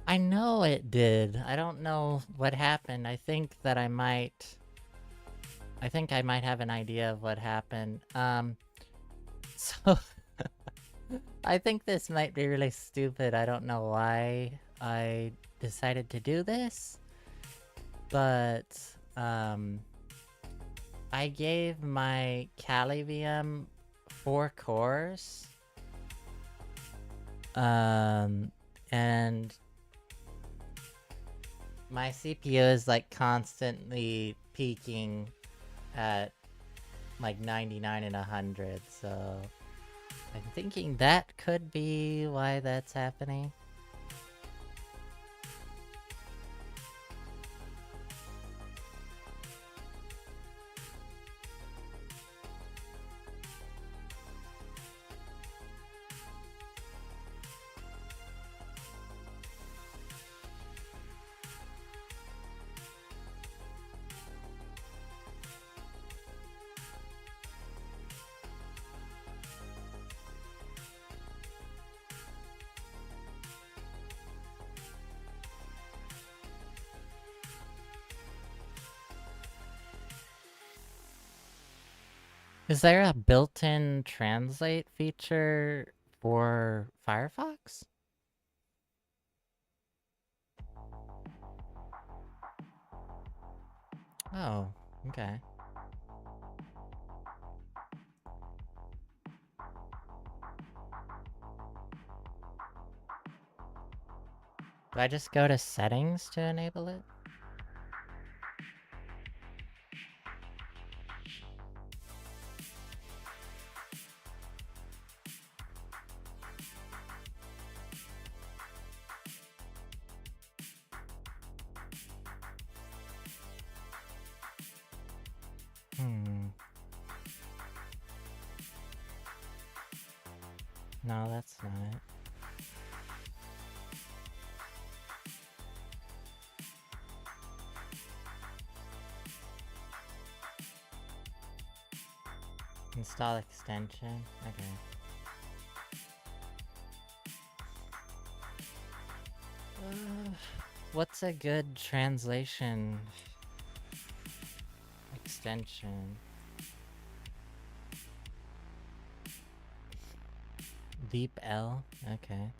I know it did. I don't know what happened. I think I might have an idea of what happened. So I think this might be really stupid. I don't know why I decided to do this, but I gave my Kali VM 4 cores, and my CPU is like constantly peaking at like 99 and 100, so I'm thinking that could be why that's happening. Is there a built-in translate feature for Firefox? Oh, okay. Do I just go to settings to enable it? No, that's not it. Install extension? Okay. What's a good translation extension? Deep L? Okay.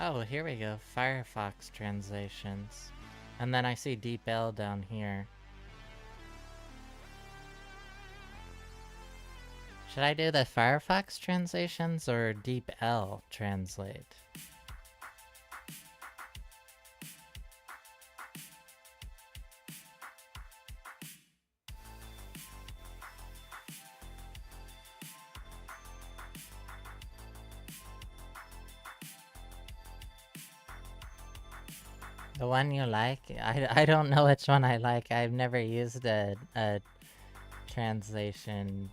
Oh, here we go. Firefox translations. And then I see Deep L down here. Should I do the Firefox translations or Deep L translate? The one you like? I don't know which one I like. I've never used a translation,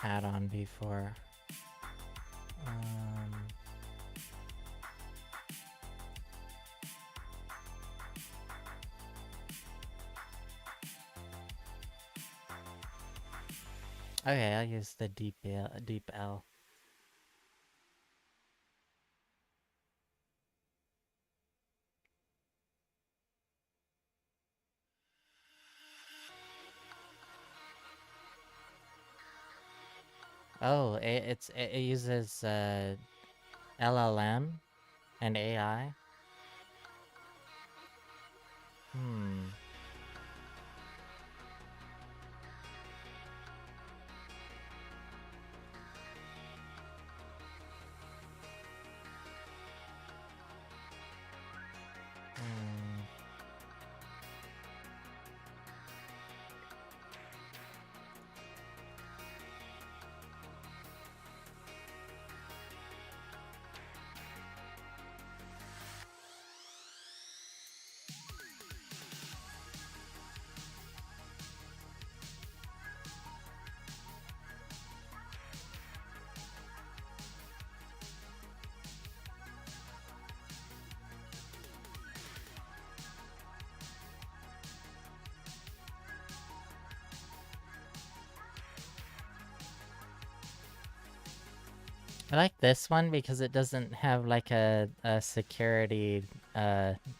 add-on before. Okay, I'll use the deep L. Oh, it uses LLM and AI. I like this one because it doesn't have like a security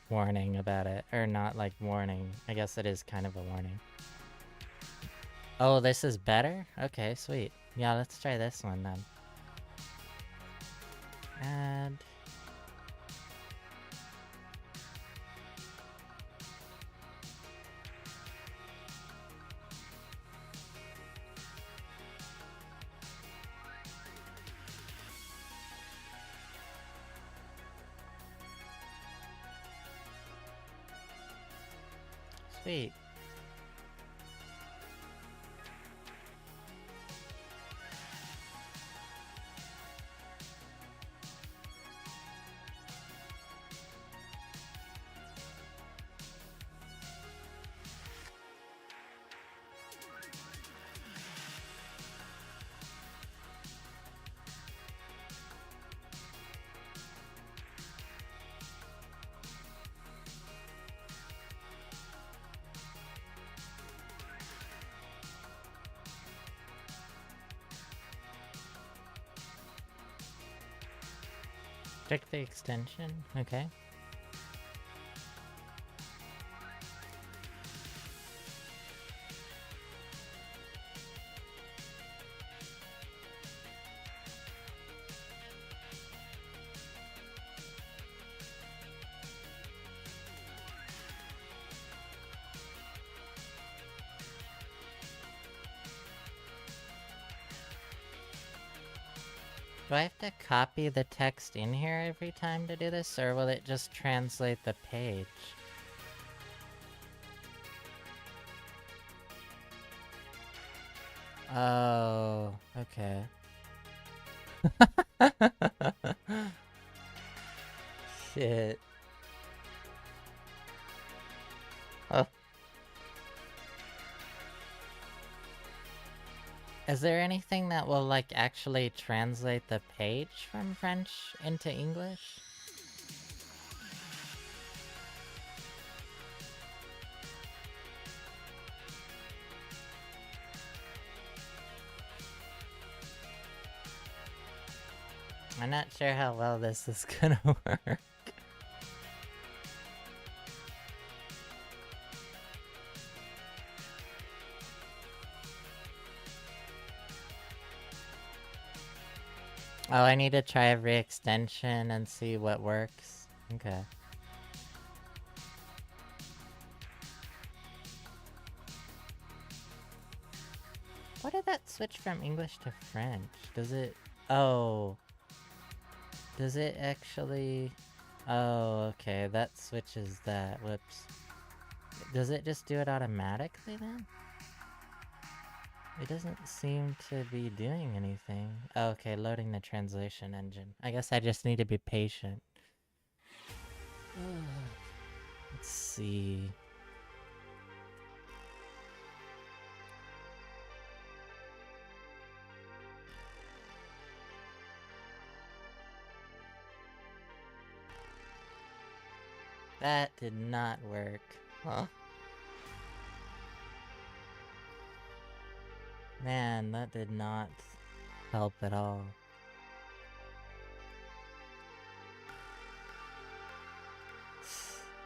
warning about it. Or not like warning. I guess it is kind of a warning. Oh, this is better? Okay, sweet. Yeah, let's try this one then. Add. Sweet. Check the extension. Okay. Do I have to copy the text in here every time to do this, or will it just translate the page? Oh, okay. Shit. Oh. Is there anything that will, like, actually translate the page from French into English? I'm not sure how well this is gonna work. Oh, I need to try every extension and see what works. Okay. What did that switch from English to French? Does it... Oh. Does it actually... Oh, okay. That switches that. Whoops. Does it just do it automatically then? It doesn't seem to be doing anything. Oh, okay, loading the translation engine. I guess I just need to be patient. Let's see. That did not work. Huh? Man, that did not help at all.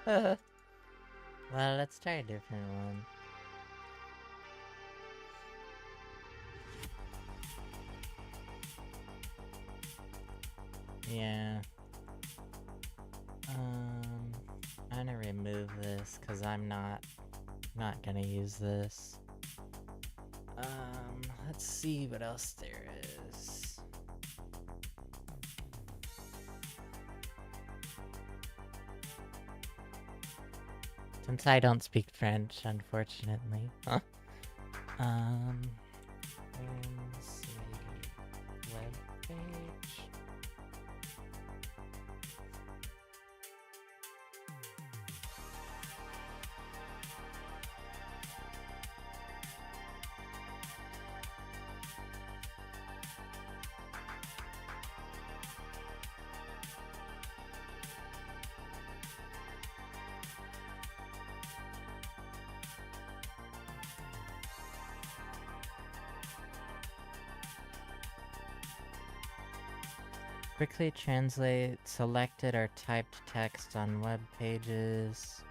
Well, let's try a different one. Yeah. I'm gonna remove this because I'm not gonna use this. Let's see what else there is. Since I don't speak French, unfortunately. Huh? Let's see. Web page. Quickly translate selected or typed text on web pages.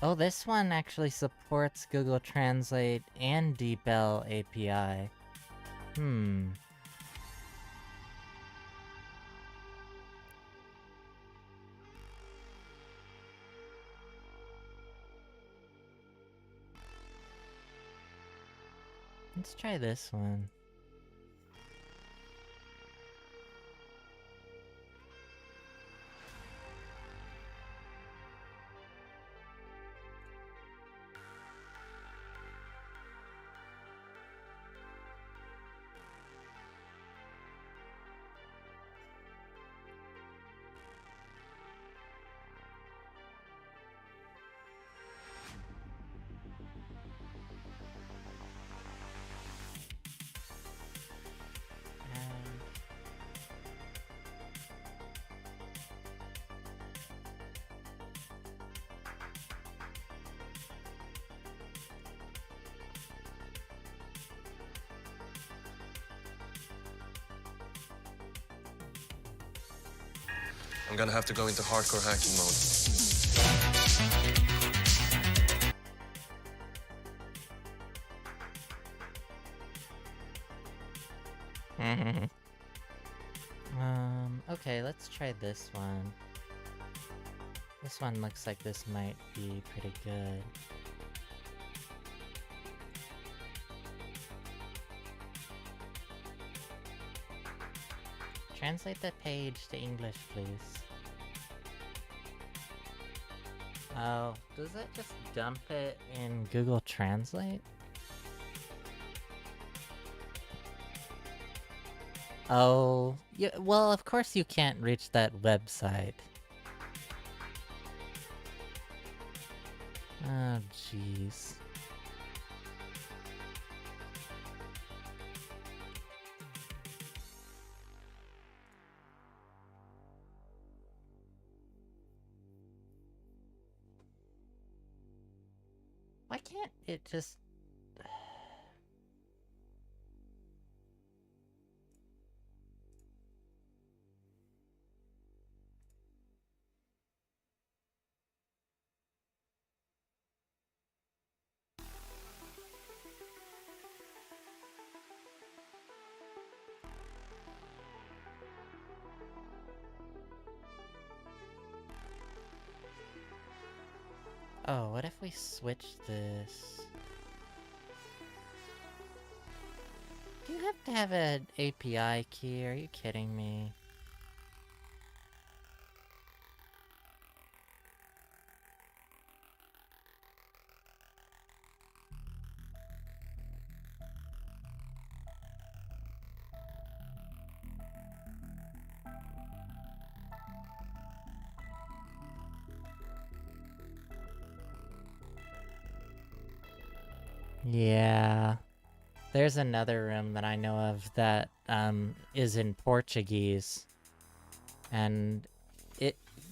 Oh, this one actually supports Google Translate and DeepL API. Let's try this one. I'm gonna have to go into hardcore hacking mode. Okay, let's try this one. This one looks like this might be pretty good. Translate the page to English, please. Oh, does it just dump it in Google Translate? Oh, yeah, well, of course you can't reach that website. Oh, jeez. Why can't it just... Oh, what if we switch this? Do you have to have an API key? Are you kidding me? Yeah. There's another room that I know of that is in Portuguese. And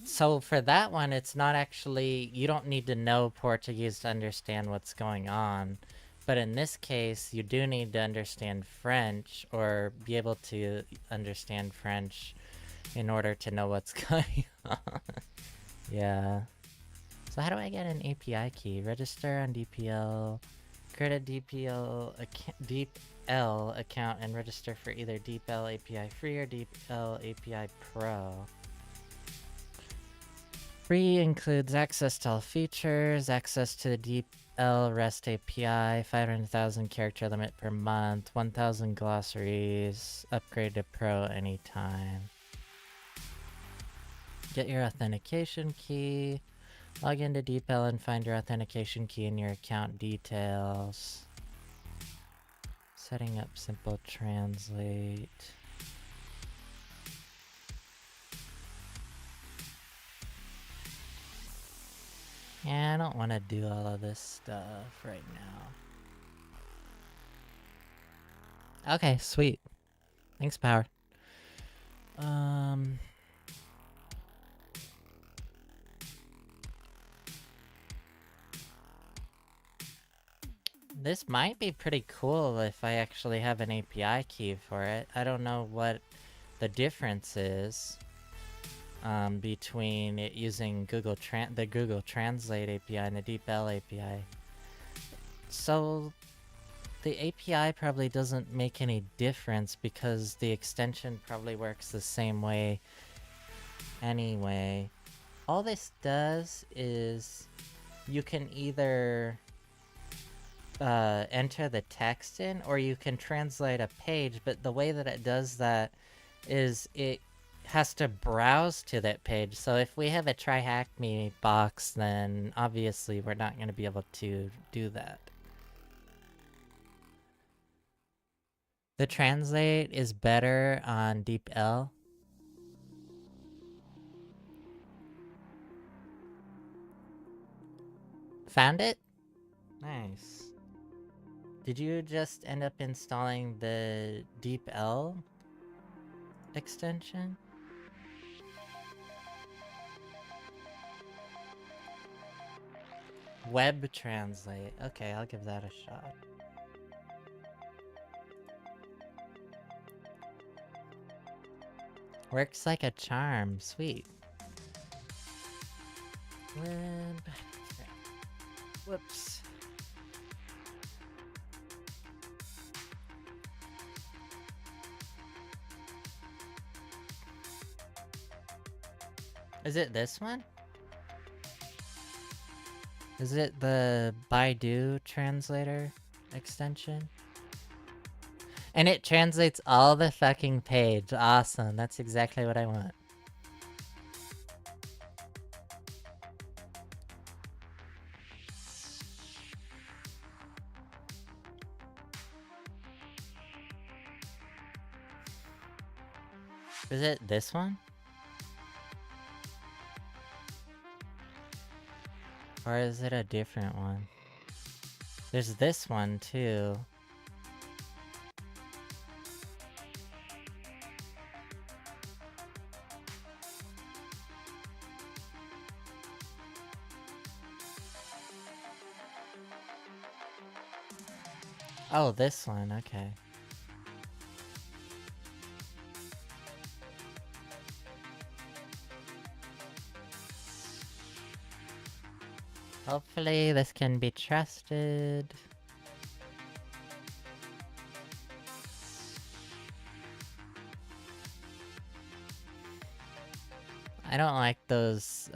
so for that one, it's not actually, you don't need to know Portuguese to understand what's going on. But in this case, you do need to understand French or be able to understand French in order to know what's going on. Yeah. So how do I get an API key? Register on DPL, create a DeepL account and register for either DeepL API Free or DeepL API Pro. Free includes access to all features, access to the DeepL REST API, 500,000 character limit per month, 1,000 glossaries, upgrade to Pro anytime. Get your authentication key, log into DeepL and find your authentication key in your account details. Setting up simple translate. Yeah, I don't want to do all of this stuff right now. Okay, sweet. Thanks, Power. This might be pretty cool if I actually have an API key for it. I don't know what the difference is between it using the Google Translate API and the DeepL API. So the API probably doesn't make any difference because the extension probably works the same way anyway. All this does is you can either enter the text in, or you can translate a page, but the way that it does that is it has to browse to that page. So if we have a TryHackMe box, then obviously we're not going to be able to do that. The translate is better on DeepL. Found it? Nice. Did you just end up installing the DeepL extension? Web translate. Okay, I'll give that a shot. Works like a charm. Sweet. Web. Whoops. Is it this one? Is it the Baidu translator extension? And it translates all the fucking page. Awesome. That's exactly what I want. Is it this one? Or is it a different one? There's this one too. Oh, this one, okay. Hopefully this can be trusted. I don't like those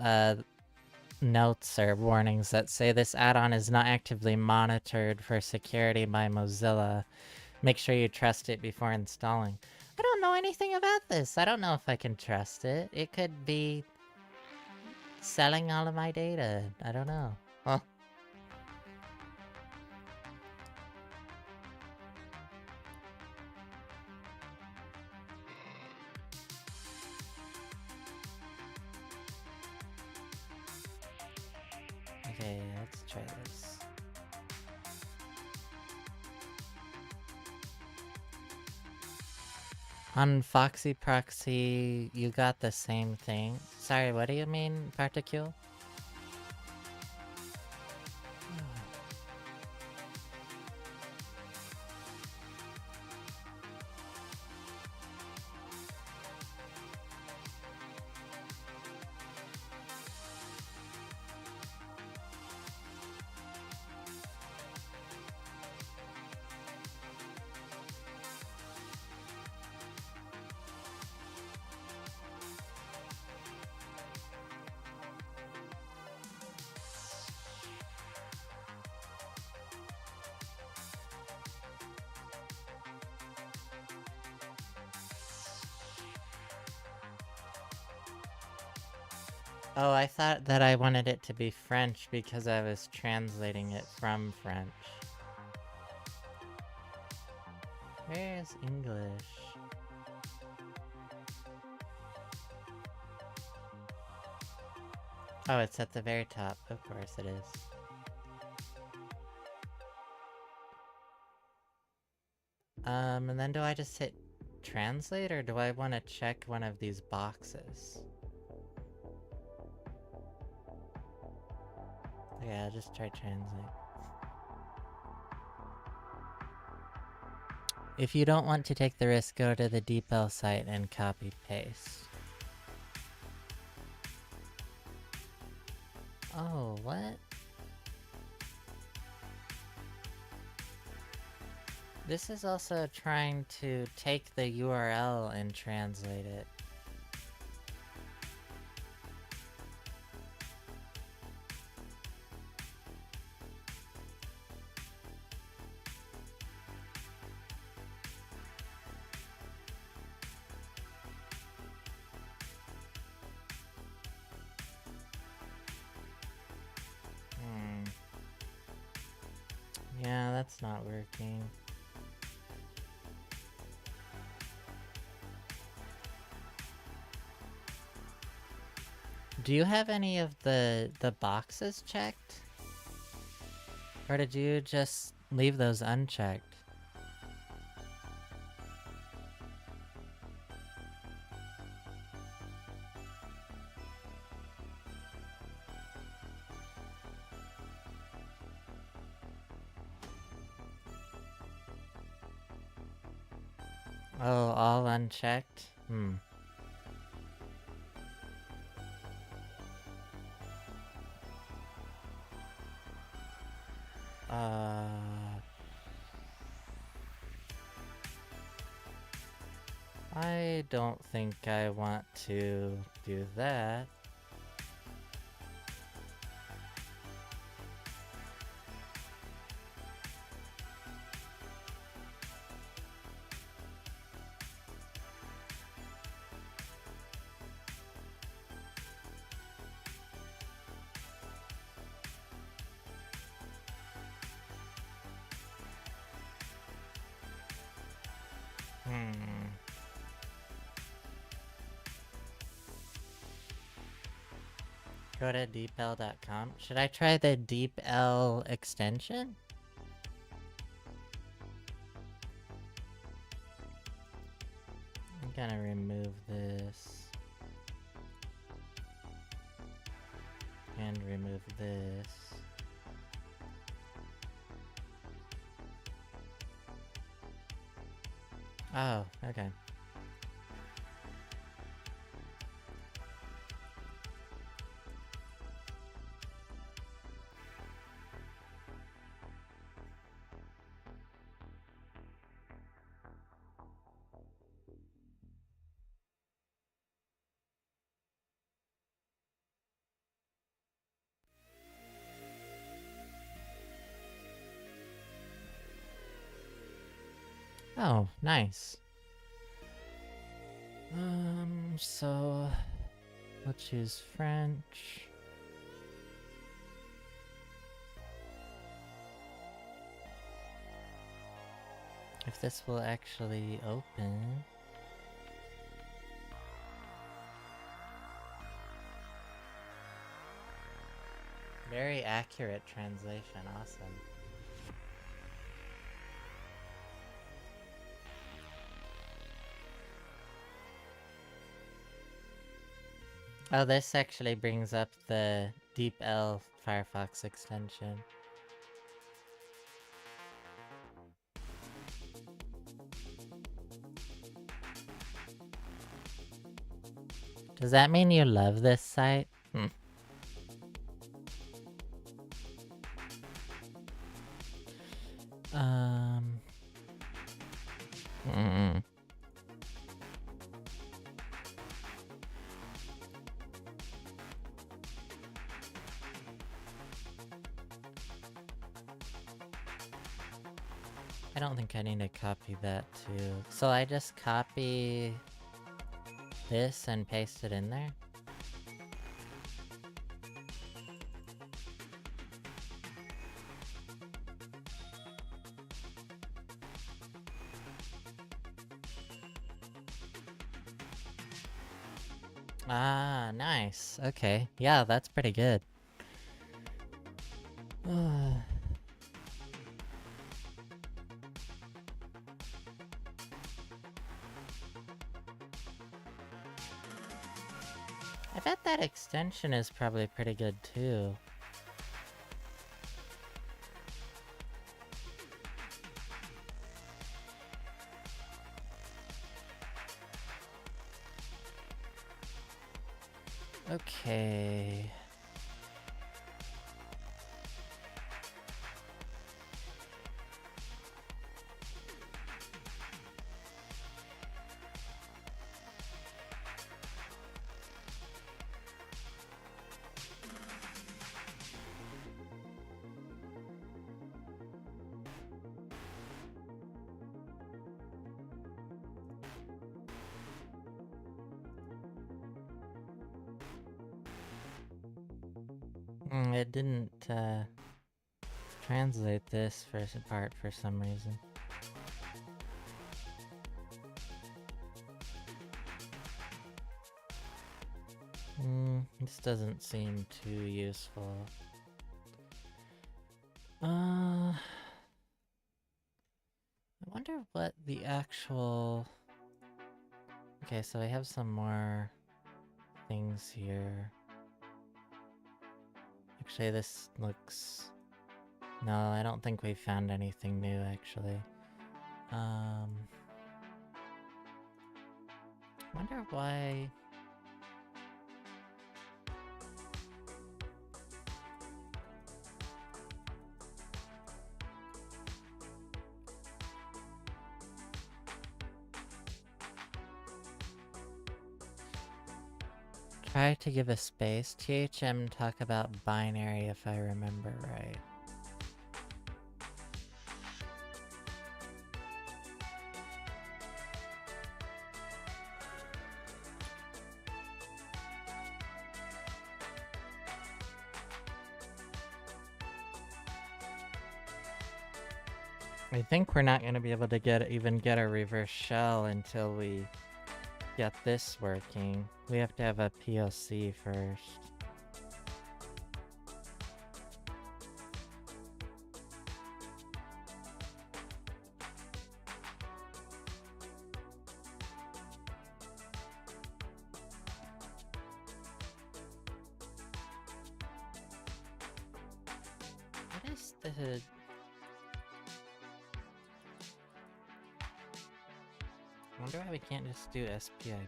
notes or warnings that say this add-on is not actively monitored for security by Mozilla. Make sure you trust it before installing. I don't know anything about this. I don't know if I can trust it. It could be selling all of my data. I don't know. Huh. Okay, let's try this. On Foxy Proxy, you got the same thing. Sorry, what do you mean, Particule? Oh, I thought that I wanted it to be French because I was translating it from French. Where's English? Oh, it's at the very top. Of course it is. And then do I just hit translate or do I want to check one of these boxes? Yeah, I'll just try translate. If you don't want to take the risk, go to the DeepL site and copy paste. Oh, what? This is also trying to take the URL and translate it. Yeah, that's not working. Do you have any of the boxes checked? Or did you just leave those unchecked? Oh, all unchecked? I don't think I want to do that. Go to deepl.com. Should I try the DeepL extension? I'm gonna remove this. And remove this. Oh, okay. Oh, nice. So we'll choose French. If this will actually open. Very accurate translation, awesome. Oh, this actually brings up the DeepL Firefox extension. Does that mean you love this site? Um. I don't think I need to copy that too. So I just copy this and paste it in there? Ah, nice. Okay. Yeah, that's pretty good. I bet that extension is probably pretty good too. Okay. It didn't translate this first part for some reason. This doesn't seem too useful. I wonder what the actual... Okay, so I have some more things here. Actually, this looks... No, I don't think we found anything new, actually. Wonder why... Try to give a space. THM talk about binary if I remember right. I think we're not going to be able to even get a reverse shell until we get this working. We have to have a POC first. What is the... I wonder why we can't just do SPIP.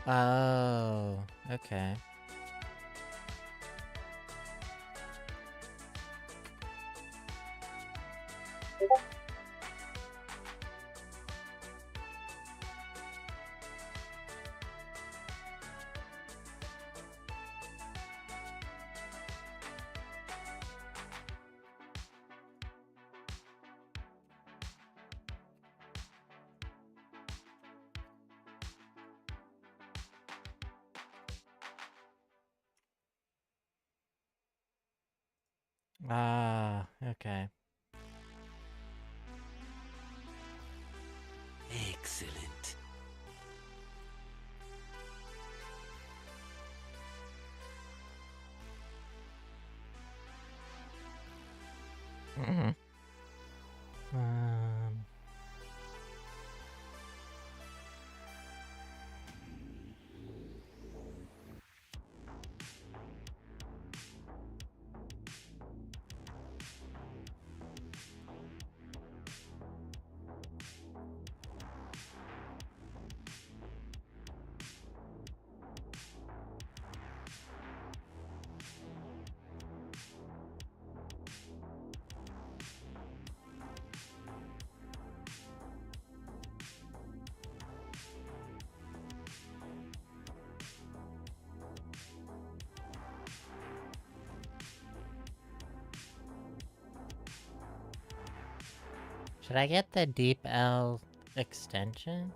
Oh, okay. Ah, okay. Should I get the Deep L extension?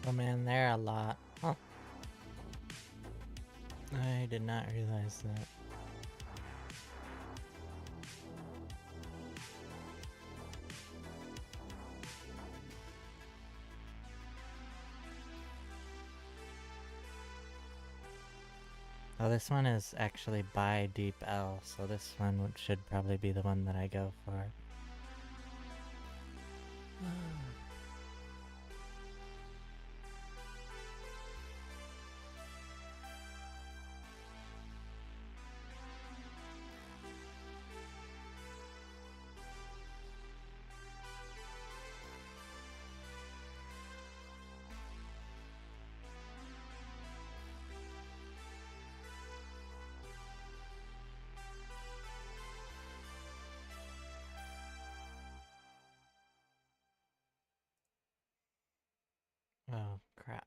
Oh man, there are a lot. Huh. I did not realize that. Oh, this one is actually by Deep L, so this one should probably be the one that I go for. Oh, crap.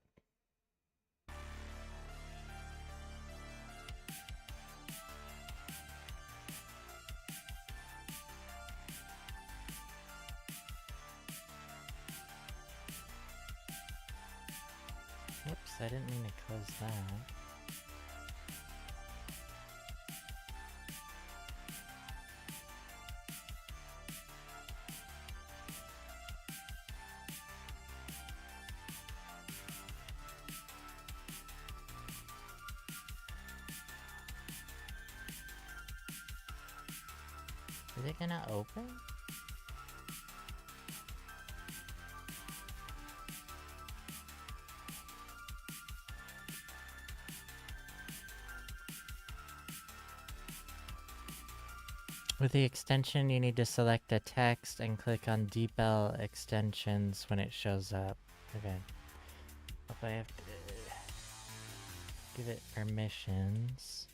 Whoops, I didn't mean to close that. Is it gonna open? With the extension, you need to select a text and click on DeepL extensions when it shows up. Okay. If I have to give it permissions.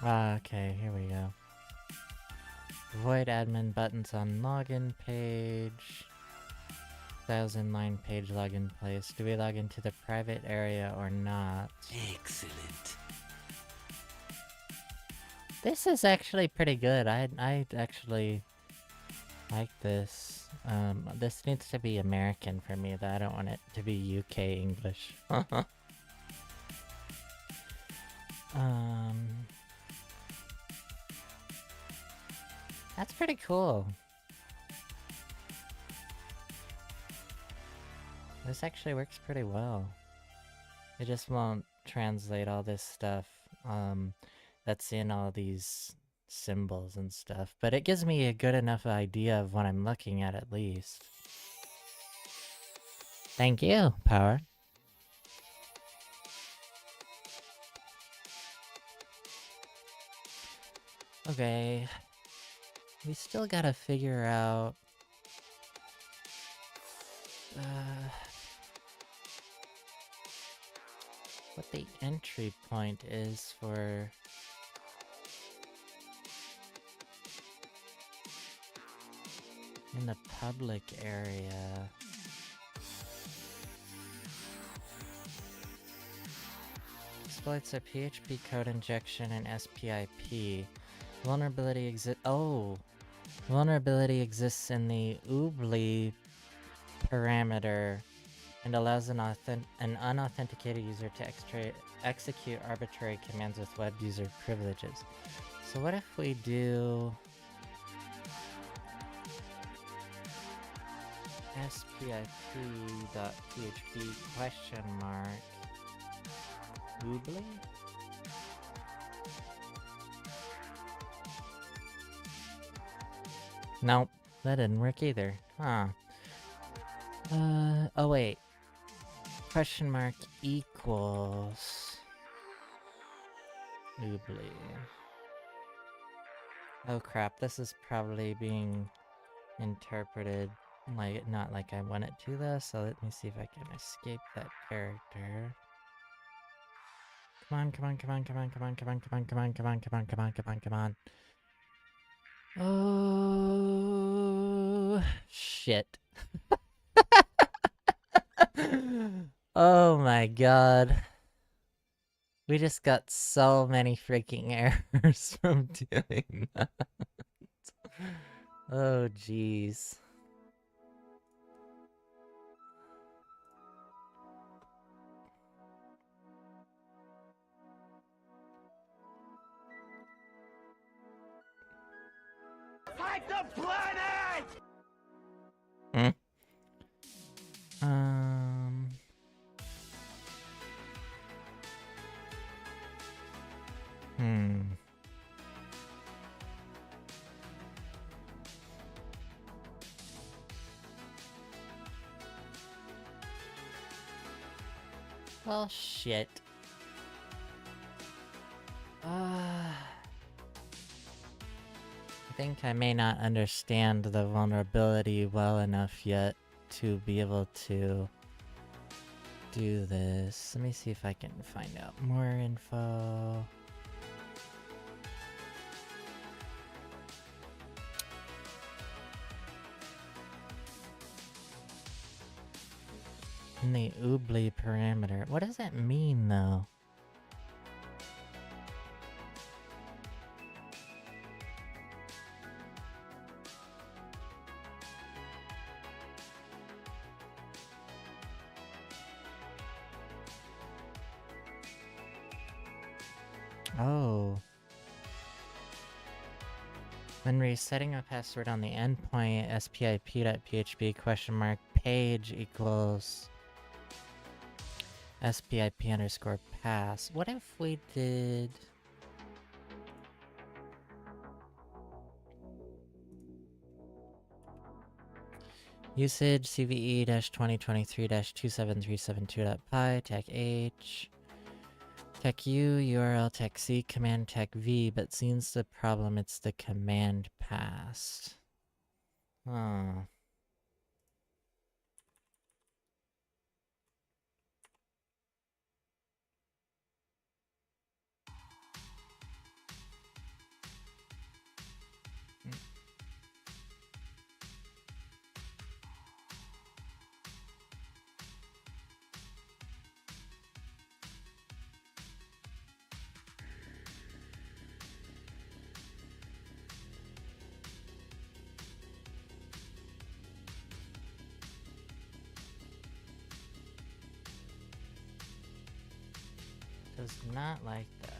Okay, here we go. Avoid admin buttons on login page. 1000-line page login place. Do we log into the private area or not? Excellent. This is actually pretty good. I actually like this. This needs to be American for me, though. I don't want it to be UK English. That's pretty cool. This actually works pretty well. It just won't translate all this stuff, that's in all these symbols and stuff, but it gives me a good enough idea of what I'm looking at least. Thank you, Power. Okay. We still gotta figure out... what the entry point is for... in the public area. Exploits are PHP code injection and SPIP. Vulnerability Vulnerability exists in the oobly parameter and allows an unauthenticated user to execute arbitrary commands with web user privileges. So what if we do spip.php question mark oobly? Nope, that didn't work either. Huh. Oh wait. Question mark equals oobly. Oh crap, this is probably being interpreted like not like I want it to though, so let me see if I can escape that character. Come on, come on, come on, come on, come on, come on, come on, come on, come on, come on, come on, come on, come on. Oh shit. Oh my god. We just got so many freaking errors from doing that. Oh jeez. Fight the planet! Well, shit. I think I may not understand the vulnerability well enough yet to be able to do this. Let me see if I can find out more info. In the oobly parameter. What does that mean, though? Oh. When resetting a password on the endpoint, spip.php question mark page equals spip underscore pass. What if we did... usage CVE-2023-27372.py tech H tech U URL tech C command tech V, but seems the problem it's the command passed. Huh. Does not like that.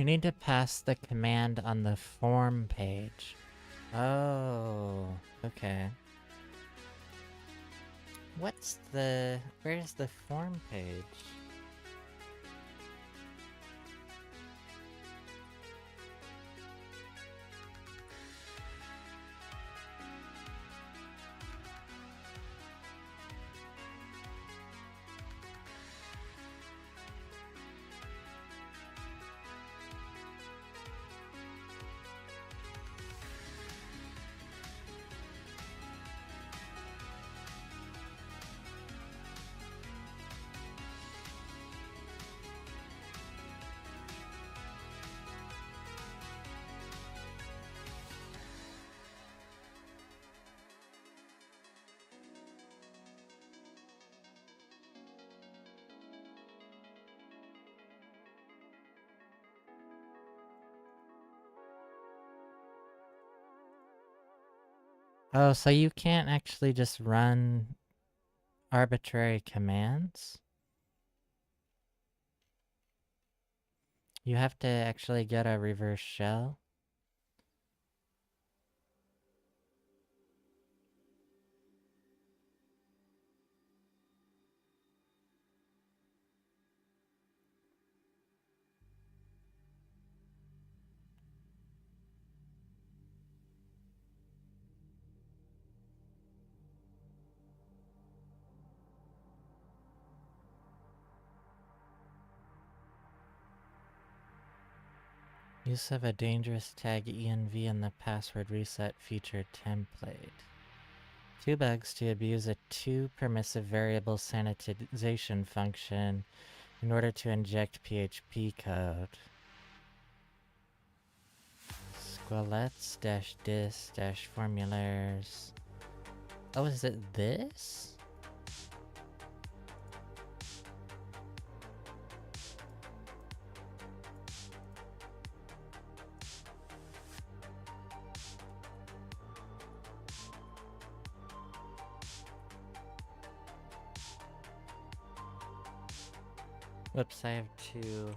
You need to pass the command on the form page. Oh, okay. Where's the form page? Oh, so you can't actually just run arbitrary commands? You have to actually get a reverse shell? Use of a dangerous tag env in the password reset feature template. 2 bugs to abuse a 2 permissive variable sanitization function in order to inject PHP code. Squelettes -dis -formulaires. Oh, is it this? Whoops, I have to...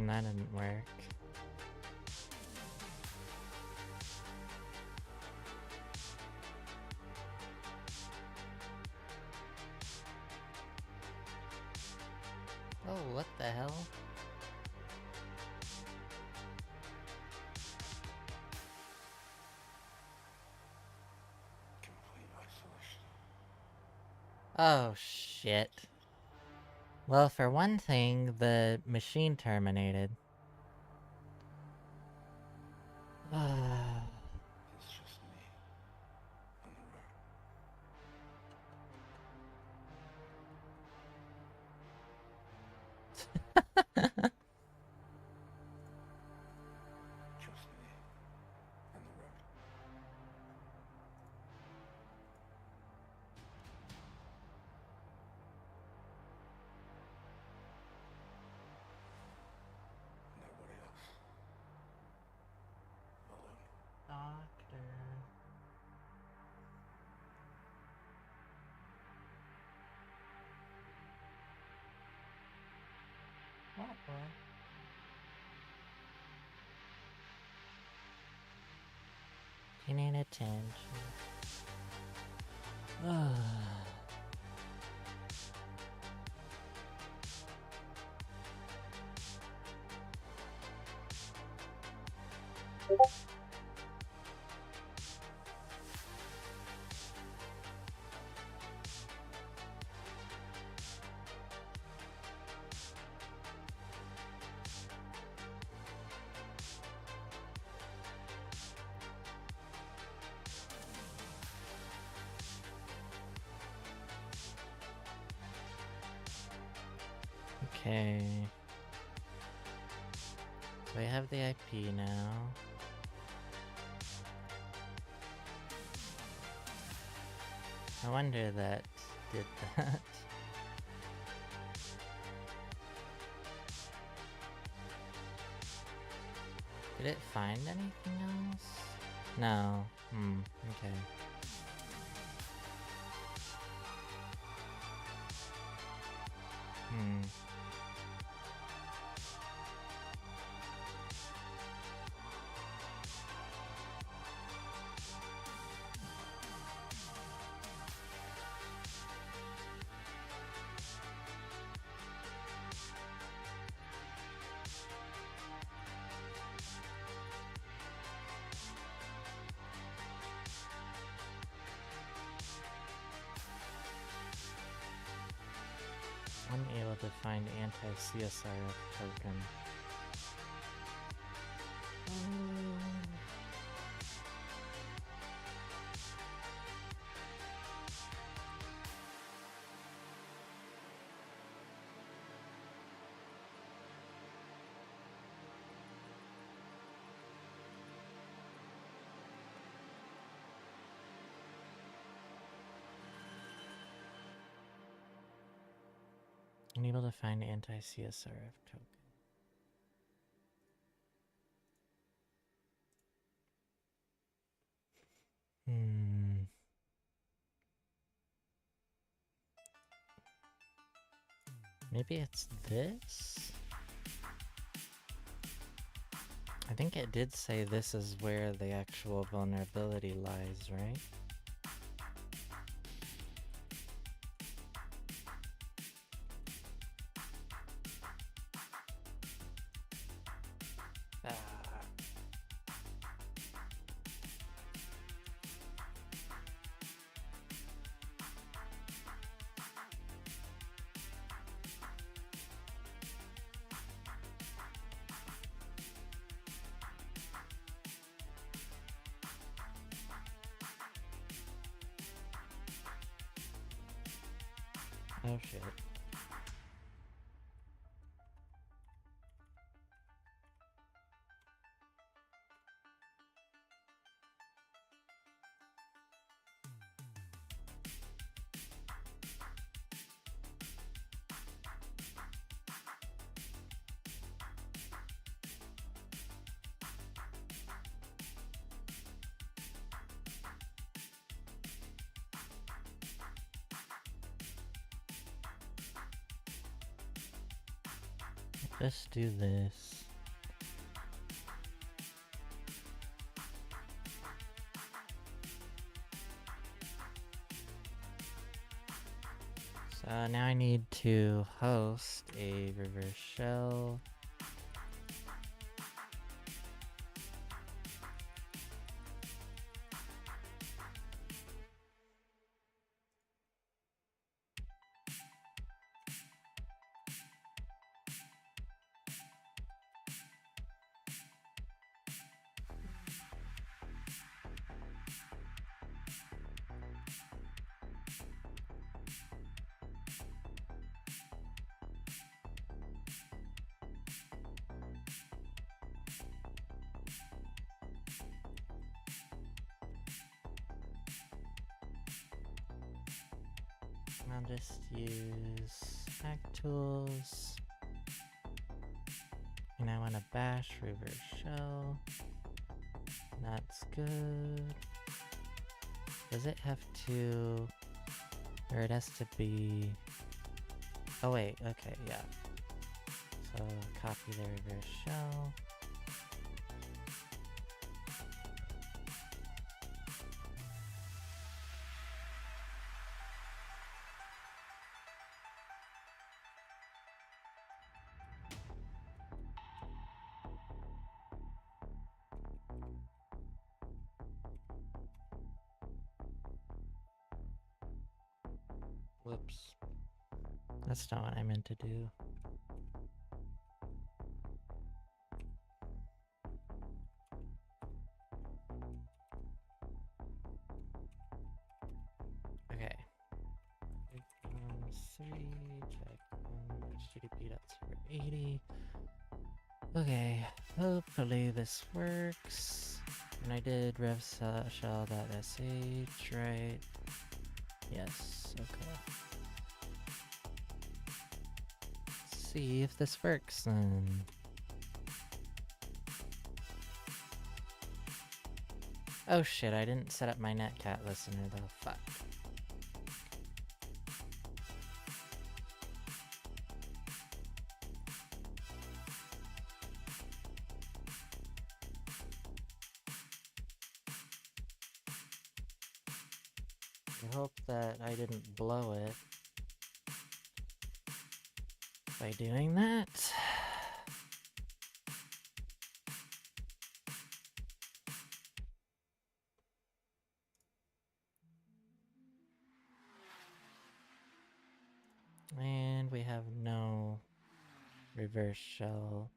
that didn't work. Oh, what the hell? Complete isolation. Oh, shit. Well, for one thing, the machine terminated. It's just me on the road. Just me on the road. Nobody else. Alone. Doctor. What boy? You need attention. Okay. So I have the IP now. I wonder that did that. Did it find anything else? No. Okay. Unable to find anti-CSRF token. Unable to find anti-CSRF token. Maybe it's this? I think it did say this is where the actual vulnerability lies, right? Oh shit. Just do this. So now I need to host a reverse shell. I'll just use hack tools. And I want to bash reverse shell. That's good. Does it have to... or it has to be... oh wait, okay, yeah. So copy the reverse shell. Whoops. That's not what I meant to do. Okay. 3, check HTTP.server80. Okay, hopefully this works. And I did revshell.sh, right? Yes, okay. Let's see if this works then. Oh shit, I didn't set up my netcat listener though. Fuck. I hope that I didn't blow it by doing that. And we have no reverse shell.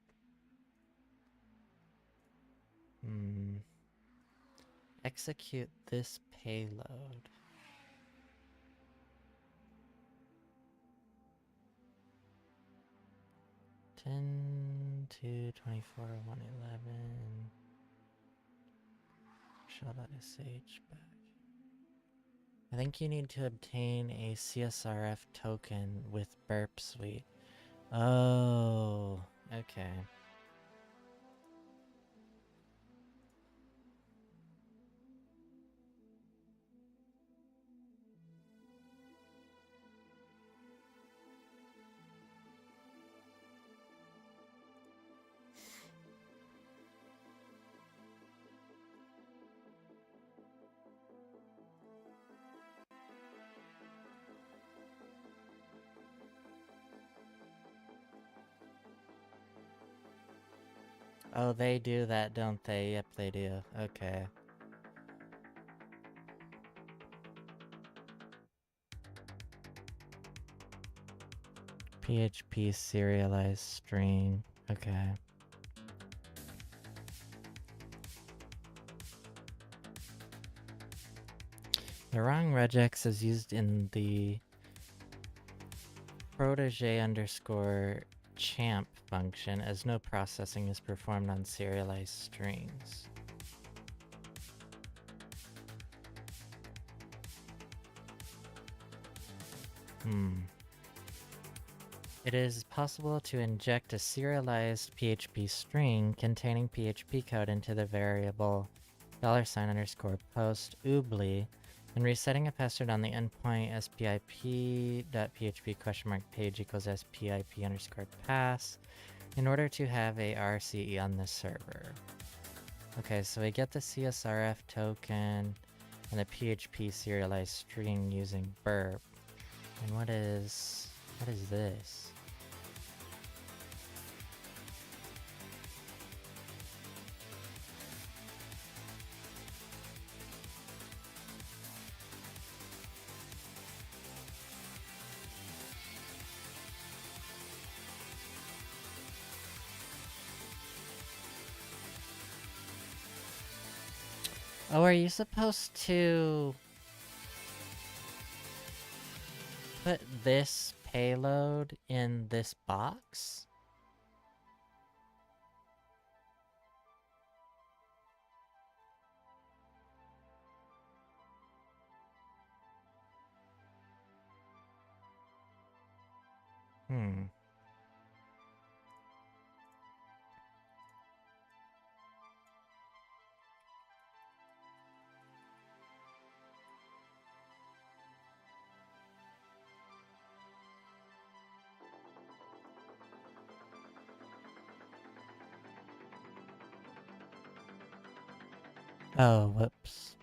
Execute this payload. Ten to 24, 111. Shell.sh back. I think you need to obtain a CSRF token with Burp Suite. Oh, okay. Oh, they do that, don't they? Yep, they do. Okay. PHP serialized string. Okay. The wrong regex is used in the protege underscore champ function as no processing is performed on serialized strings. It is possible to inject a serialized PHP string containing PHP code into the variable $_post oobly and resetting a password on the endpoint spip.php?page equals spip_pass in order to have a RCE on the server. Okay, so we get the CSRF token and the PHP serialized string using burp. And what is this? Oh, are you supposed to put this payload in this box? Oh, whoops.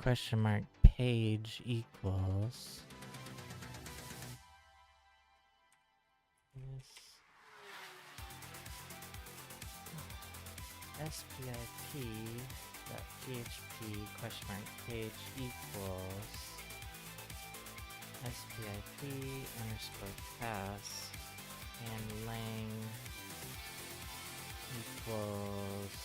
Question mark page equals spip.php question mark page equals spip_pass and lang equals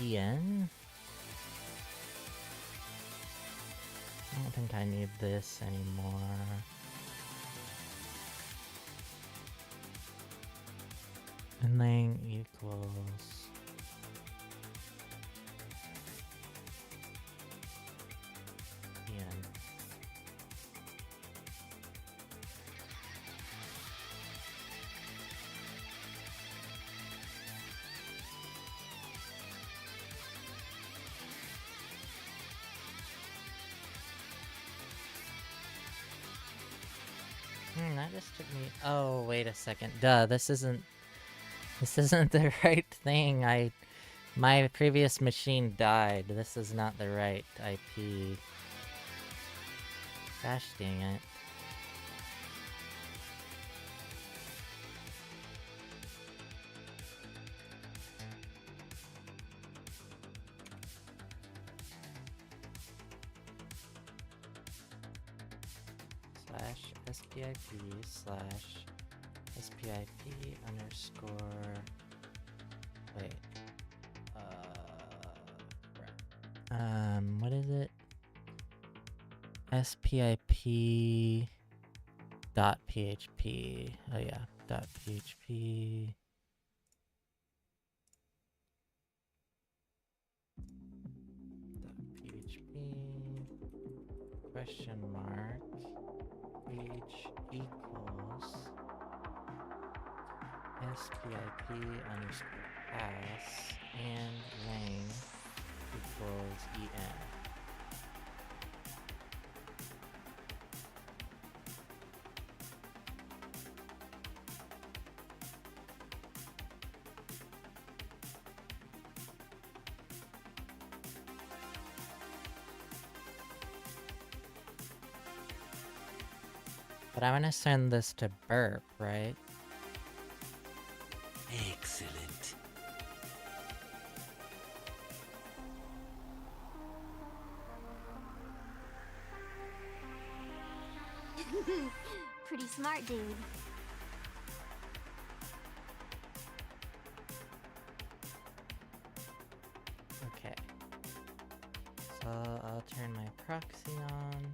en. I don't think I need this anymore. And lang equals en. just took me. Oh, wait a second. Duh, this isn't the right thing. My previous machine died. This is not the right IP. Gosh dang it. /SPIP/SPIP underscore. Wait. What is it? SPIP dot PHP. Oh yeah, dot PHP. PHP question mark page equals SPIP underscore pass and lang equals EN. But I'm gonna send this to burp, right? Excellent. Pretty smart, dude. Okay. So I'll turn my proxy on.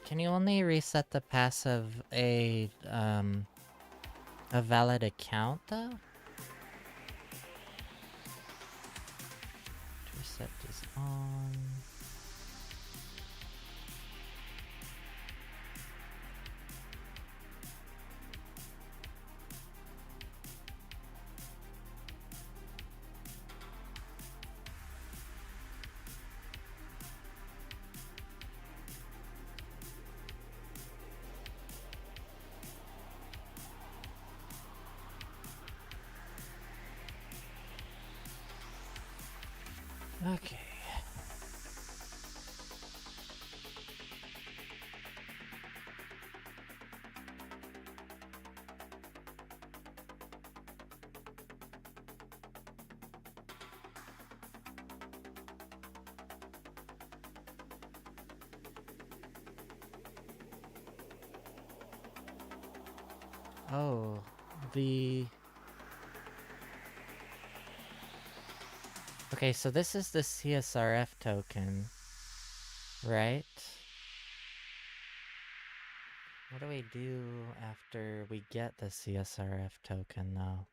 Can you only reset the pass of a valid account though? Reset is on. Okay. Oh, the... Okay, so this is the CSRF token, right? What do we do after we get the CSRF token, though?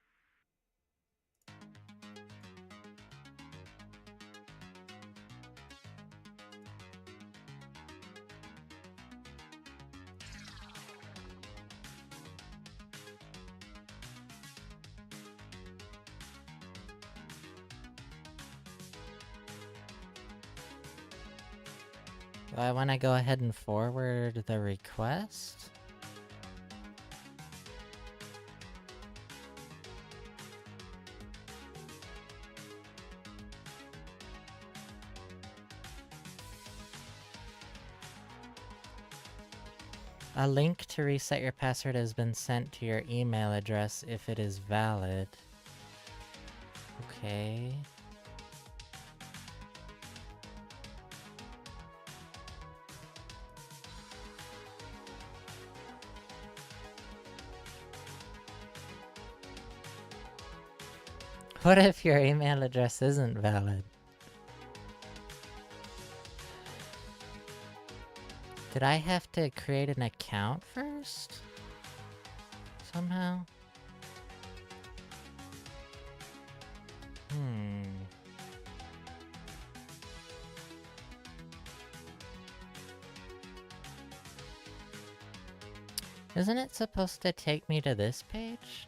Do I want to go ahead and forward the request? A link to reset your password has been sent to your email address if it is valid. Okay. What if your email address isn't valid? Did I have to create an account first? Somehow? Isn't it supposed to take me to this page?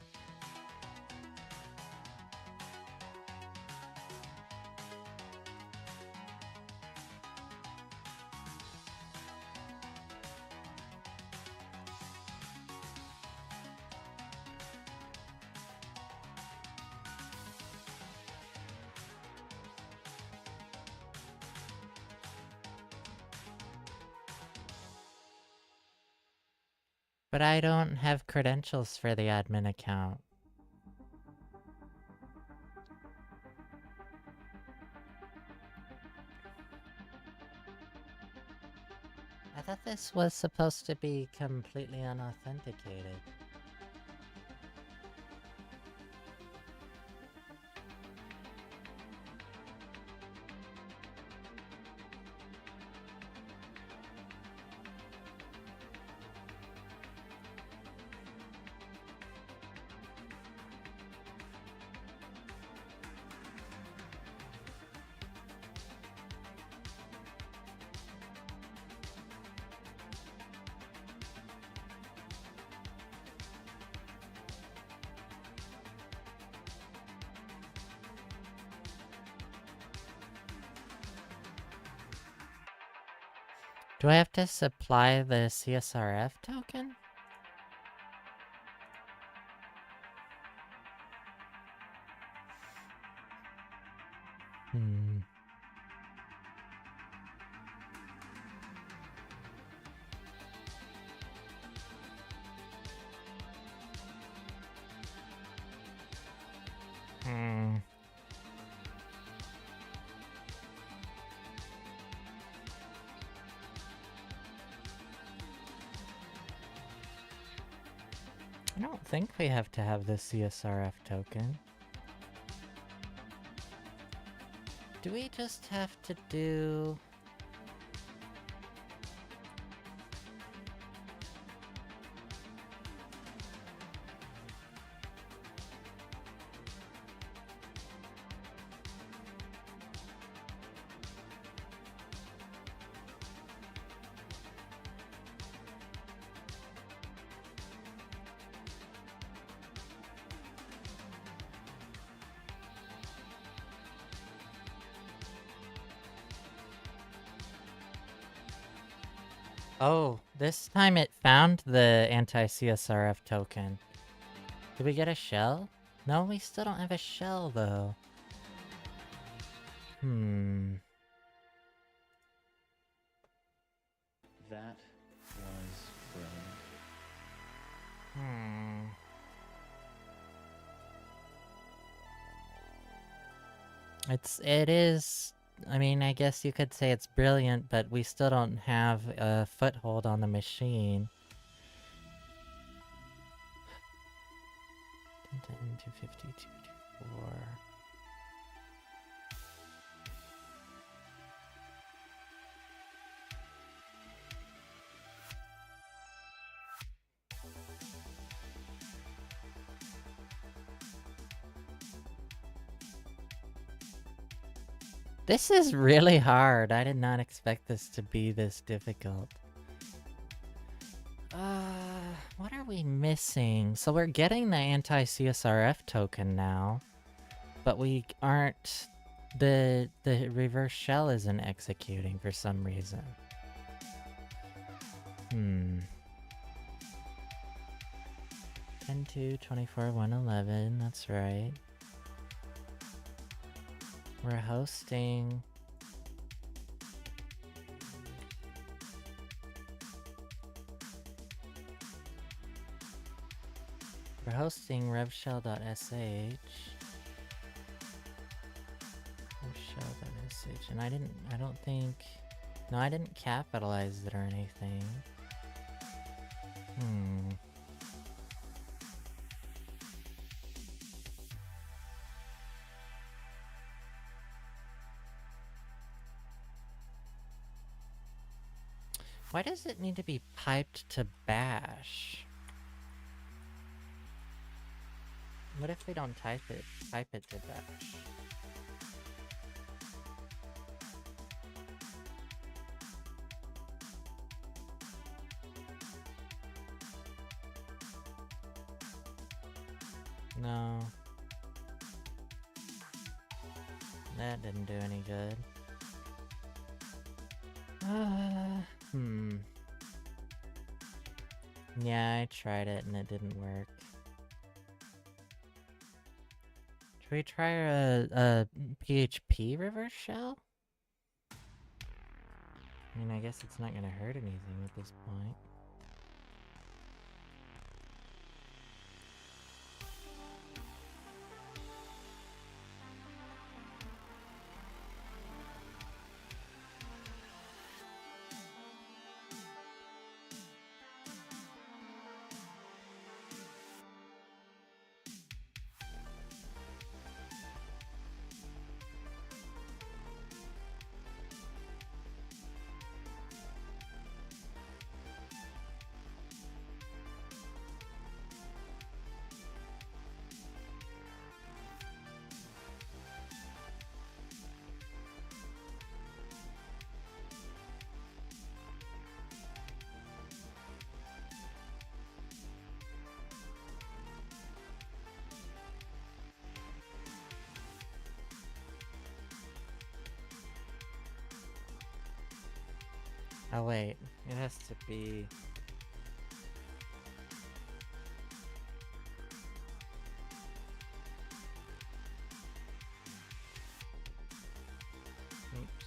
But I don't have credentials for the admin account. I thought this was supposed to be completely unauthenticated. Do I have to supply the CSRF token? Hmm. Hmm. I don't think we have to have the CSRF token. Do we just have to do... Oh, this time it found the anti-CSRF token. Did we get a shell? No, we still don't have a shell, though. Hmm. That was brilliant. Hmm. It is... I mean, I guess you could say it's brilliant, but we still don't have a foothold on the machine. 250, 224... This is really hard. I did not expect this to be this difficult. What are we missing? So we're getting the anti-CSRF token now, but we aren't... The reverse shell isn't executing for some reason. Hmm. 10-2, 24, 111, that's right. We're hosting... We're hosting revshell.sh. Revshell.sh, and I don't think... No, I didn't capitalize it or anything. Hmm. Why does it need to be piped to bash? What if we don't pipe it to bash? No. That didn't do any good. Yeah, I tried it and it didn't work. Should we try a PHP reverse shell? I mean, I guess it's not gonna hurt anything at this point. Oh wait, it has to be... Oops.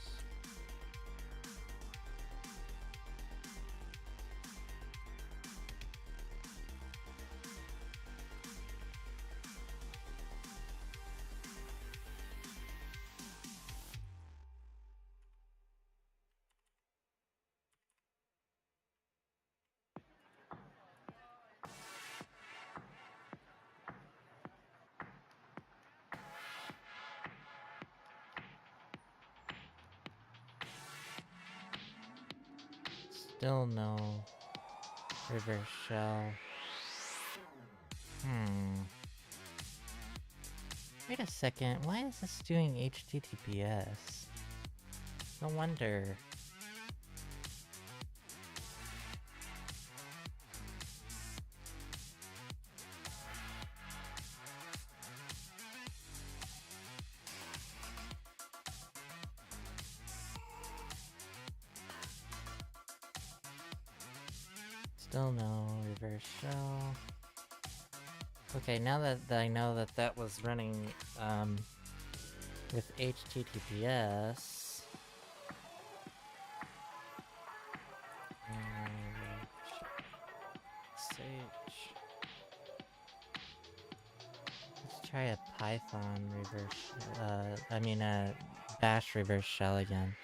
Still no reverse shell. Wait a second, why is this doing HTTPS? No wonder. Still no reverse shell. Okay, now that I know that that was running with HTTPS. Sage. Let's try a Python reverse. I mean a Bash reverse shell again.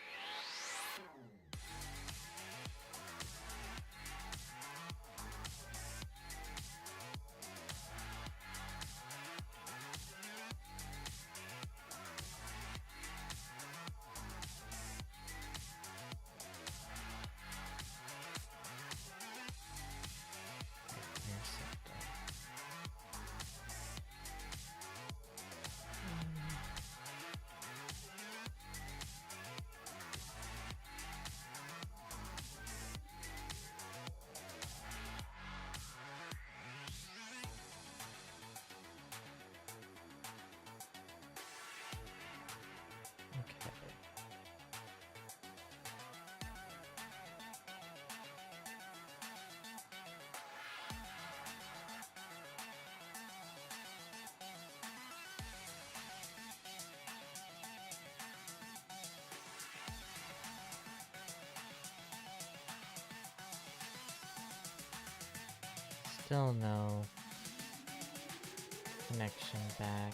Still no connection back.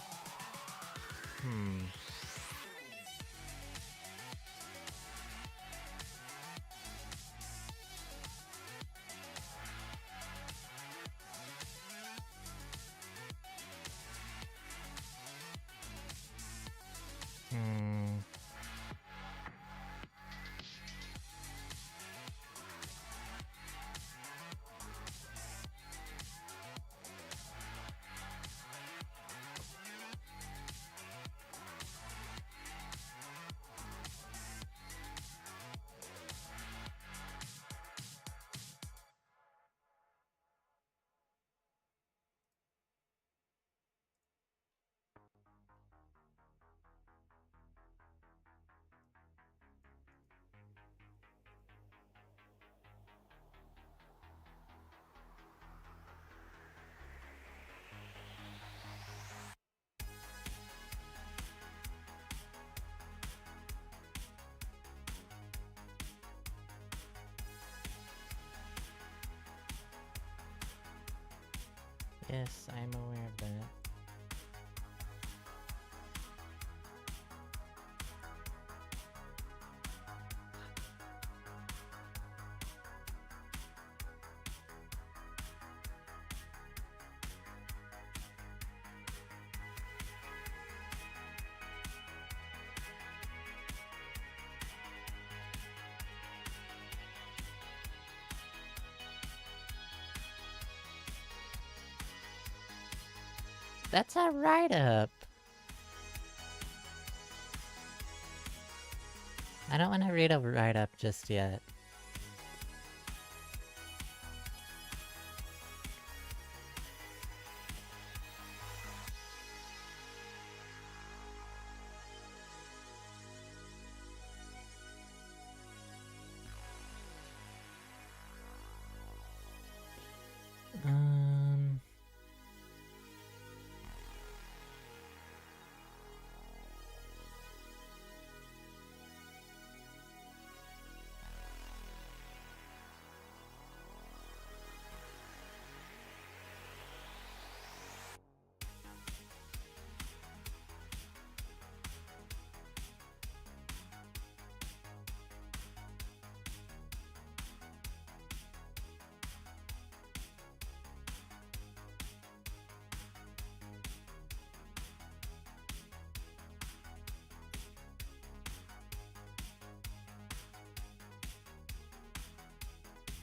Yes, I'm aware of that. That's a write-up. I don't want to read a write-up just yet.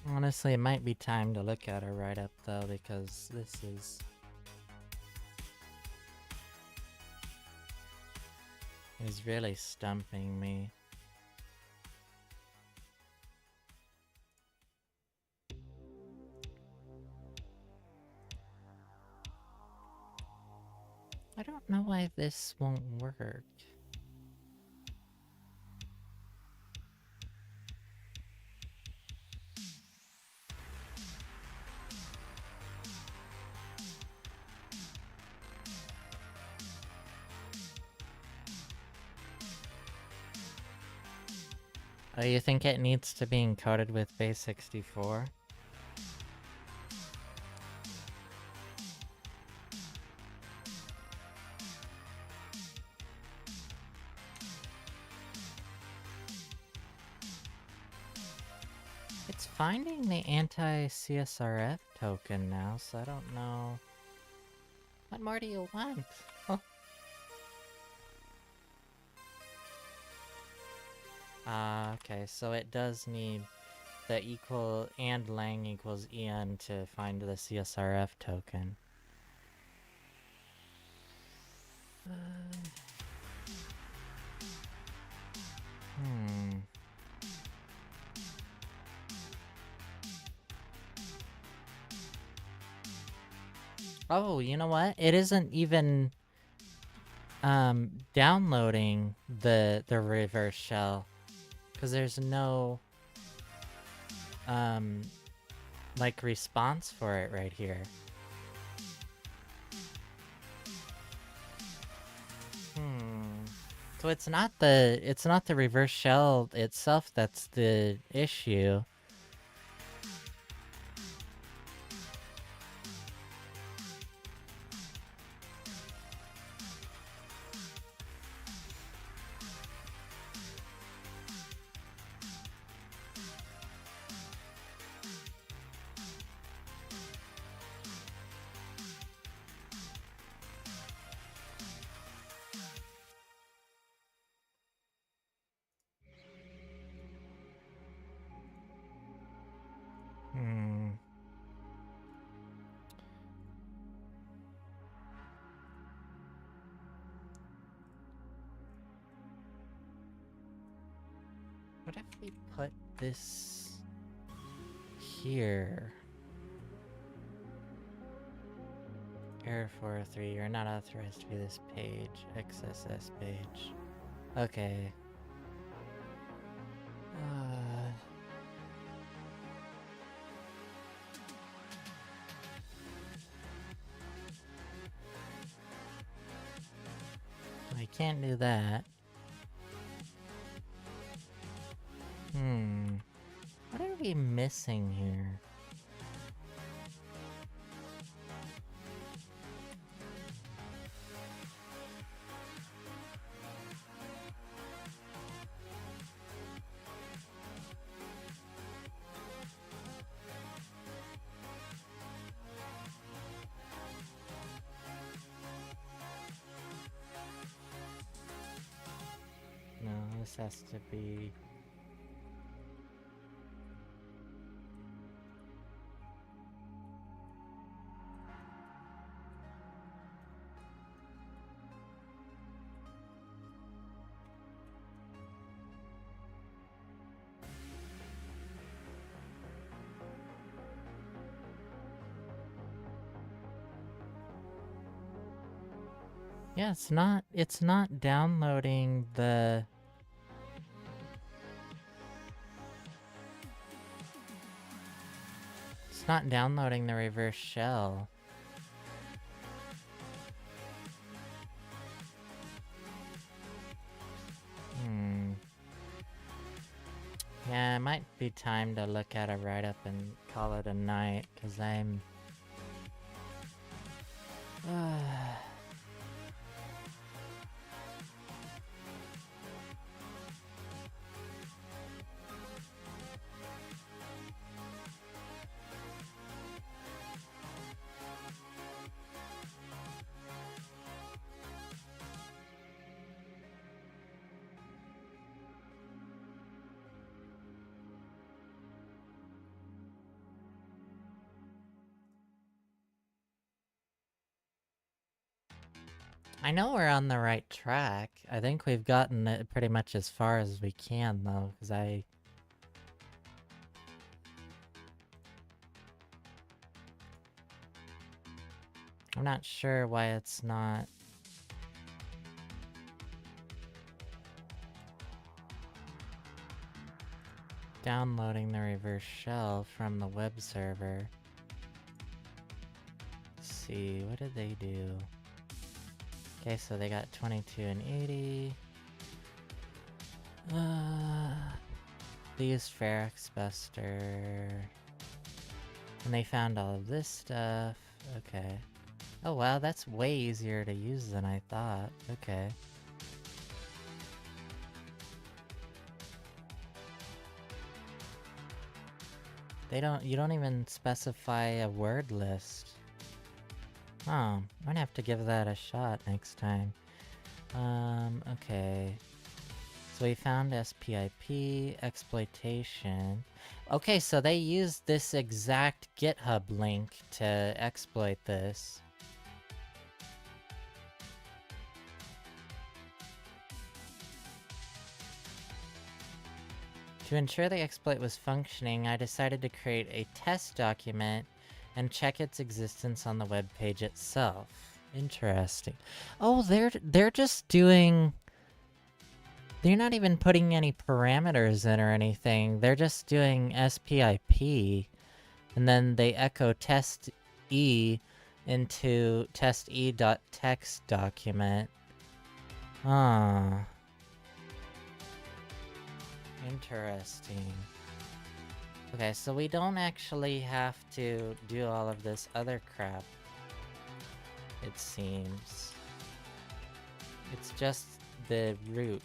Honestly, it might be time to look at a write-up though, because this is really stumping me. I don't know why this won't work. Oh, you think it needs to be encoded with base 64? It's finding the anti-CSRF token now, so I don't know. What more do you want? Oh. Okay, so it does need the equal and lang equals en to find the CSRF token. Hmm. Oh, you know what? It isn't even downloading the reverse shell, because there's no like response for it right here. So it's not the reverse shell itself that's the issue. What if we put this here? Error 403, you're not authorized to view this page. XSS page. Okay. I can't do that. What are we missing here? No, this has to be... Yeah, it's not downloading the... It's not downloading the reverse shell. Yeah, it might be time to look at a write-up and call it a night, because I'm... I know we're on the right track. I think we've gotten it pretty much as far as we can, though, because I'm not sure why it's not... downloading the reverse shell from the web server. Let's see, what did they do? Okay, so they got 22 and 80. They used Ferex Buster. And they found all of this stuff. Okay. Oh wow, that's way easier to use than I thought. Okay. You don't even specify a word list. Oh, I'm gonna have to give that a shot next time. Okay. So we found SPIP, exploitation. Okay, so they used this exact GitHub link to exploit this. To ensure the exploit was functioning, I decided to create a test document and check its existence on the web page itself. Interesting. Oh, they're just doing... They're not even putting any parameters in or anything. They're just doing SPIP, and then they echo test E into teste.txt document. Ah. Interesting. Okay, so we don't actually have to do all of this other crap, it seems. It's just the root,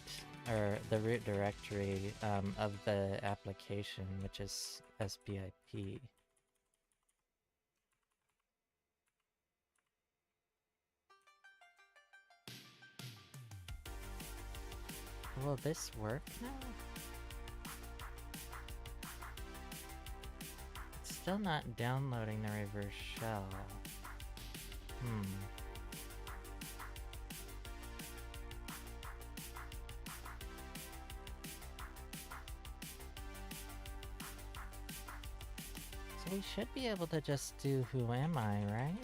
or the root directory of the application, which is SPIP. Will this work now? It's still not downloading the reverse shell. So we should be able to just do who am I, right?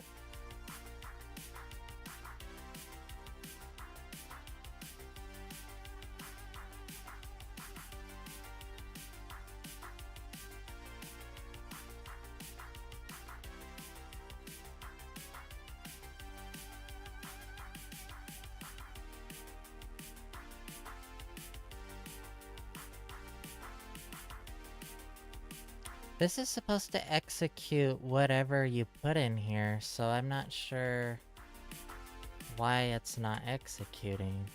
This is supposed to execute whatever you put in here, so I'm not sure why it's not executing.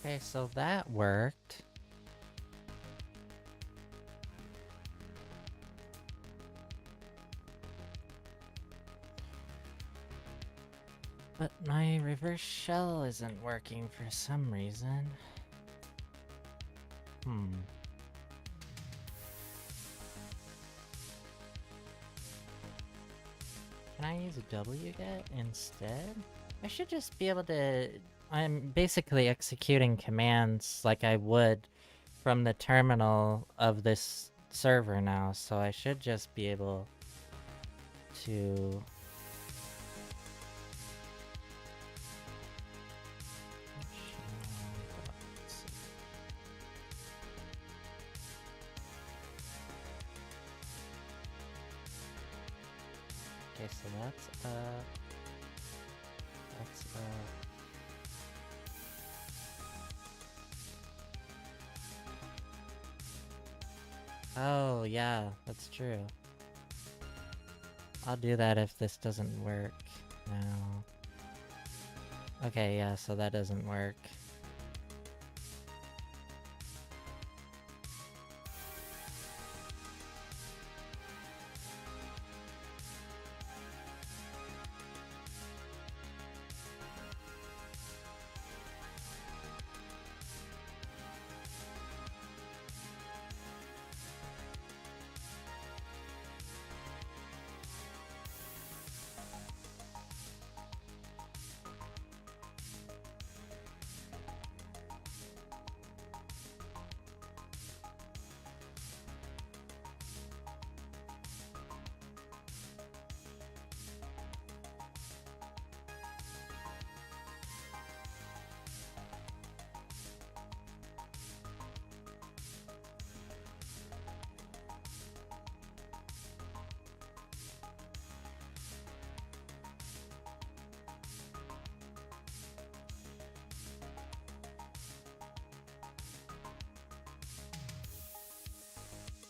Okay, so that worked. But my reverse shell isn't working for some reason. Can I use a wget instead? I should just be able to... I'm basically executing commands like I would from the terminal of this server now, so I should just be able to... Okay, so that's oh, yeah, that's true. I'll do that if this doesn't work now. Okay, yeah, so that doesn't work.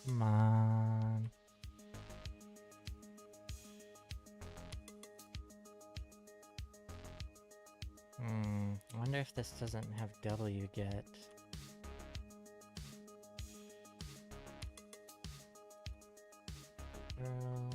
Come on. I wonder if this doesn't have wget. Girl.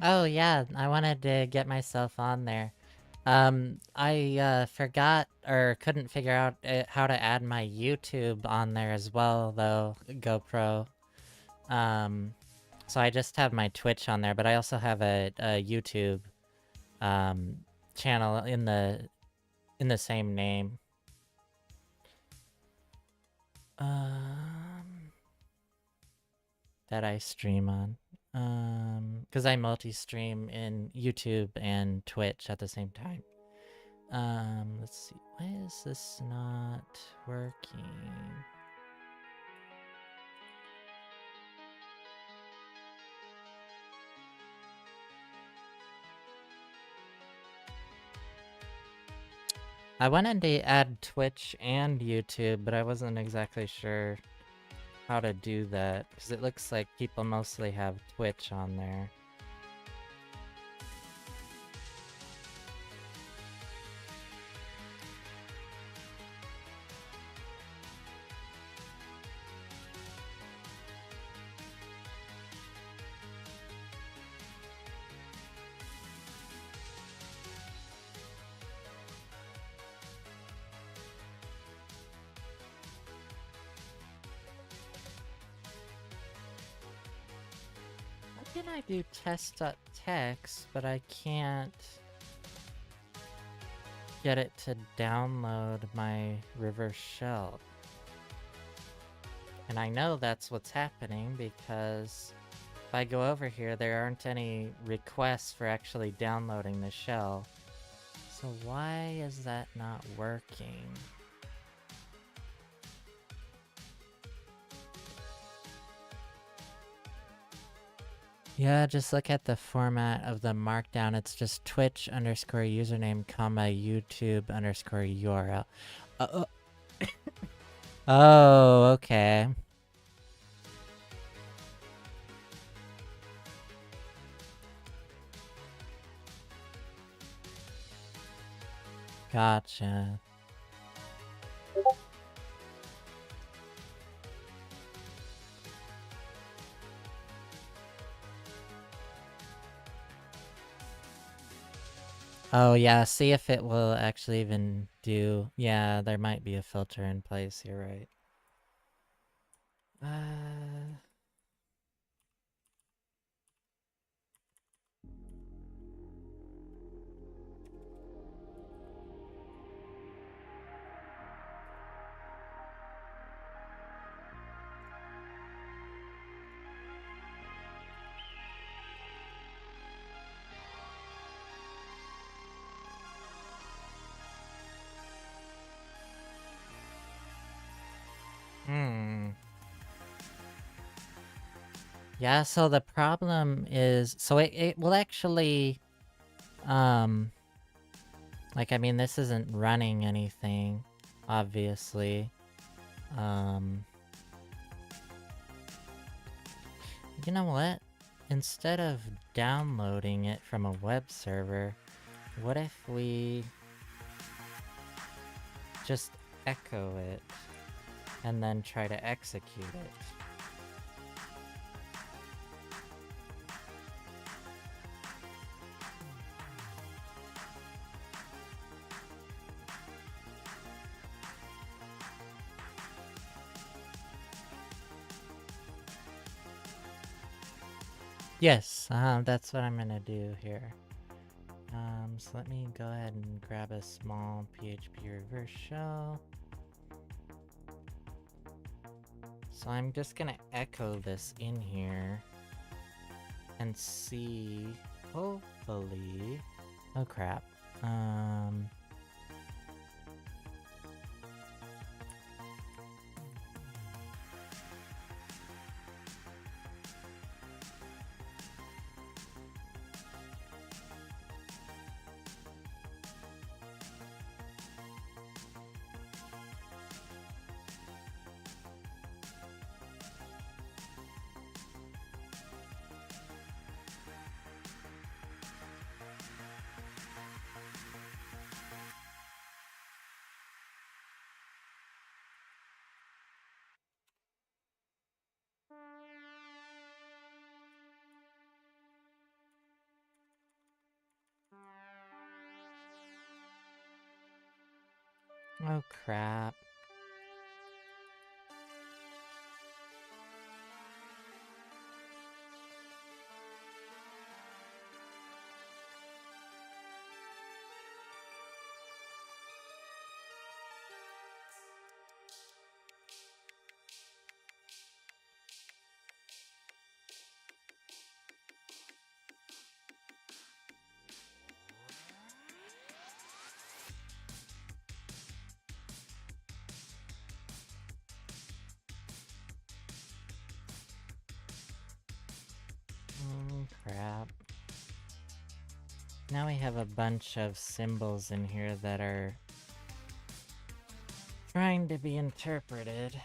Oh yeah, I wanted to get myself on there. I forgot or couldn't figure out how to add my YouTube on there as well, though, GoPro. So I just have my Twitch on there, but I also have a YouTube channel in the same name. That I stream on. Because I multi-stream in YouTube and Twitch at the same time. Let's see. Why is this not working? I wanted to add Twitch and YouTube, but I wasn't exactly sure how to do that, because it looks like people mostly have Twitch on there. can I do test.txt, but I can't get it to download my reverse shell? And I know that's what's happening because if I go over here, there aren't any requests for actually downloading the shell. So why is that not working? Yeah, just look at the format of the markdown. It's just Twitch underscore username, comma, YouTube underscore URL. Oh, okay. Gotcha. Oh yeah, see if it will actually even do... Yeah, there might be a filter in place, you're right. Yeah, so the problem is... So it will actually... Like, I mean, this isn't running anything, obviously. You know what? Instead of downloading it from a web server, what if we just echo it and then try to execute it? Yes, that's what I'm gonna do here. So let me go ahead and grab a small PHP reverse shell. So I'm just gonna echo this in here and see, hopefully... Oh crap. Oh crap. Crap. Now we have a bunch of symbols in here that are trying to be interpreted.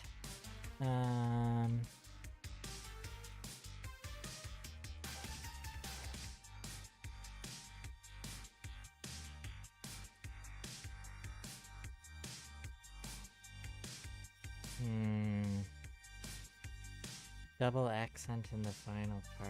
Double accent in the final part.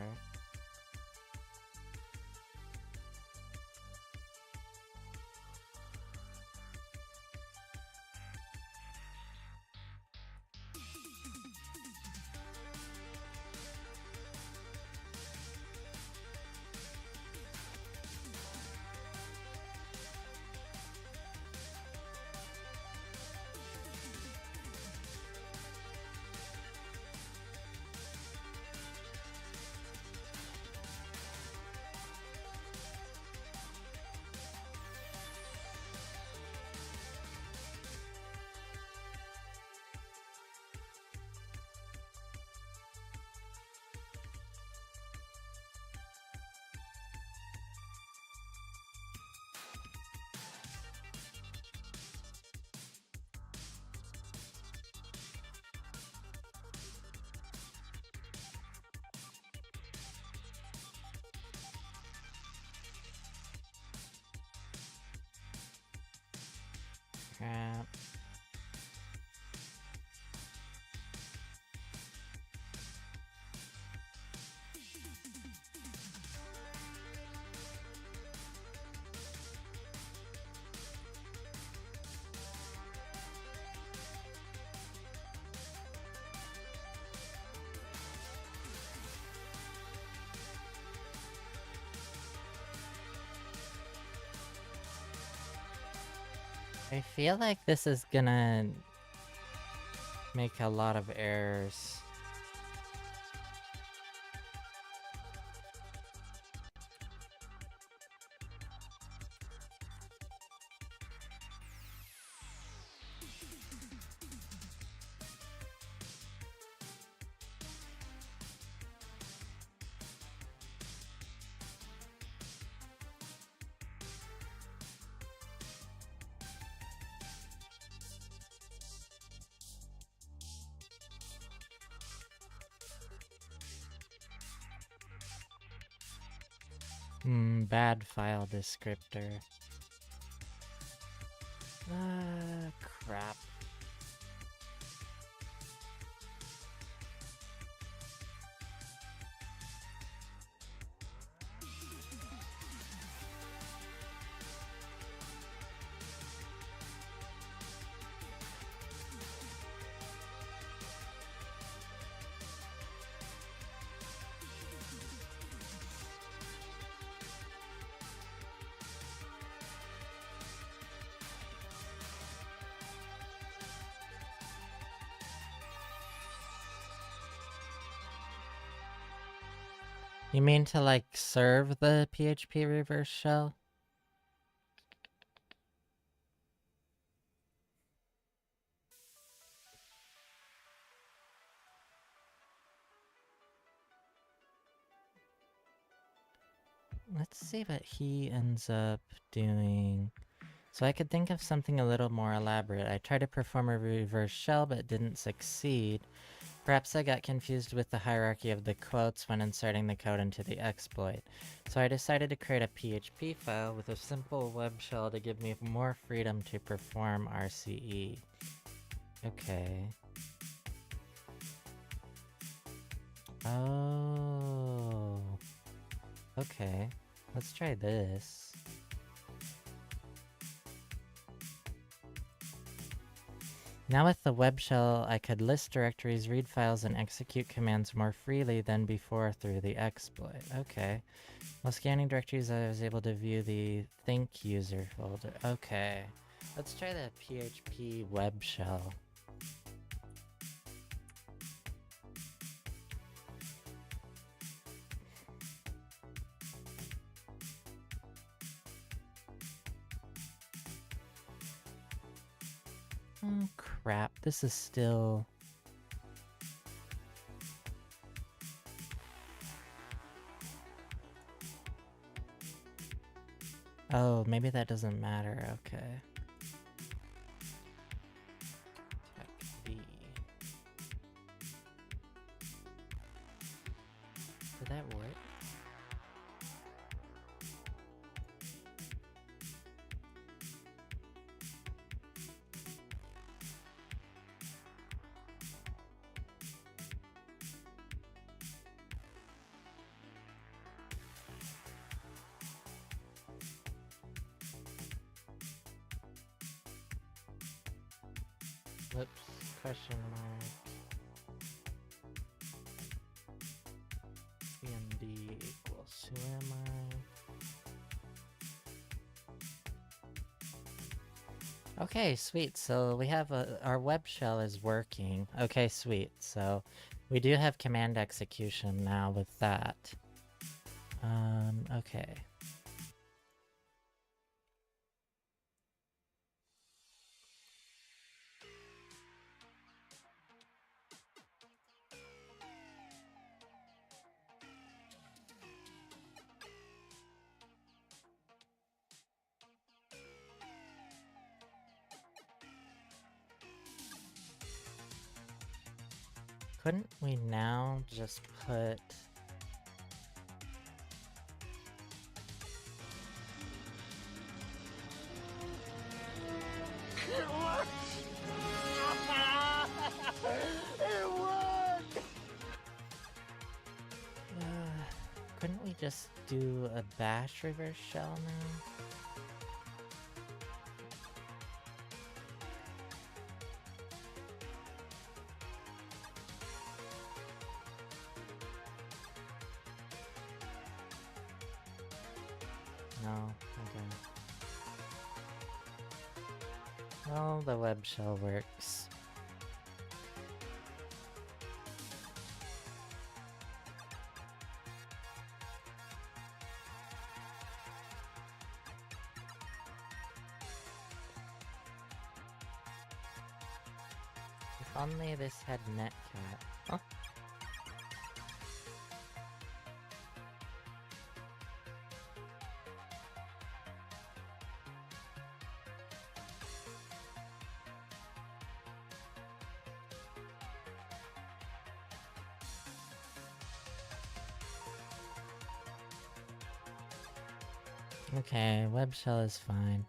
crap. I feel like this is gonna make a lot of errors. Bad file descriptor. Ah, crap. You mean to, like, serve the PHP reverse shell? Let's see what he ends up doing. So I could think of something a little more elaborate. I tried to perform a reverse shell but didn't succeed. Perhaps I got confused with the hierarchy of the quotes when inserting the code into the exploit. So I decided to create a PHP file with a simple web shell to give me more freedom to perform RCE. Okay. Oh. Okay. Let's try this. Now with the web shell, I could list directories, read files, and execute commands more freely than before through the exploit. Okay. While scanning directories, I was able to view the think user folder. Okay. Let's try the PHP web shell. Oh crap, this is still... Oh, maybe that doesn't matter, okay. Tech B. Did that work? Whoops, question mark. CMD equals who am I? Okay, sweet. So we have our web shell is working. Okay, sweet. So we do have command execution now with that. Okay. Couldn't we now just put... just do a bash reverse shell now? No, okay. Well, the web shell works. If only this had netcat. Huh? Okay, web shell is fine.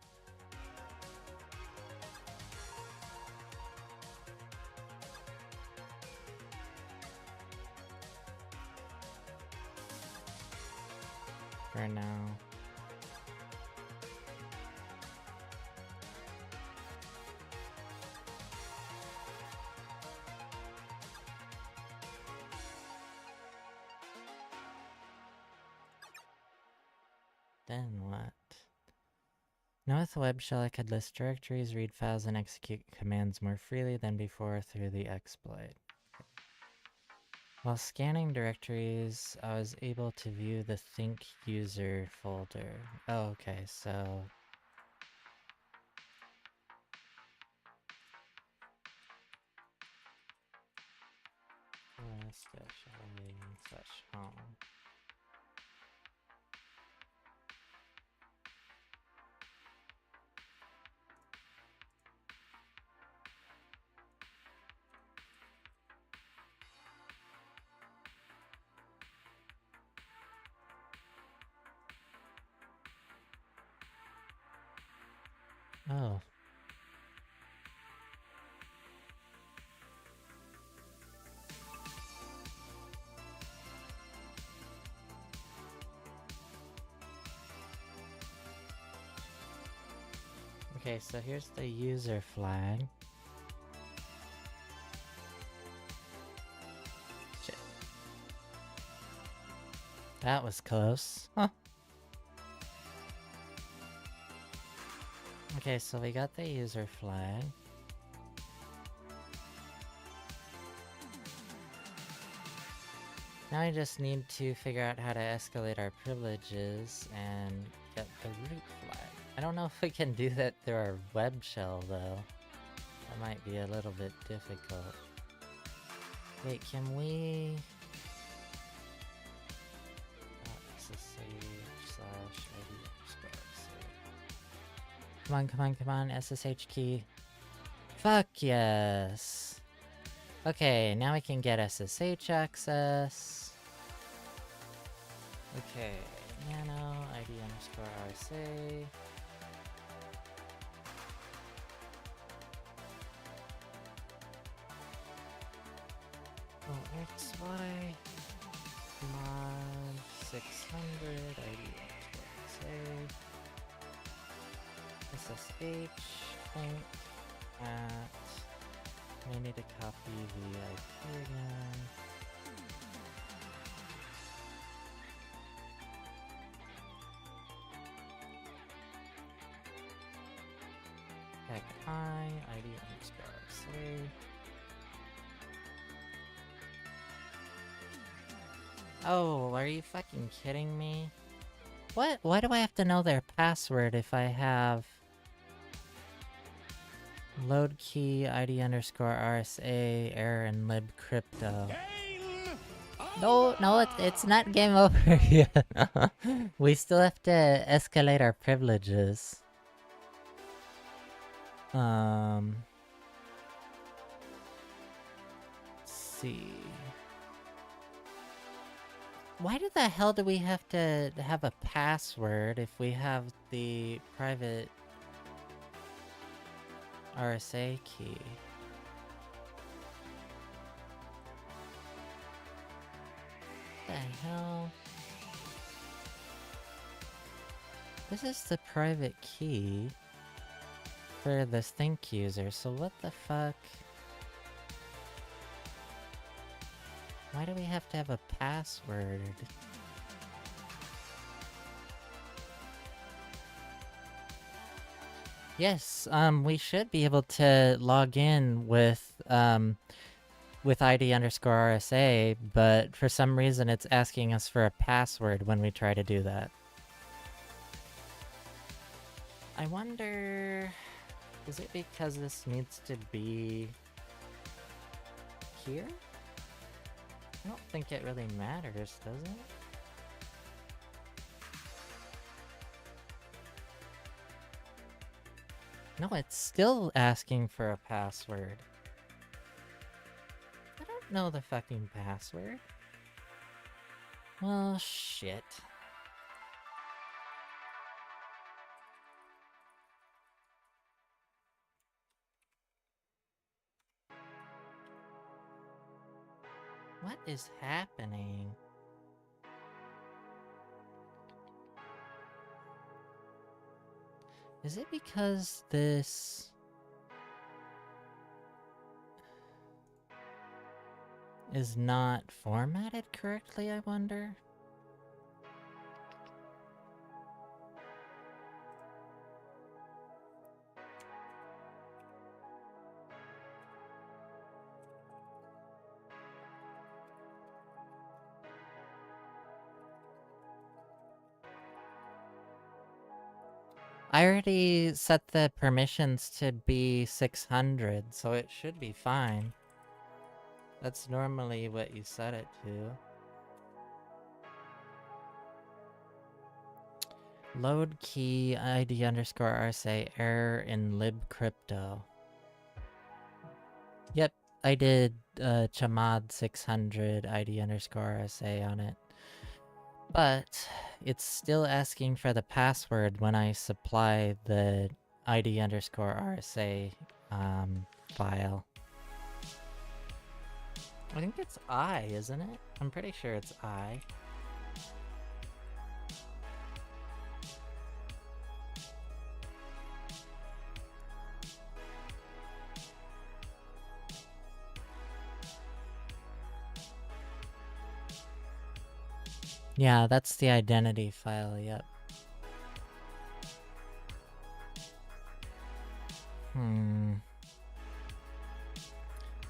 For now. Then what? Now with web shell I could list directories, read files, and execute commands more freely than before through the exploit. While scanning directories, I was able to view the think user folder. Oh, okay, so... /home. Oh. Okay, so here's the user flag. Shit. That was close. Huh. Okay, so we got the user flag. Now I just need to figure out how to escalate our privileges and get the root flag. I don't know if we can do that through our web shell though. That might be a little bit difficult. Wait, can we... Come on, come on, come on, SSH key. Fuck yes! Okay, now we can get SSH access. Okay, nano, ID underscore RSA. Oh, XY. Mod 600, ID underscore RSA. SSH link at... We need to copy the IP again. Tag ID underscore RSA. Oh, are you fucking kidding me? What? Why do I have to know their password if I have... Load key ID underscore RSA error and lib crypto. No, it's not game over yet. We still have to escalate our privileges. Let's see. Why the hell do we have to have a password if we have the private RSA key? What the hell? This is the private key for the Think user, so what the fuck? Why do we have to have a password? Yes, we should be able to log in with ID underscore RSA, but for some reason it's asking us for a password when we try to do that. I wonder, is it because this needs to be here? I don't think it really matters, does it? No, it's still asking for a password. I don't know the fucking password. Well, shit. What is happening? Is it because this is not formatted correctly, I wonder? I already set the permissions to be 600, so it should be fine. That's normally what you set it to. Load key ID underscore RSA error in libcrypto. Yep, I did chamad 600 ID underscore RSA on it. But it's still asking for the password when I supply the ID underscore RSA file. I think it's I, isn't it? I'm pretty sure it's I. Yeah, that's the identity file, yep. I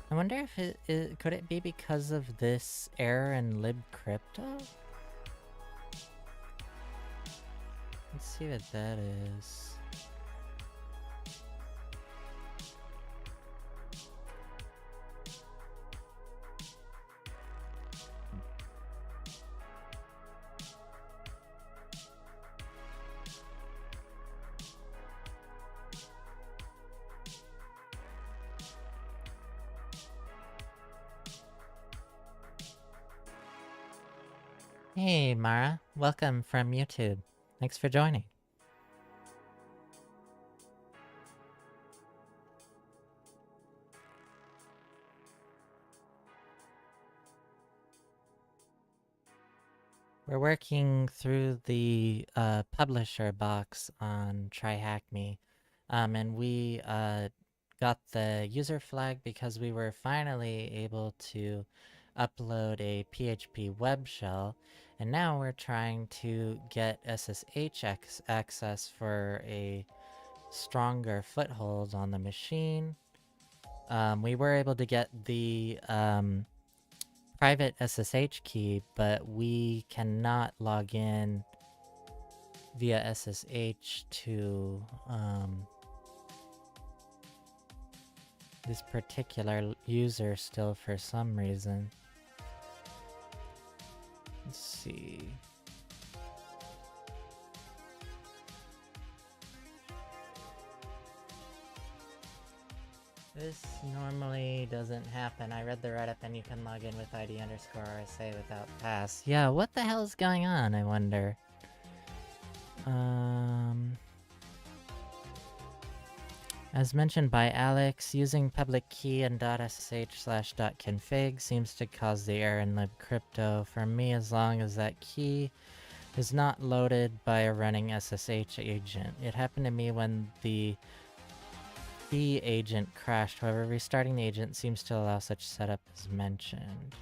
wonder if could it be because of this error in libcrypto? Let's see what that is. Hey Mara, welcome from YouTube. Thanks for joining. We're working through the publisher box on TryHackMe, and we got the user flag because we were finally able to upload a PHP web shell, and now we're trying to get SSH access for a stronger foothold on the machine. We were able to get the private SSH key, but we cannot log in via SSH to this particular user still for some reason. Let's see. This normally doesn't happen. I read the write-up and you can log in with ID underscore RSA without pass. Yeah, what the hell is going on, I wonder? As mentioned by Alex, using public key and .sh/.config seems to cause the error in libcrypto. For me, as long as that key is not loaded by a running SSH agent. It happened to me when the B agent crashed. However, restarting the agent seems to allow such setup as mentioned.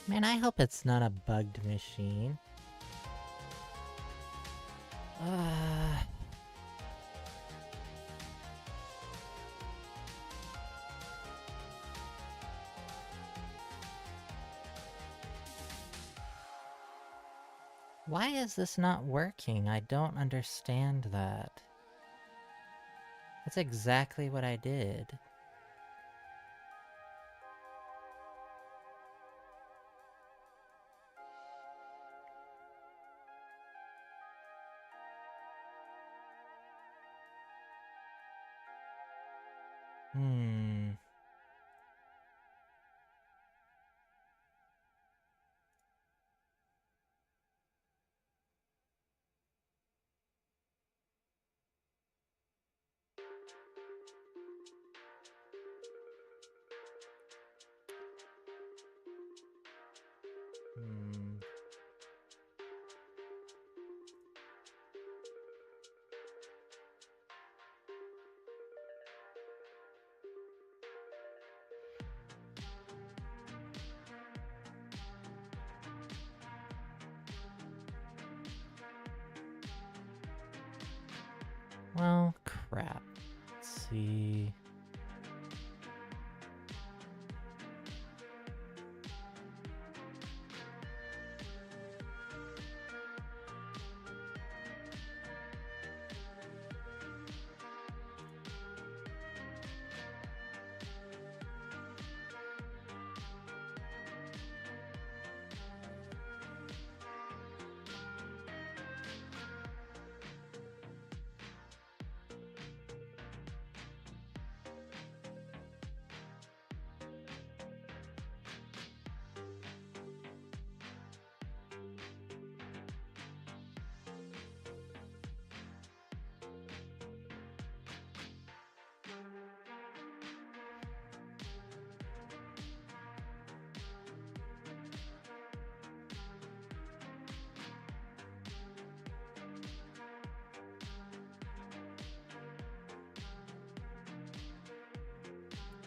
Man, I hope it's not a bugged machine. Why is this not working? I don't understand that. That's exactly what I did. Well, crap. Let's see.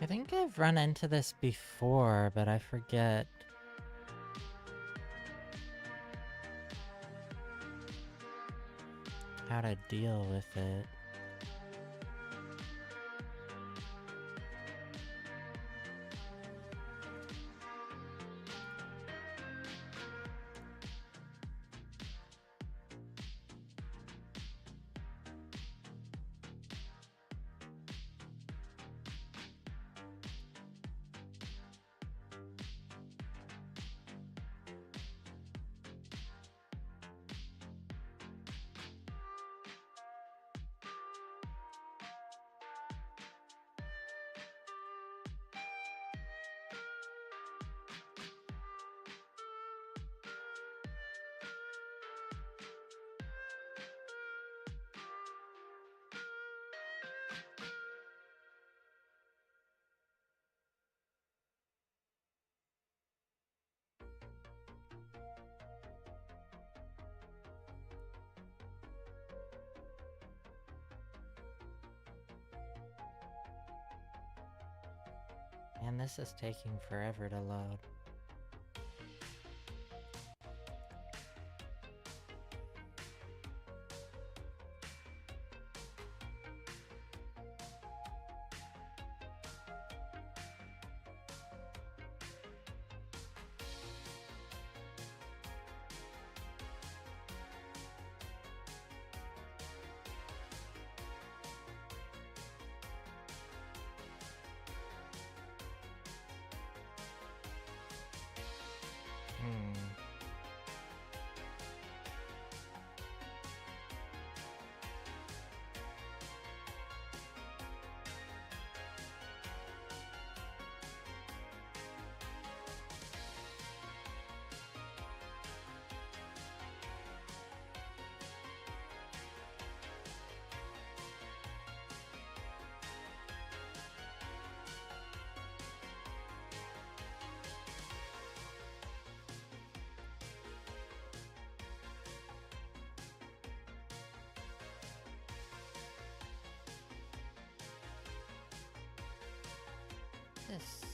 I think I've run into this before, but I forget how to deal with it. And this is taking forever to load.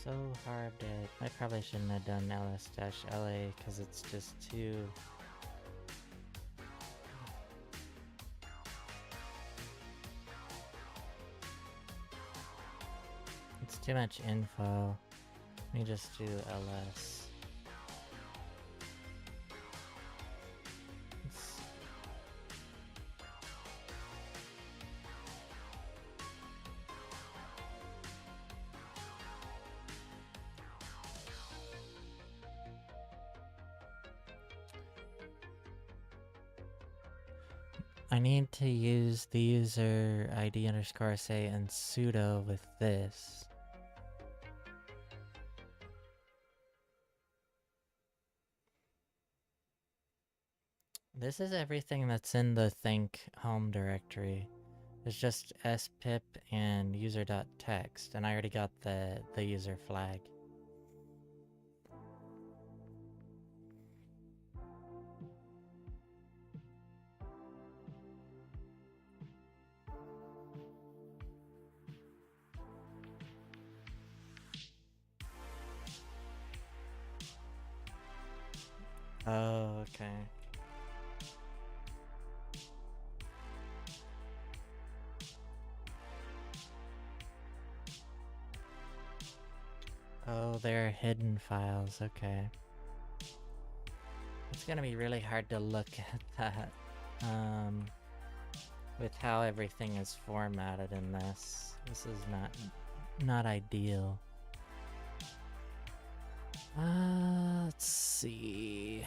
so hard at... I probably shouldn't have done ls-la because it's just too... It's too much info. Let me just do ls. It's... I need to use the user ID underscore say and sudo with this. This is everything that's in the think home directory. It's just spip and user.txt, and I already got the user flag. Oh, okay. Oh, they're hidden files, okay. It's gonna be really hard to look at that, with how everything is formatted in this. This is not ideal. Let's see.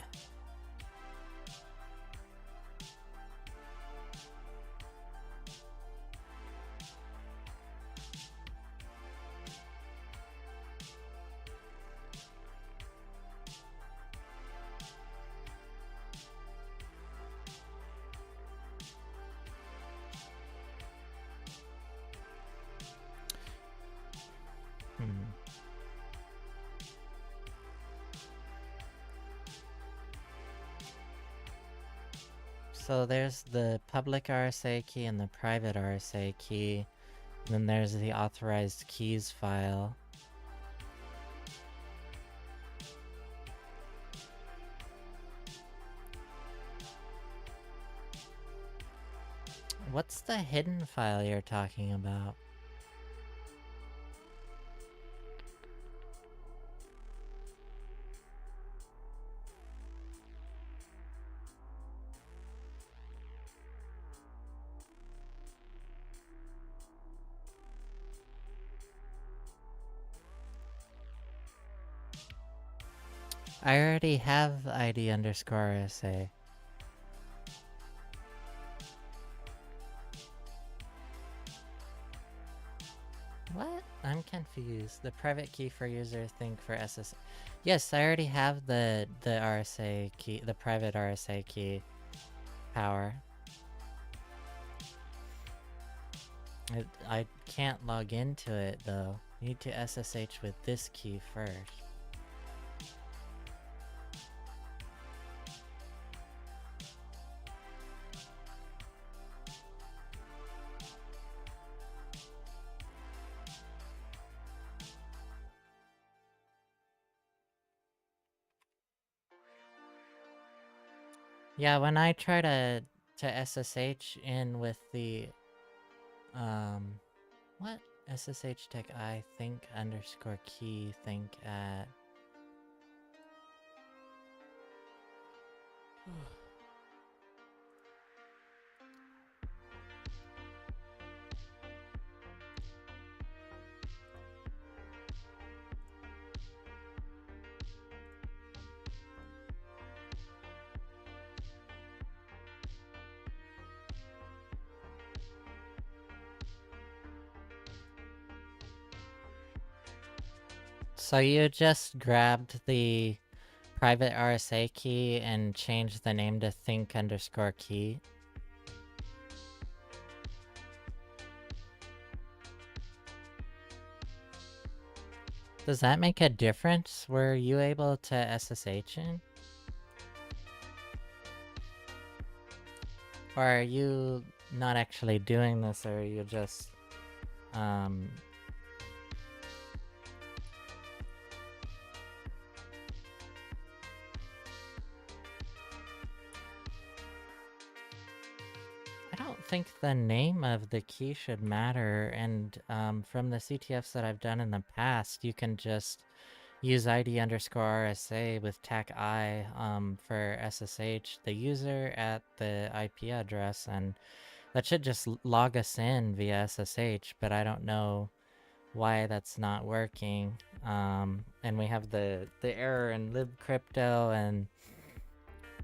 So there's the public RSA key and the private RSA key. And then there's the authorized keys file. What's the hidden file you're talking about? I already have ID underscore RSA. What? I'm confused. The private key for user think for SS. Yes, I already have the RSA key, the private RSA key power. I can't log into it though. You need to SSH with this key first. Yeah, when I try to SSH in with the what? SSH tech I think underscore key think at So you just grabbed the private RSA key and changed the name to think underscore key? Does that make a difference? Were you able to SSH in? Or are you not actually doing this, or are you just don't think the name of the key should matter, and from the CTFs that I've done in the past, you can just use ID underscore RSA with tag I for SSH, the user at the IP address, and that should just log us in via SSH, but I don't know why that's not working. And we have the error in libcrypto, and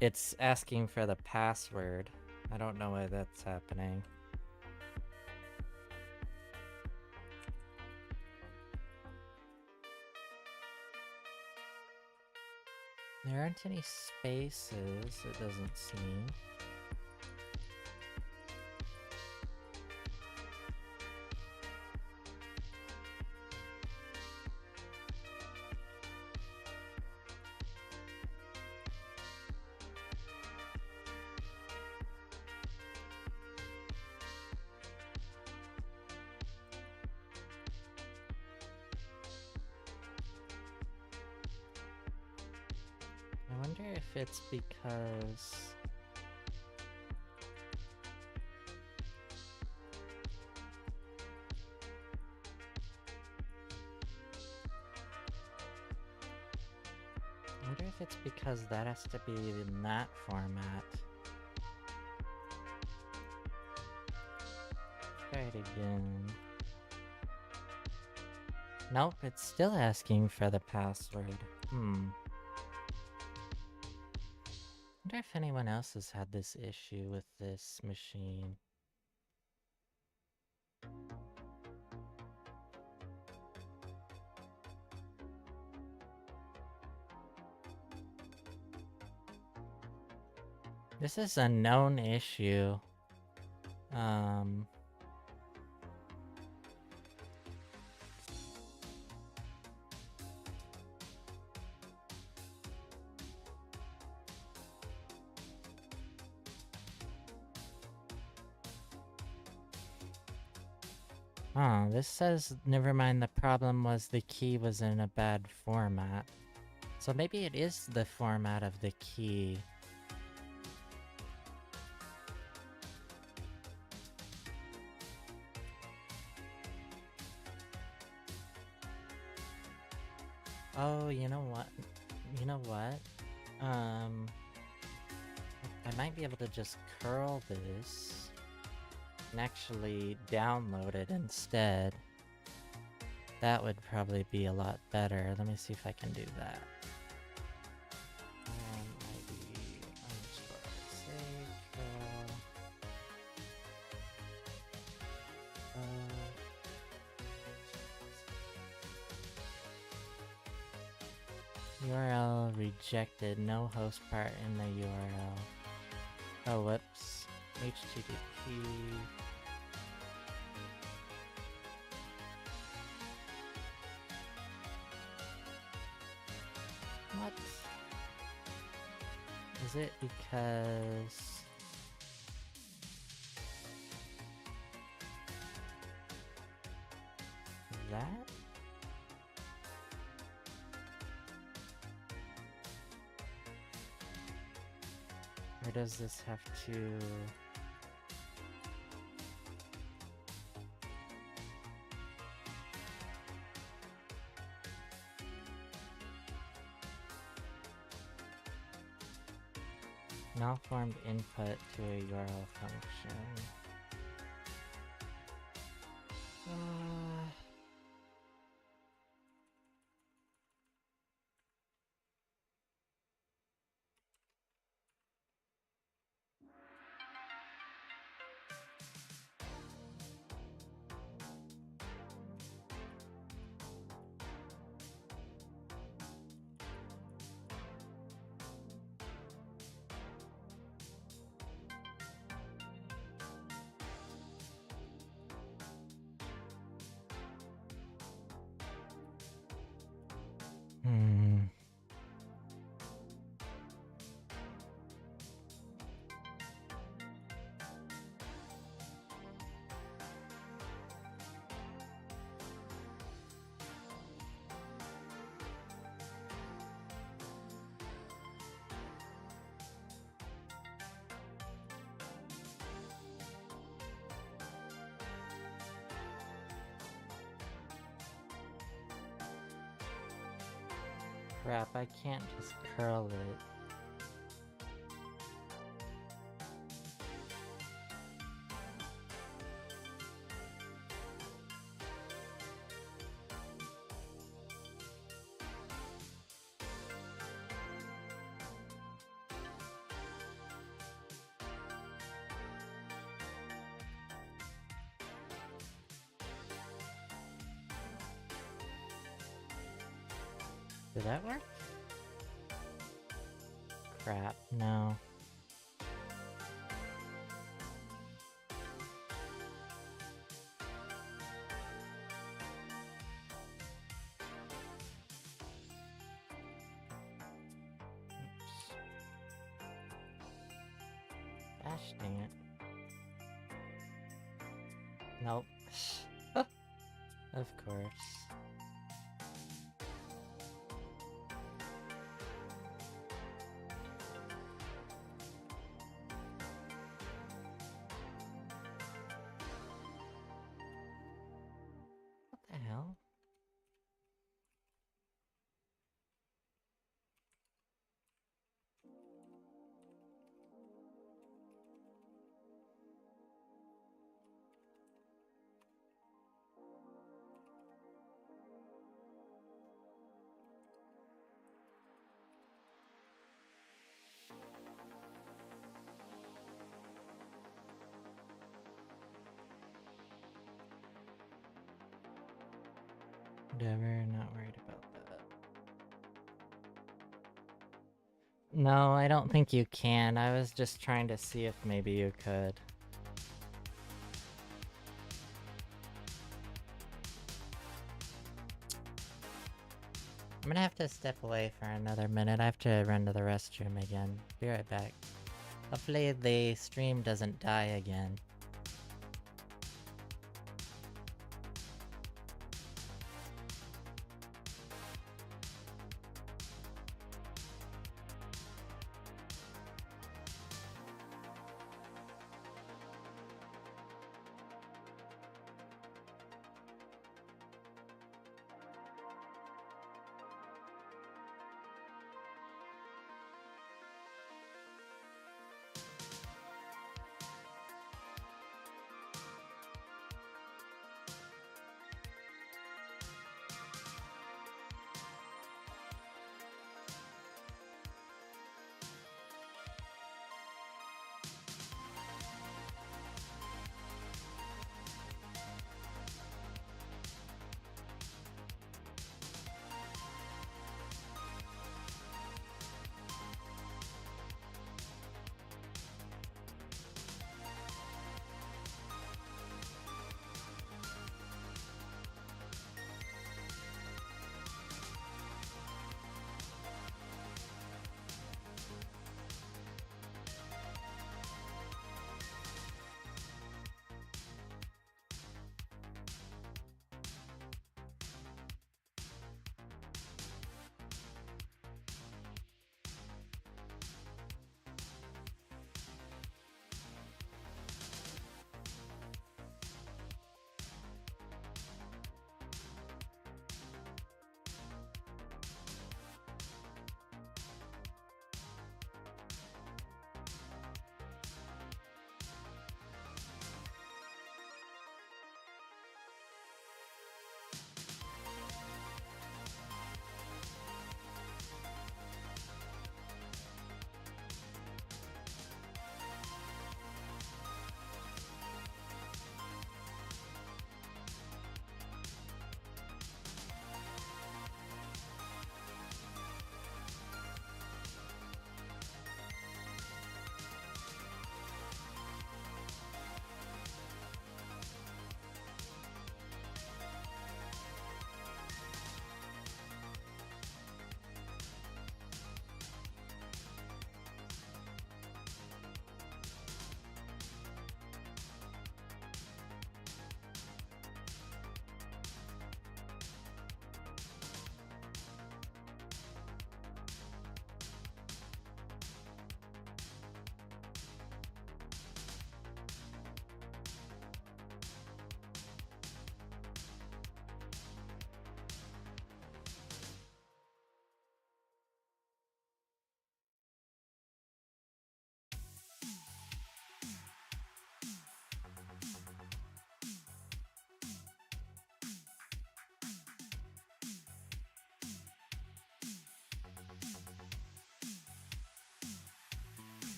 it's asking for the password. I don't know why that's happening. There aren't any spaces, it doesn't seem. I wonder if it's because... I wonder if it's because that has to be in that format. Try it again. Nope, it's still asking for the password. Wonder if anyone else has had this issue with this machine. This is a known issue. Oh, this says, never mind, the problem was the key was in a bad format. So maybe it is the format of the key. Oh, you know what? You know what? I might be able to just curl this and actually download it instead. That would probably be a lot better. Let me see if I can do that. ID underscore save curl. URL rejected. No host part in the URL. Oh, whoops. HTTP. What? Is it because... that? Or does this have to... malformed input to a URL function? Crap, I can't just curl it. Did that work? Crap, no. Oops. Gosh dang it. Nope. Of course. What the hell? Whatever, not worried about that. No, I don't think you can. I was just trying to see if maybe you could. I'm gonna have to step away for another minute. I have to run to the restroom again. Be right back. Hopefully the stream doesn't die again.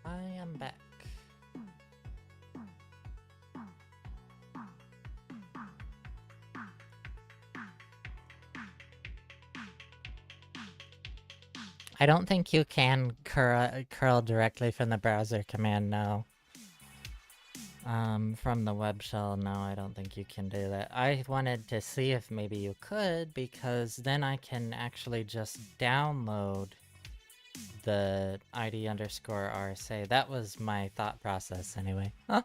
I am back. I don't think you can curl directly from the browser command, no. From the web shell, no, I don't think you can do that. I wanted to see if maybe you could, because then I can actually just download the ID underscore RSA. That was my thought process anyway. Huh?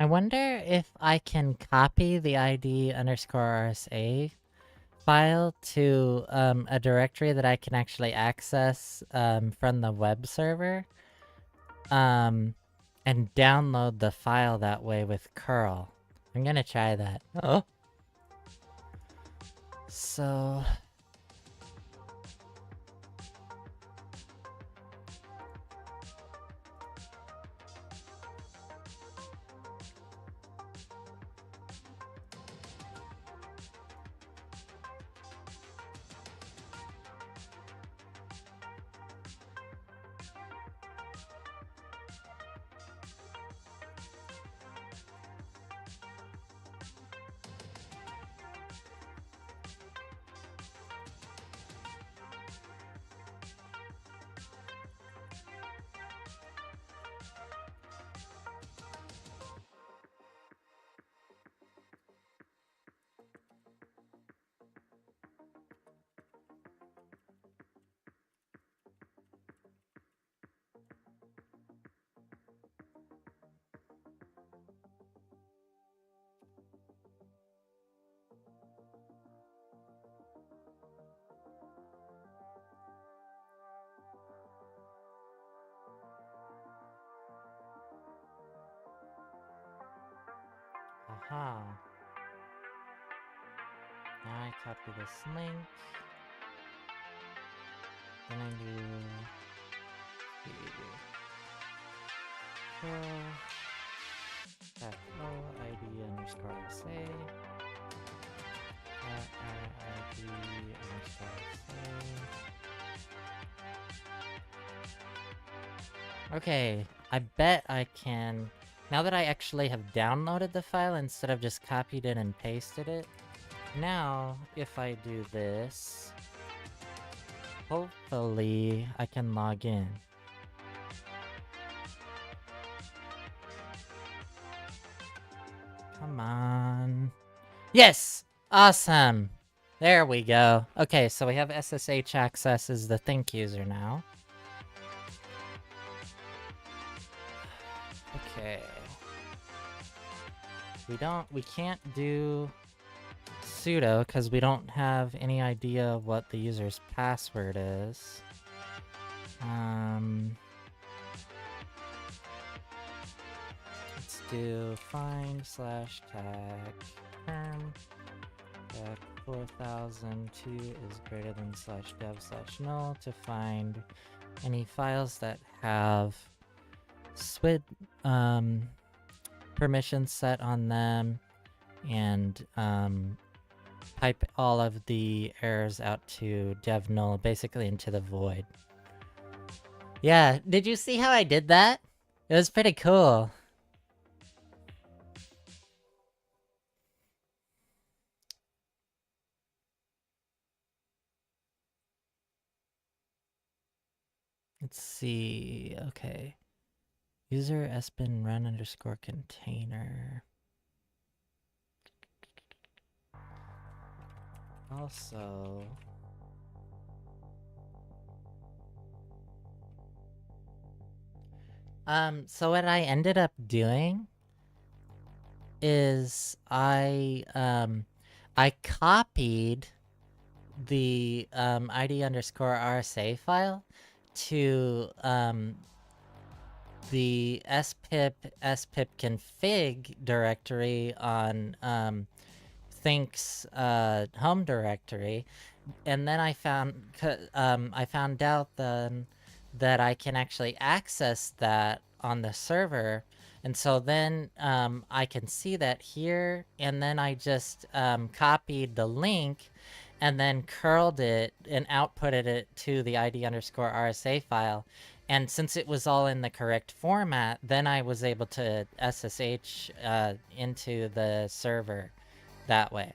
I wonder if I can copy the ID underscore RSA file to a directory that I can actually access from the web server and download the file that way with curl. I'm gonna try that. Oh. So Now I copy this link. Then I do curl back ID underscore SA. ID underscore SA. Okay, I bet I can. Now that I actually have downloaded the file instead of just copied it and pasted it, now if I do this, hopefully I can log in. Come on. Yes! Awesome! There we go. Okay, so we have SSH access as the Think user now. Okay. We can't do sudo because we don't have any idea what the user's password is. Let's do find/tag term that 4002 is greater than /dev/null to find any files that have SWID permissions set on them, and pipe all of the errors out to dev null, basically into the void. Yeah, did you see how I did that? It was pretty cool. Let's see, okay. User sbin run underscore container. Also, so what I ended up doing is I copied the ID underscore RSA file to the spip config directory on Think's home directory, and then I found out then that I can actually access that on the server, and so then I can see that here, and then I just copied the link and then curled it and outputted it to the ID underscore RSA file. And since it was all in the correct format, then I was able to SSH into the server that way.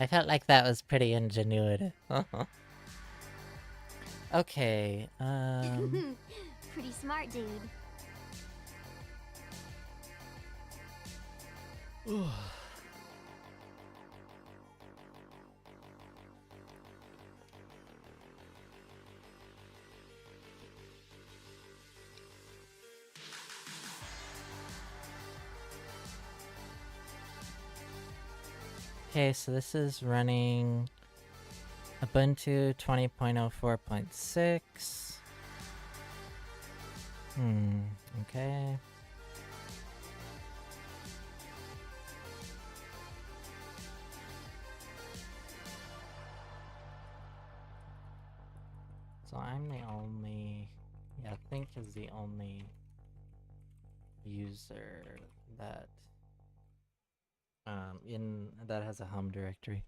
I felt like that was pretty ingenuitive. Okay, Pretty smart, dude. Okay, so this is running Ubuntu 20.04.6. Okay. So I'm the only, yeah, Think is the only user that that has a home directory.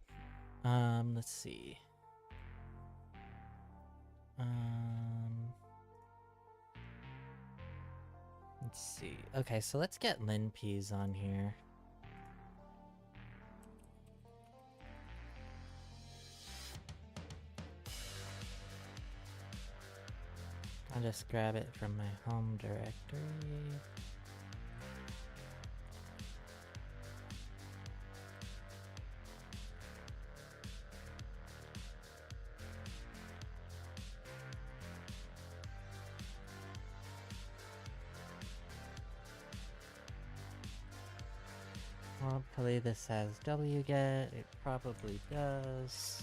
Let's see. Let's see. Okay, so let's get linpeas on here. I'll just grab it from my home directory. Hopefully this has wget. It probably does.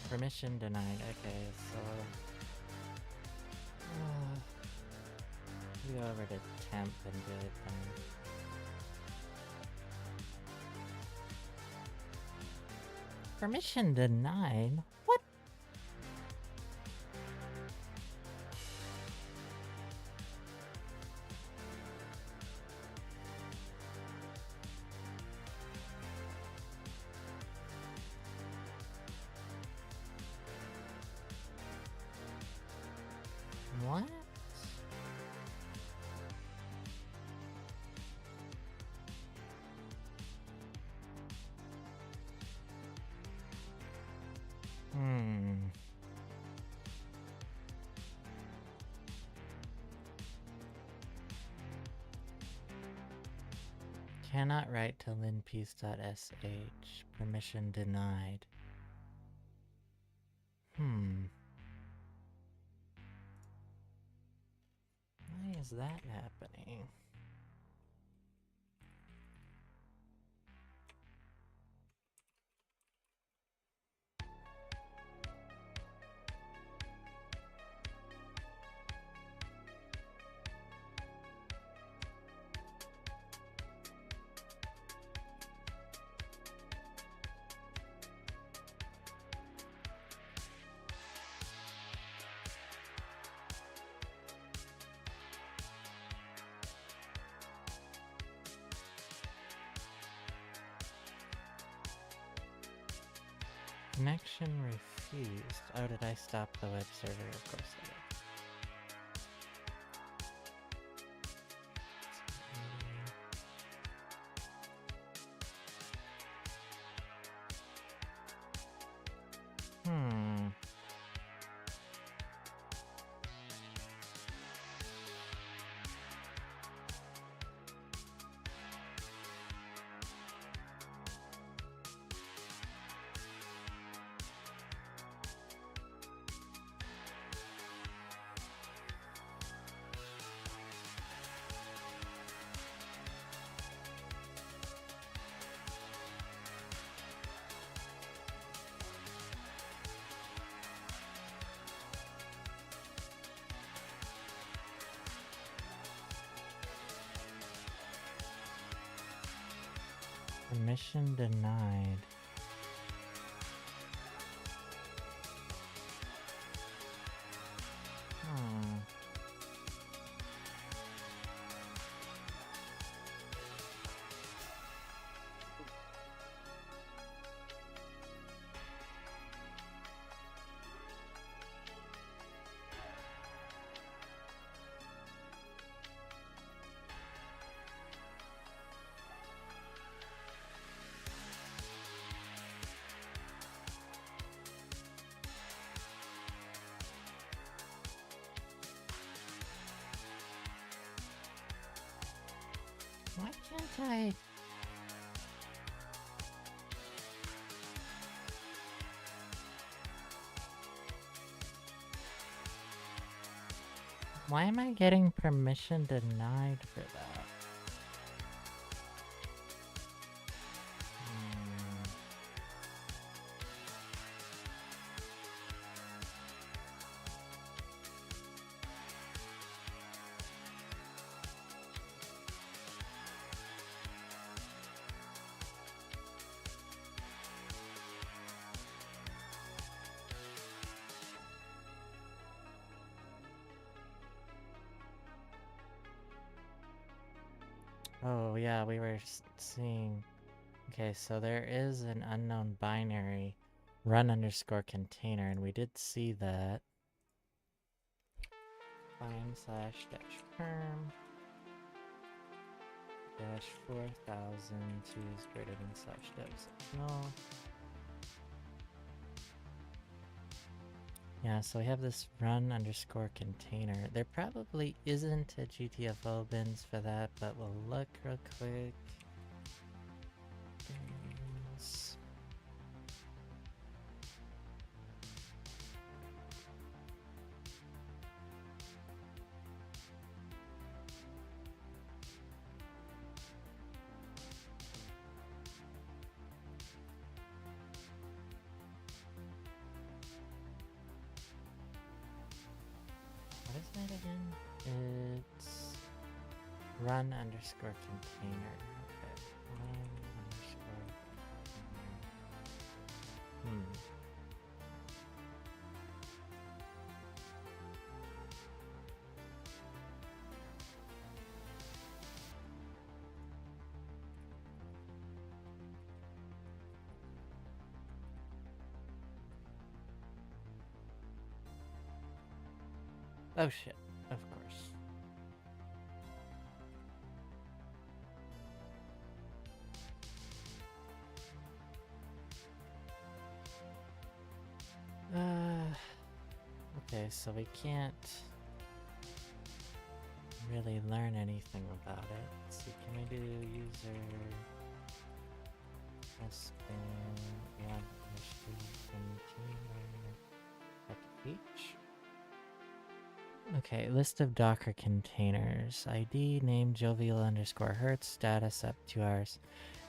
Permission denied. Okay, so we go over to temp and do it then. Permission denied? What? What? Cannot write to linpiece.sh. Permission denied. Why is that happening? Connection refused. Oh, did I stop the web server? Of course I did. Permission denied. Why can't I? Why am I getting permission denied for that? Oh yeah, we were seeing. Okay, so there is an unknown binary run underscore container, and we did see that. Find slash dash perm dash 4000 is greater than slash dev. No. Yeah, so we have this run underscore container. There probably isn't a GTFO bins for that, but we'll look real quick. Bins. website again? It's run underscore container. Okay. Run underscore container. Oh shit, of course. Okay, so we can't really learn anything about it. Let's see, can we do user H? Okay, list of Docker containers. ID, name, jovial underscore hertz, status up 2 hours.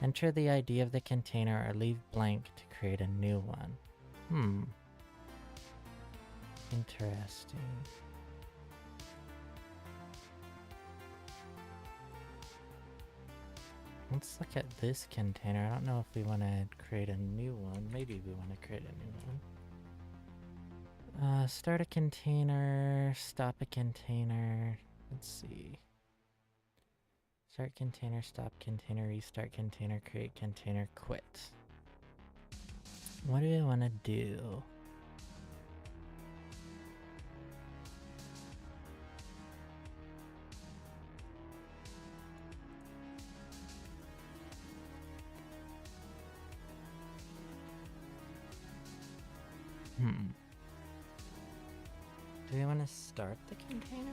Enter the ID of the container or leave blank to create a new one. Interesting. Let's look at this container. I don't know if we want to create a new one. Maybe we want to create a new one. Start a container, stop a container. Let's see. Start container, stop container, restart container, create container, quit. What do I want to do? Do we want to start the container?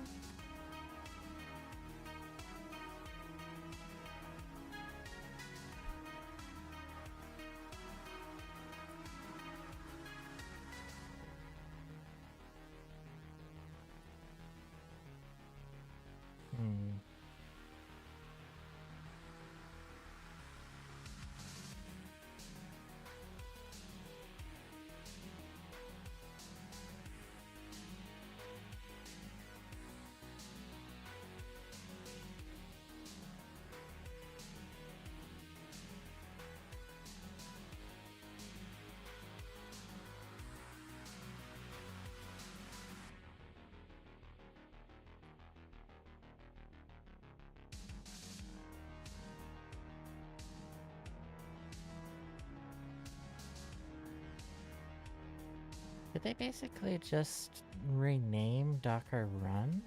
Did they basically just rename Docker Run?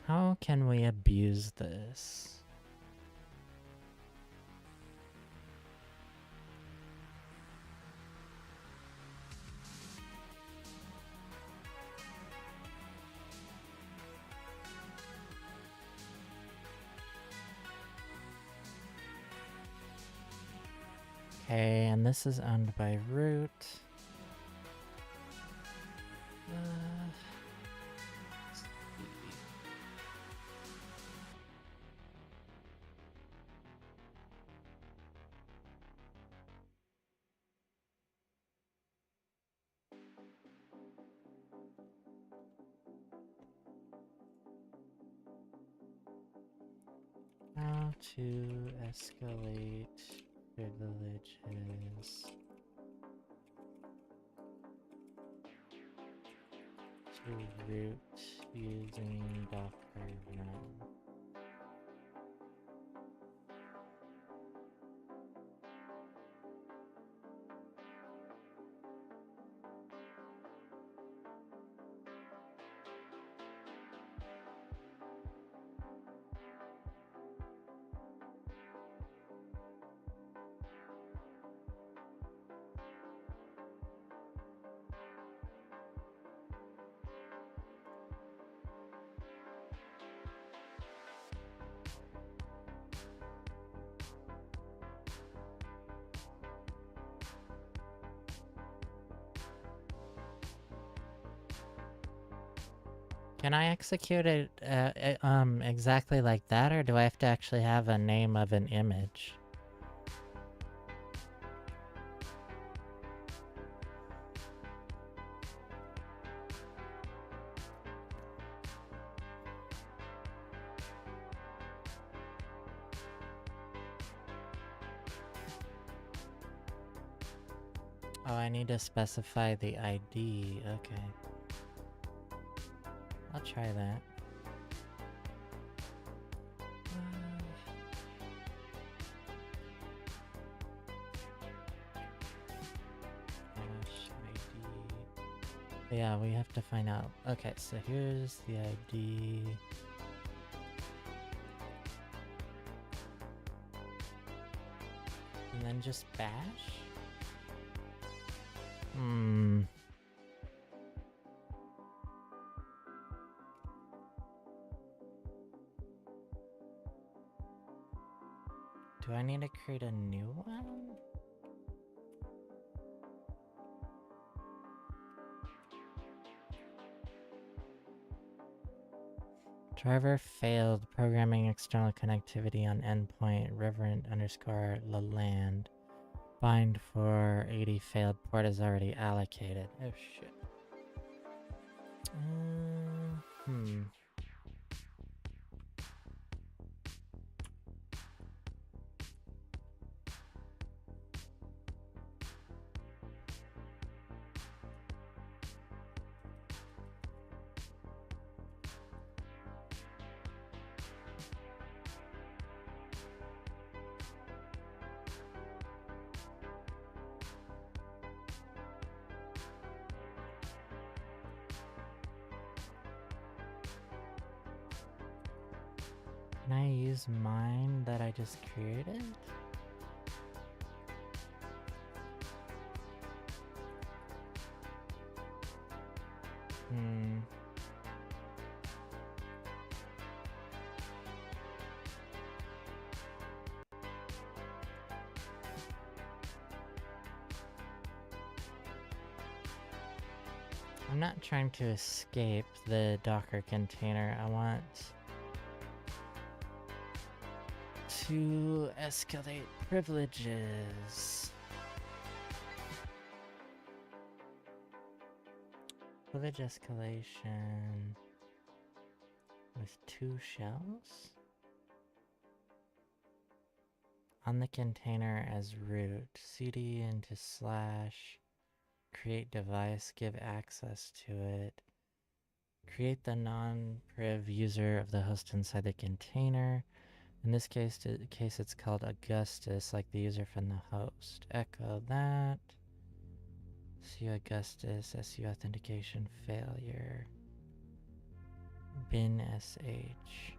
How can we abuse this? Okay, and this is owned by root. Let's see. How to escalate privileges to root using Docker Run. Can I execute it exactly like that, or do I have to actually have a name of an image? Oh, I need to specify the ID. Okay. I'll try that. Hash ID. Yeah, we have to find out. Okay, so here's the ID. And then just bash? Hmm. Do I need to create a new one? Driver failed programming external connectivity on endpoint reverend underscore Laland. Bind for 80 failed port is already allocated. Oh shit. Hmm. Can I use mine that I just created? Hmm. I'm not trying to escape the Docker container. I want to escalate privileges. Privilege escalation with 2 shells on the container as root. CD into slash. Create device, give access to it. Create the non-priv user of the host inside the container. In this case, it's called Augustus, like the user from the host. Echo that. Su Augustus, SU authentication failure. Bin SH.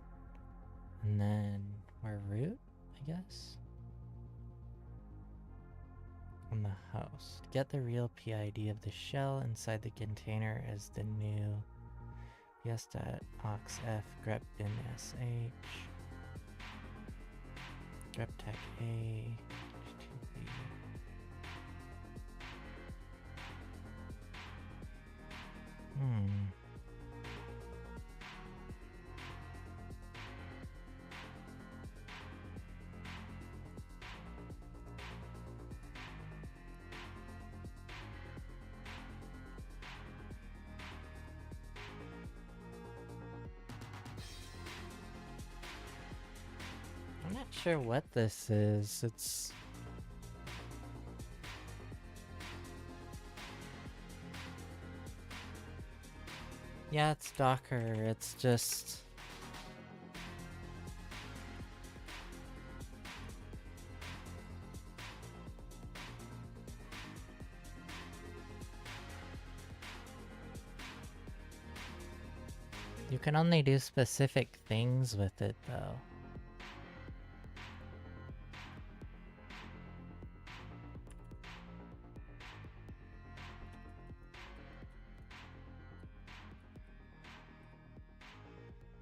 And then we're root, I guess. On the host. Get the real PID of the shell inside the container as the new yes.auxf grep bin sh grep tech a h2b. I'm not sure what this is. It's... yeah, it's Docker. It's just... you can only do specific things with it, though.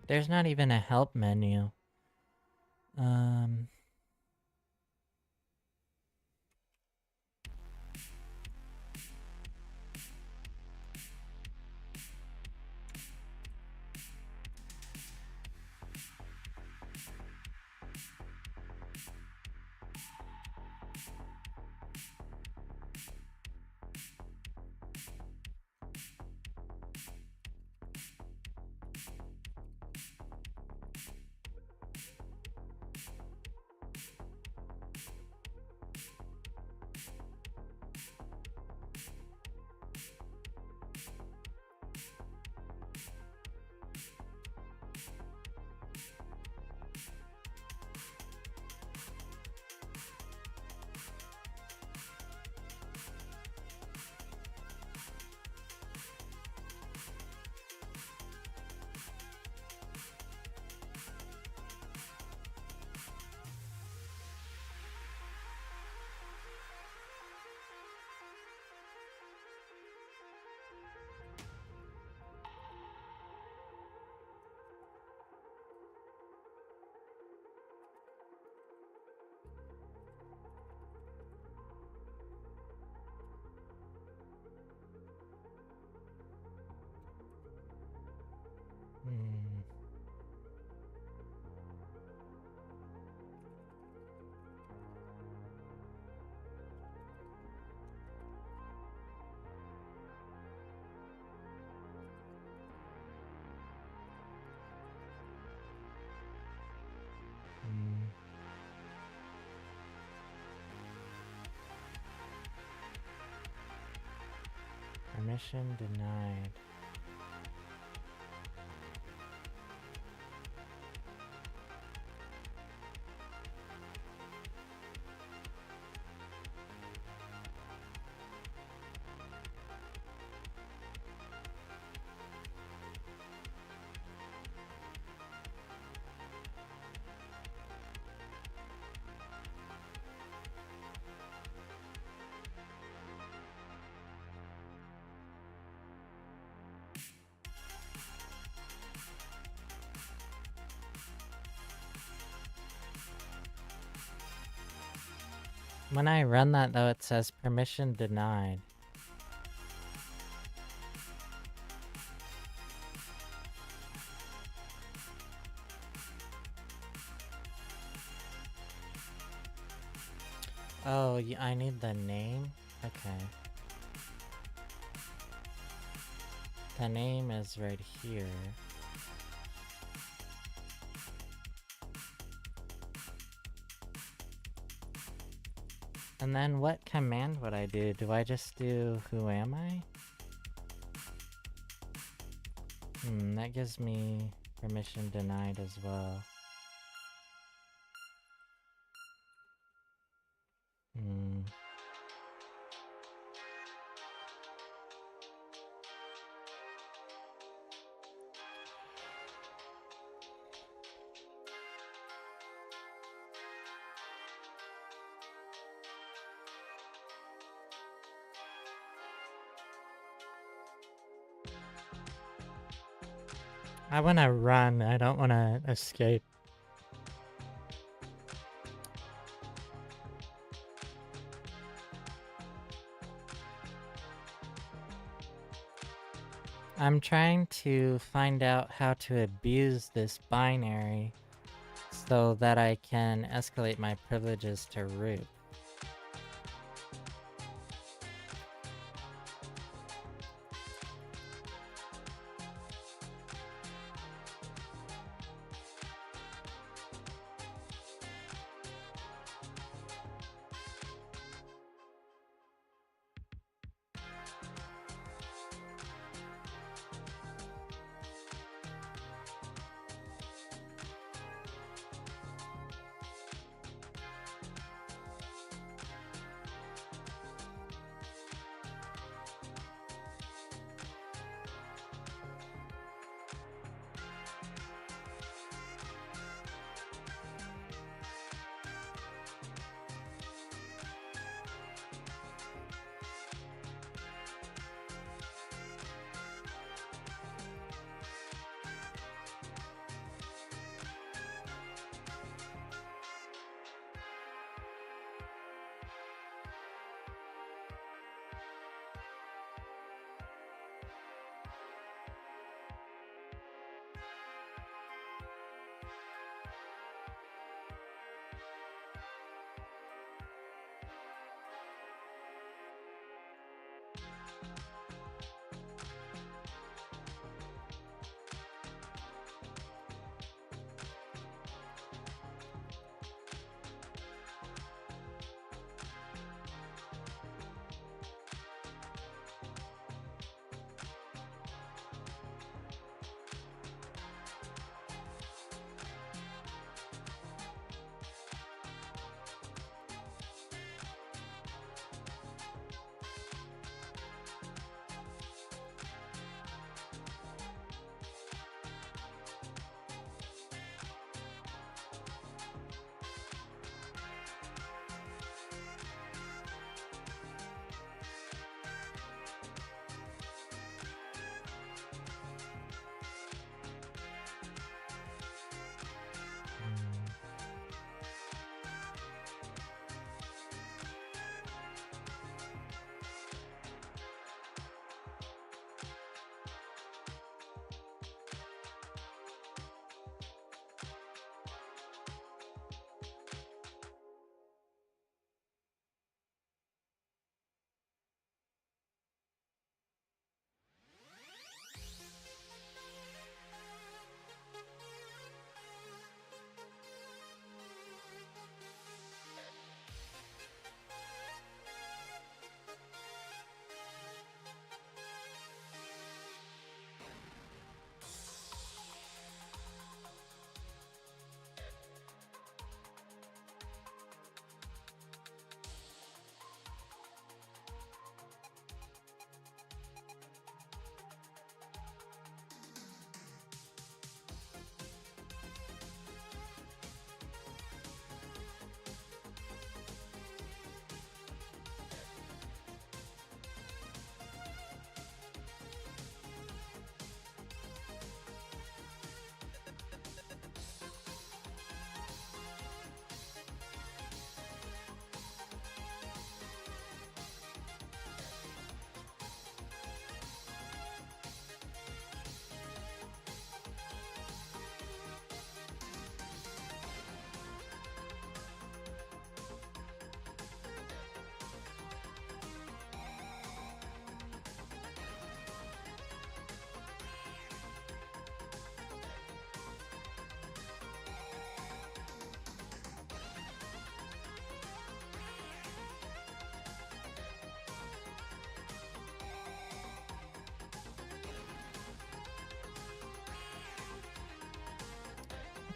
There's not even a help menu. Permission denied. When I run that though, it says permission denied. Oh, I need the name? Okay. The name is right here. And then what command would I do? Do I just do who am I? That gives me permission denied as well. I want to run. I don't want to escape. I'm trying to find out how to abuse this binary so that I can escalate my privileges to root.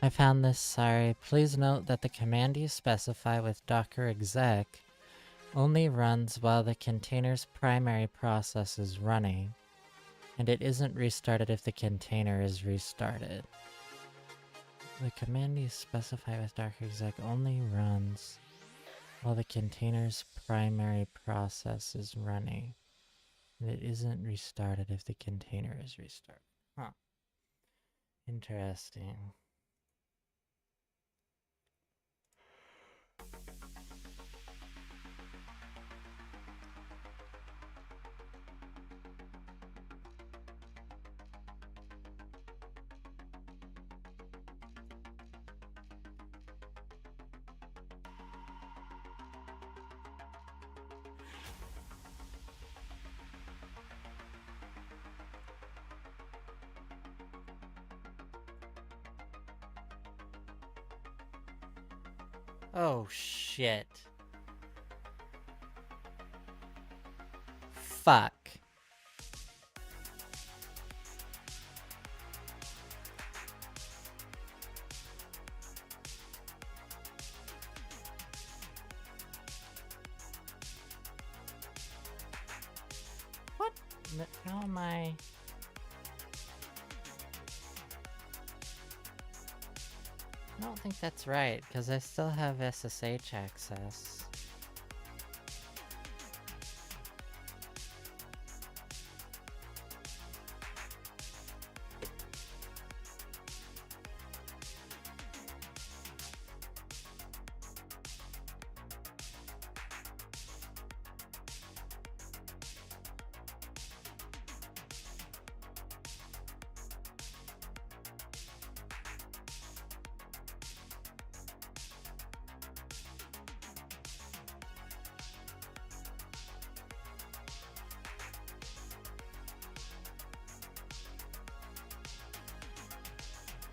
I found this, sorry. Please note that the command you specify with docker exec only runs while the container's primary process is running, and it isn't restarted if the container is restarted. The command you specify with docker exec only runs while the container's primary process is running, and it isn't restarted if the container is restarted. Huh. Interesting. Oh shit. Fuck. What? How am I? I don't think that's right, because I still have SSH access.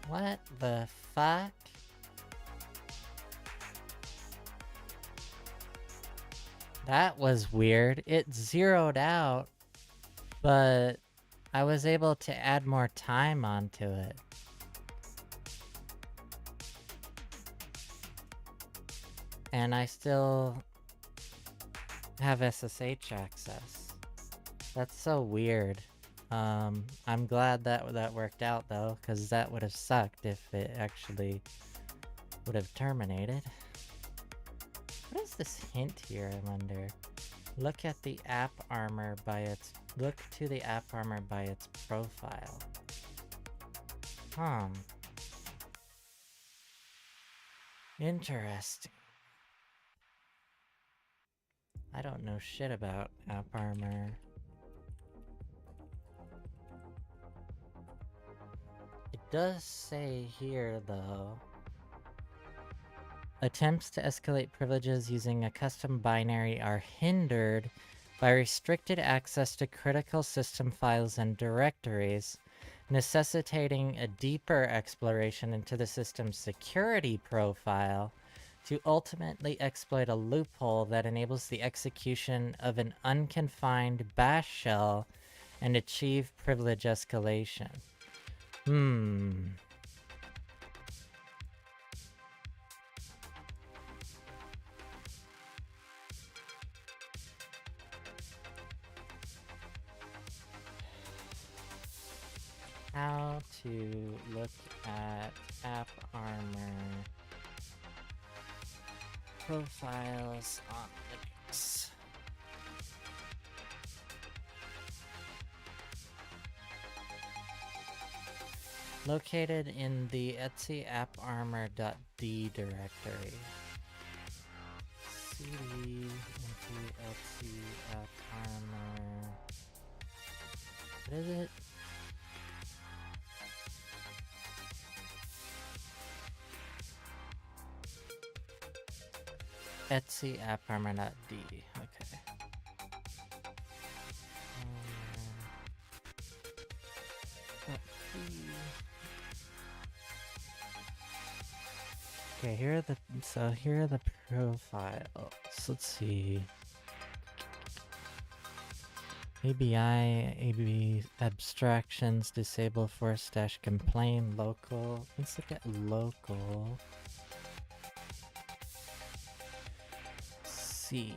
What the fuck? That was weird. It zeroed out, but I was able to add more time onto it. And I still have SSH access. That's so weird. I'm glad that that worked out though, because that would have sucked if it actually would have terminated. What is this hint here, I wonder? Look at the app armor by its... Look to the app armor by its profile. Interesting. I don't know shit about app armor. It does say here, though, attempts to escalate privileges using a custom binary are hindered by restricted access to critical system files and directories, necessitating a deeper exploration into the system's security profile to ultimately exploit a loophole that enables the execution of an unconfined bash shell and achieve privilege escalation. How to look at app armor profiles on Linux. Located in the Etsy AppArmor.d directory. cd into Etsy AppArmor. What is it? Etsy AppArmor.d. Okay. Okay, here are the profiles. Let's see. ABI, ABI abstractions, disable force dash complain, local. Let's look at local. See.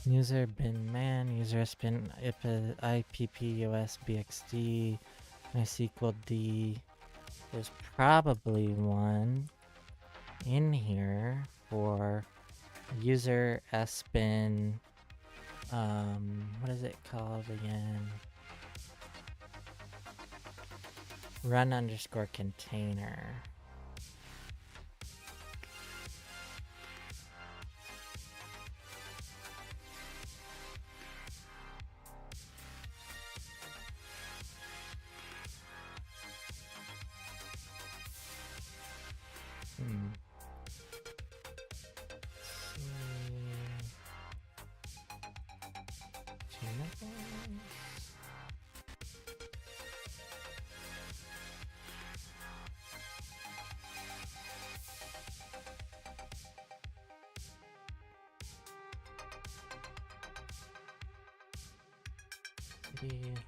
User bin man, user spin IPP US BXD, MySQL D. There's probably one in here for user sbin. What is it called again? Run underscore container.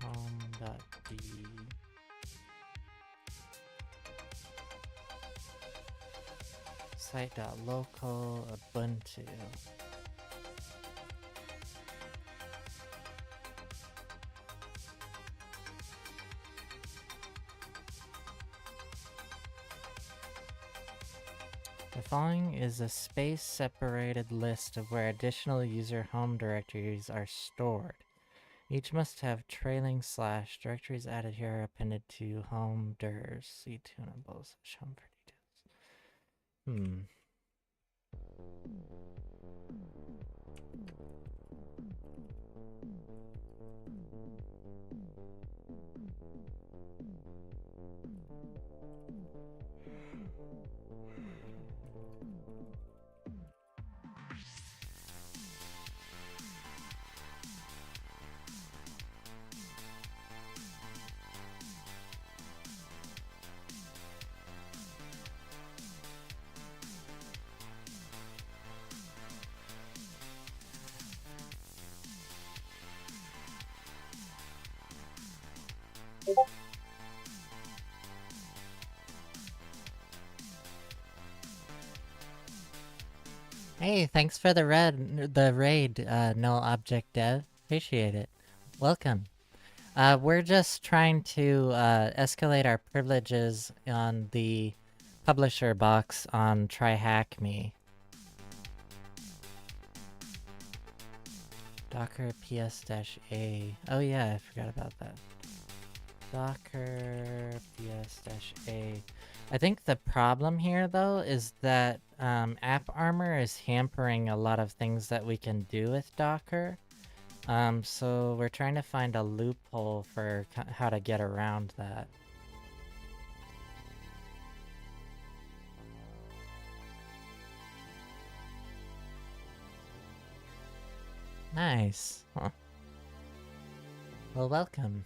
home.d. Site.local Ubuntu. The following is a space-separated list of where additional user home directories are stored. Each must have trailing slash. Directories added here are appended to home dirs. See tunables. Home for details. Hey, thanks for the raid, null object dev. Appreciate it. Welcome. We're just trying to escalate our privileges on the publisher box on TryHackMe. Docker ps-a. Oh yeah, I forgot about that. Docker ps-a. I think the problem here, though, is that AppArmor is hampering a lot of things that we can do with Docker. So we're trying to find a loophole for how to get around that. Nice. Huh. Well, welcome.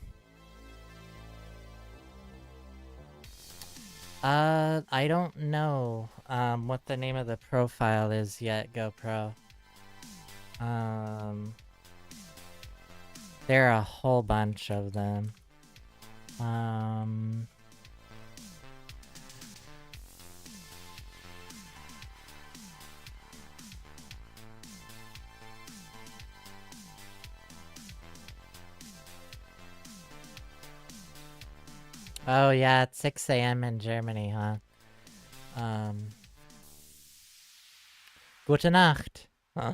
I don't know what the name of the profile is yet, GoPro. There are a whole bunch of them. Oh yeah, it's 6 a.m. in Germany, huh? Gute Nacht. Huh?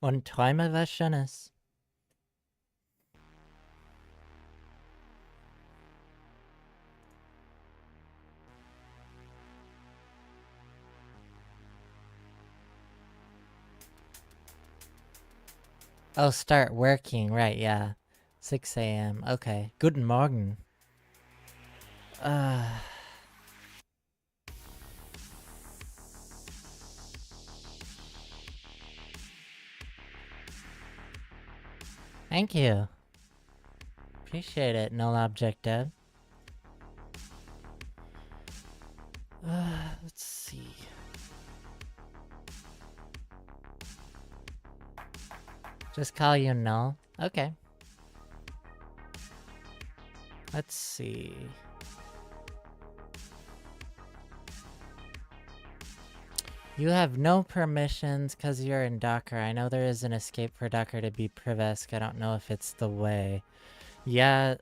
Und träume was Schönes. Oh, start working, right, yeah. 6 a.m. Okay. Guten Morgen. Thank you. Appreciate it, null object dev. Just call you null. Okay. Let's see. You have no permissions because you're in Docker. I know there is an escape for Docker to be privesc. I don't know if it's the way. Yeah,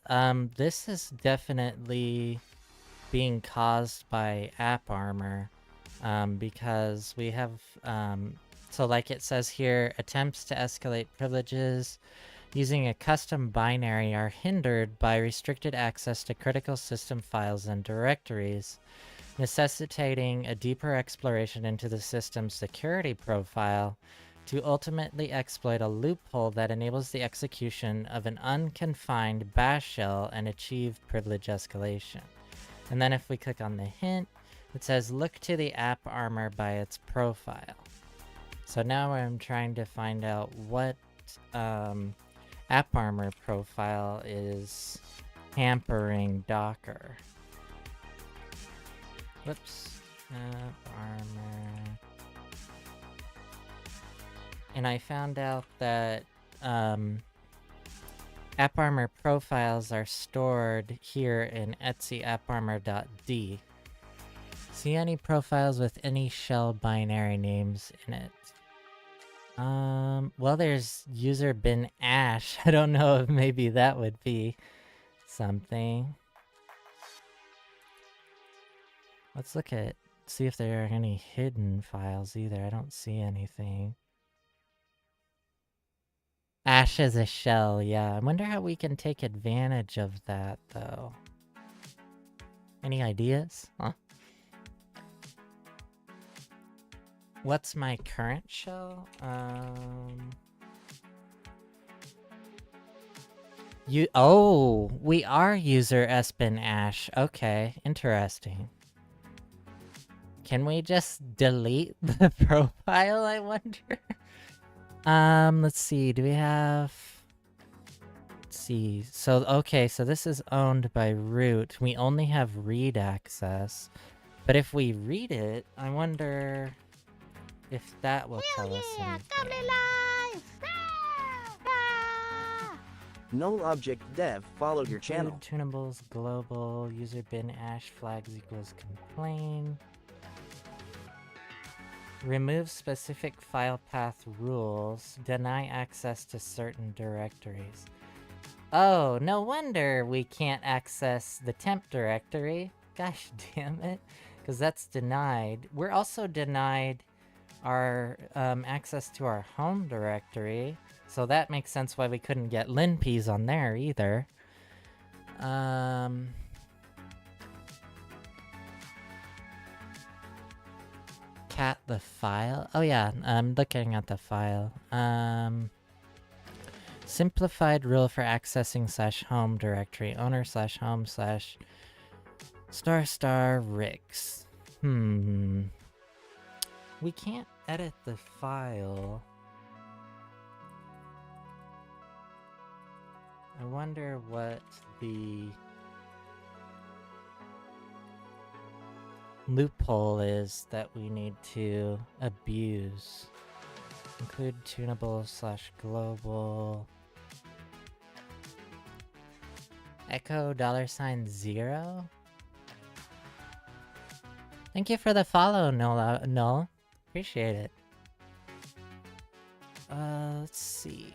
this is definitely being caused by AppArmor. Because we have, so like it says here, attempts to escalate privileges using a custom binary are hindered by restricted access to critical system files and directories, necessitating a deeper exploration into the system's security profile to ultimately exploit a loophole that enables the execution of an unconfined bash shell and achieve privilege escalation. And then if we click on the hint, it says look to the AppArmor by its profile. So now I'm trying to find out what AppArmor profile is hampering Docker. Whoops. AppArmor. And I found out that AppArmor profiles are stored here in etc apparmor.d. See any profiles with any shell binary names in it? Well, there's user bin ash. I don't know if maybe that would be something. Let's look at, see if there are any hidden files either. I don't see anything. Ash is a shell, yeah. I wonder how we can take advantage of that, though. Any ideas? Huh? What's my current shell? Oh, we are user sbin ash. Okay, interesting. Can we just delete the profile, I wonder? Let's see, do we have... Let's see, so, okay, so this is owned by root. We only have read access. But if we read it, I wonder if that will tell us anything. Null object dev followed your channel. Include tunables, global, user bin ash flags equals complain. Remove specific file path rules. Deny access to certain directories. Oh, no wonder we can't access the temp directory. Gosh damn it. Because that's denied. We're also denied our access to our home directory. So that makes sense why we couldn't get linpeas on there either. Cat the file? Oh yeah, I'm looking at the file. Simplified rule for accessing /home directory. Owner /home / Rix. We can't edit the file. I wonder what the loophole is that we need to abuse. Include tunable /global. Echo $0. Thank you for the follow, Null. Appreciate it. Let's see.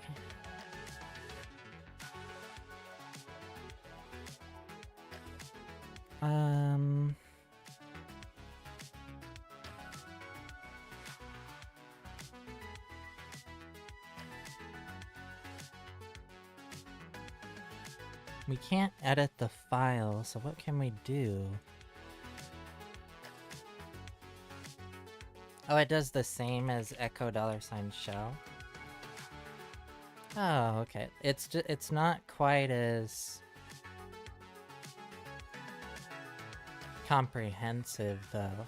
We can't edit the file, so what can we do? Oh, it does the same as echo $shell. Oh, okay. It's not quite as comprehensive though.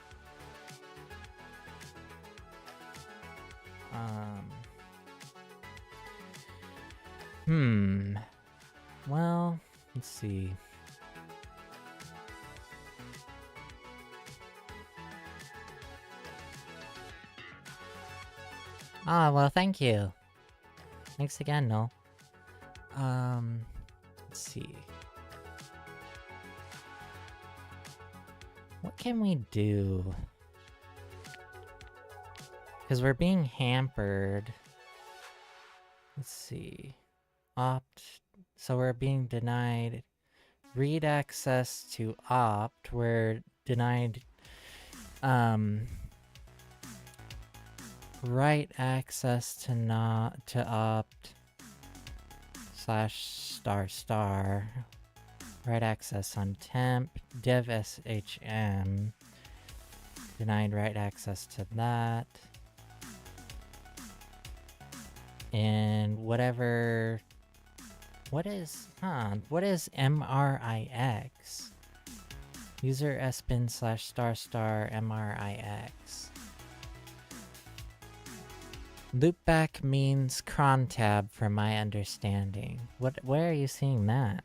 Well, let's see. Ah, well, thank you. Thanks again, Noel. Let's see. What can we do? Because we're being hampered. Let's see. Opt. So we're being denied read access to opt. We're denied write access to not to opt /*. Write access on temp dev shm. Denied write access to that. And whatever. What is MRIX? User sbin /** MRIX. Loopback means cron tab from my understanding. Where are you seeing that?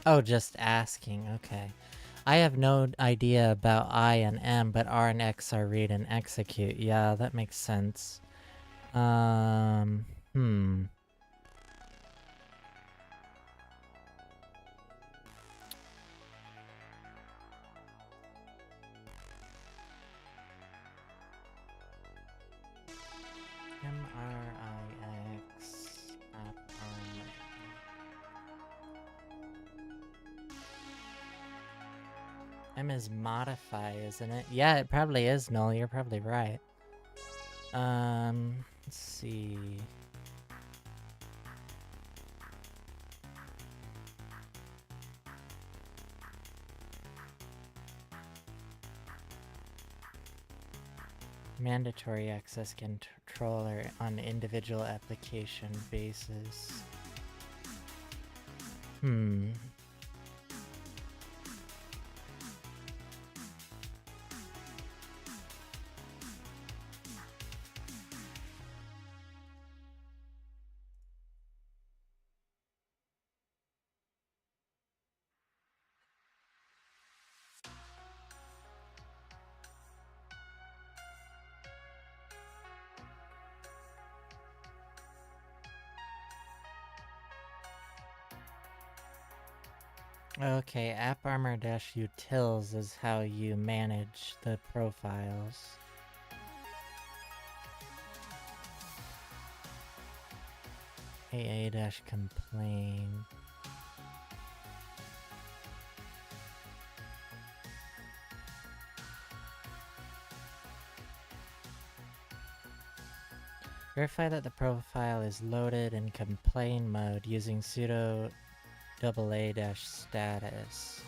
Oh, just asking, okay. I have no idea about I and M, but R and X are read and execute. Yeah, that makes sense. MRIX app armor. M is modify, isn't it? Yeah, it probably is, Noel. You're probably right. Let's see. Mandatory access controller on individual application basis. Okay, AppArmor-utils is how you manage the profiles. AA-complain. Verify that the profile is loaded in complain mode using sudo AA-status.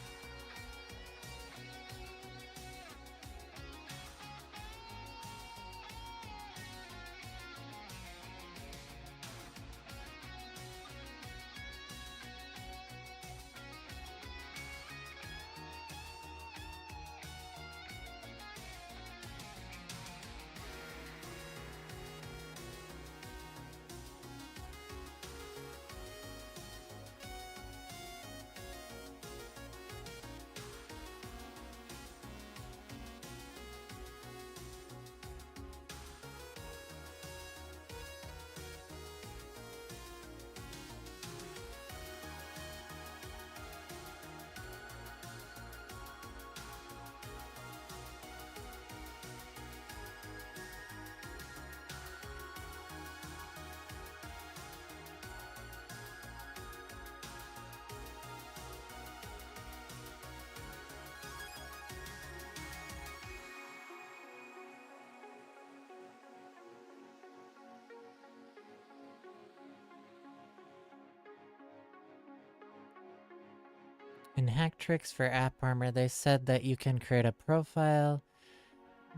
In Hack Tricks for AppArmor, they said that you can create a profile.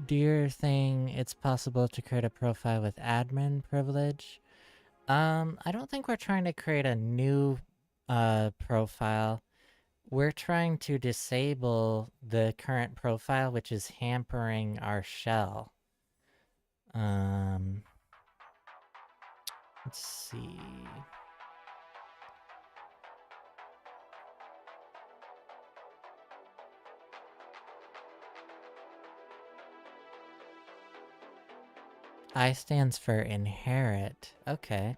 Do your thing. It's possible to create a profile with admin privilege. I don't think we're trying to create a new profile. We're trying to disable the current profile, which is hampering our shell. Let's see. I stands for inherit. Okay.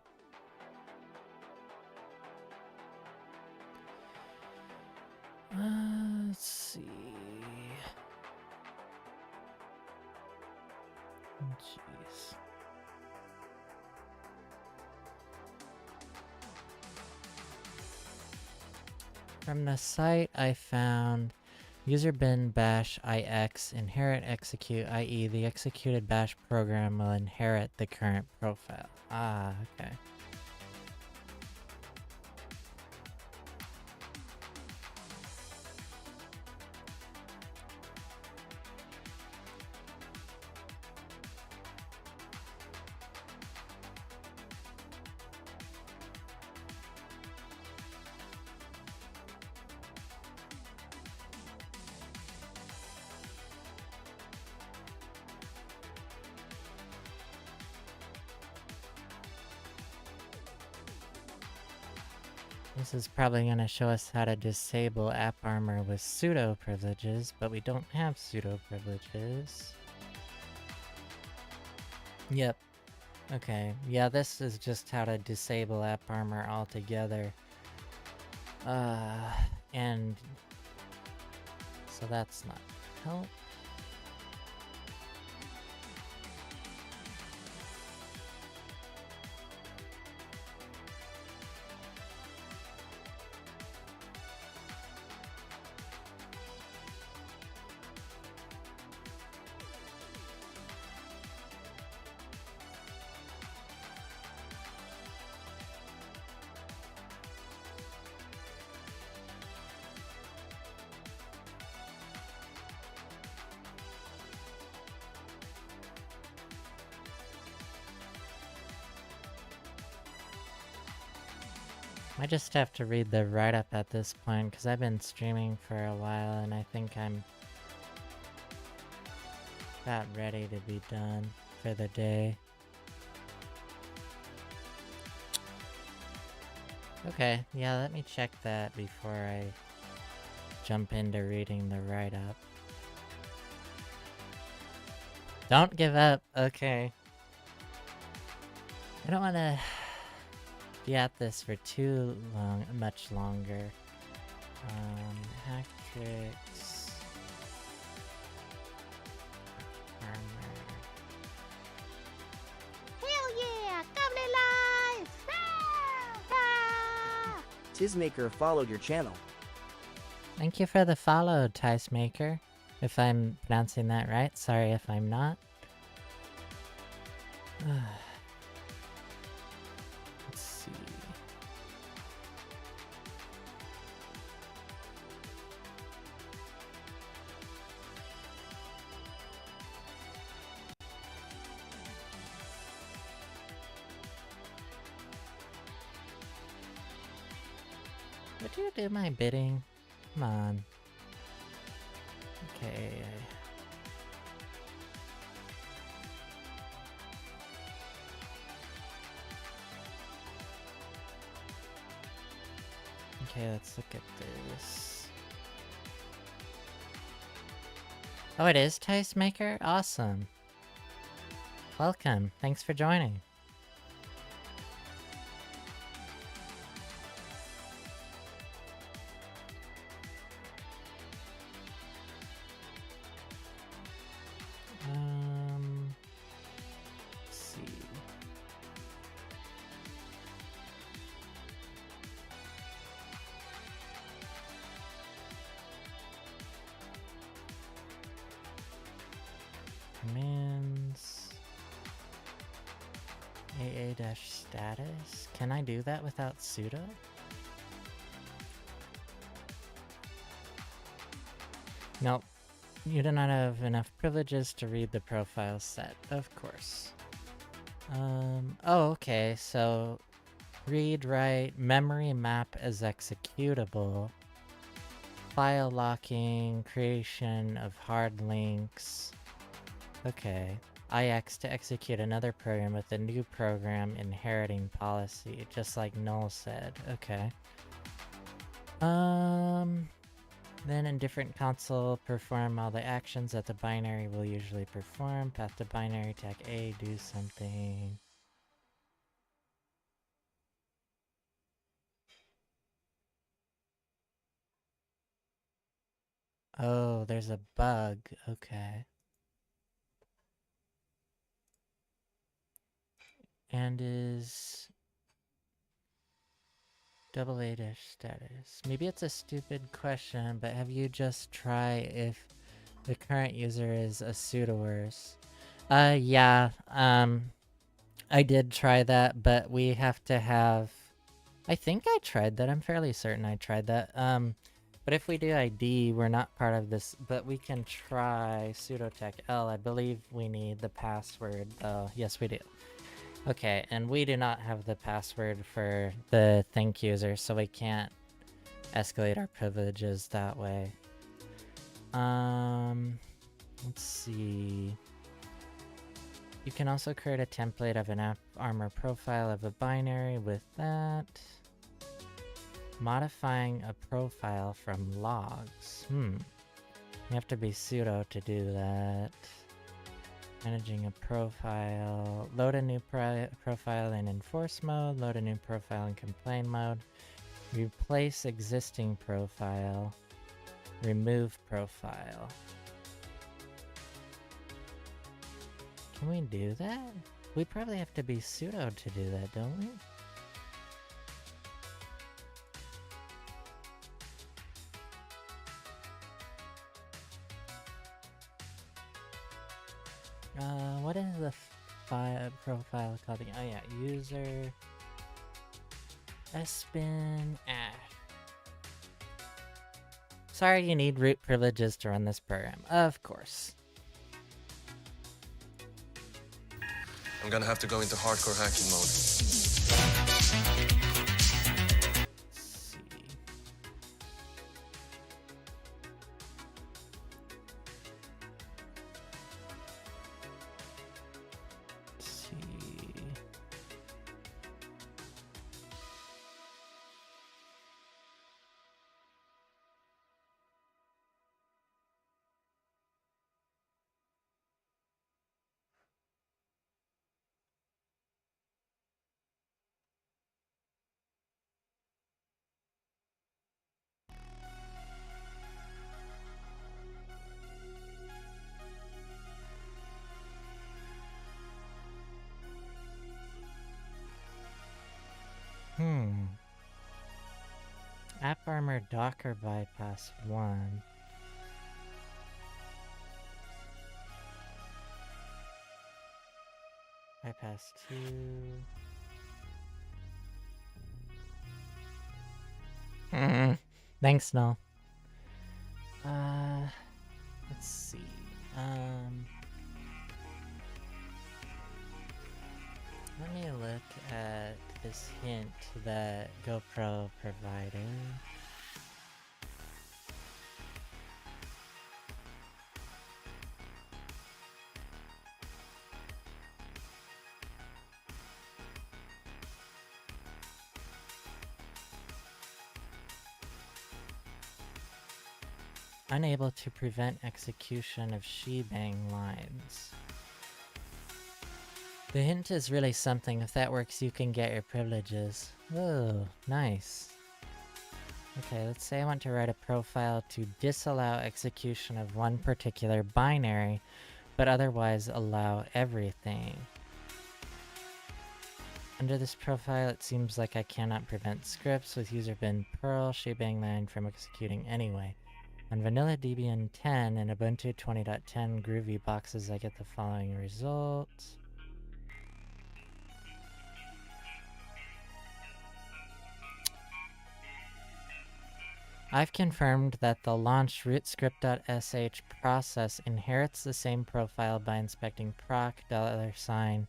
Let's see. Jeez. From the site I found user bin bash ix inherit execute, i.e. the executed bash program will inherit the current profile. Ah, okay. This is probably going to show us how to disable AppArmor with sudo privileges, but we don't have sudo privileges. Yep. Okay, yeah, this is just how to disable AppArmor altogether. And so that's not help. I just have to read the write-up at this point, because I've been streaming for a while, and I think I'm about ready to be done for the day. Okay, yeah, let me check that before I jump into reading the write-up. Don't give up, okay. I don't want to be at this for too much longer. Hack tricks. Armor. Hell yeah! Goblin life! Ah! Tizmaker followed your channel. Thank you for the follow, Ticemaker. If I'm pronouncing that right, sorry if I'm not. Let's see. Would you do my bidding? Come on. Okay. Okay, let's look at this. Oh, it is Ticemaker? Awesome. Welcome. Thanks for joining. Let's see. Commands. AA-status. Can I do that without sudo? Nope. You do not have enough privileges to read the profile set, of course. Oh, okay, so read, write, memory map as executable, file locking, creation of hard links. Okay. IX to execute another program with a new program inheriting policy, just like Null said. Okay. Then in different console, perform all the actions that the binary will usually perform. Path to binary, tag A, do something. Oh, there's a bug. Okay. And is AA dash status. Maybe it's a stupid question, but have you just try if the current user is a pseudoverse? Yeah. I did try that, but we have to have. I think I tried that. I'm fairly certain I tried that. But if we do ID, we're not part of this, but we can try sudo tech L. I believe we need the password, though. Yes, we do. Okay, and we do not have the password for the think user, so we can't escalate our privileges that way. Let's see. You can also create a template of an app armor profile of a binary with that. Modifying a profile from logs. You have to be sudo to do that. Managing a profile. Load a new profile in enforce mode. Load a new profile in complain mode. Replace existing profile. Remove profile. Can we do that? We probably have to be sudo to do that, don't we? What is the profile called? Oh yeah, user spin. Sorry, you need root privileges to run this program. Of course. I'm gonna have to go into hardcore hacking mode. App Armor Docker Bypass 1. Bypass 2. Thanks, Null. Let's see. Let me look at this hint that GoPro provided. Unable to prevent execution of shebang lines. The hint is really something. If that works, you can get your privileges. Oh, nice. Okay, let's say I want to write a profile to disallow execution of one particular binary, but otherwise allow everything. Under this profile, it seems like I cannot prevent scripts with user bin Perl shebang line from executing anyway. On Vanilla Debian 10 and Ubuntu 20.10 Groovy boxes, I get the following results. I've confirmed that the launched rootscript.sh process inherits the same profile by inspecting proc $sign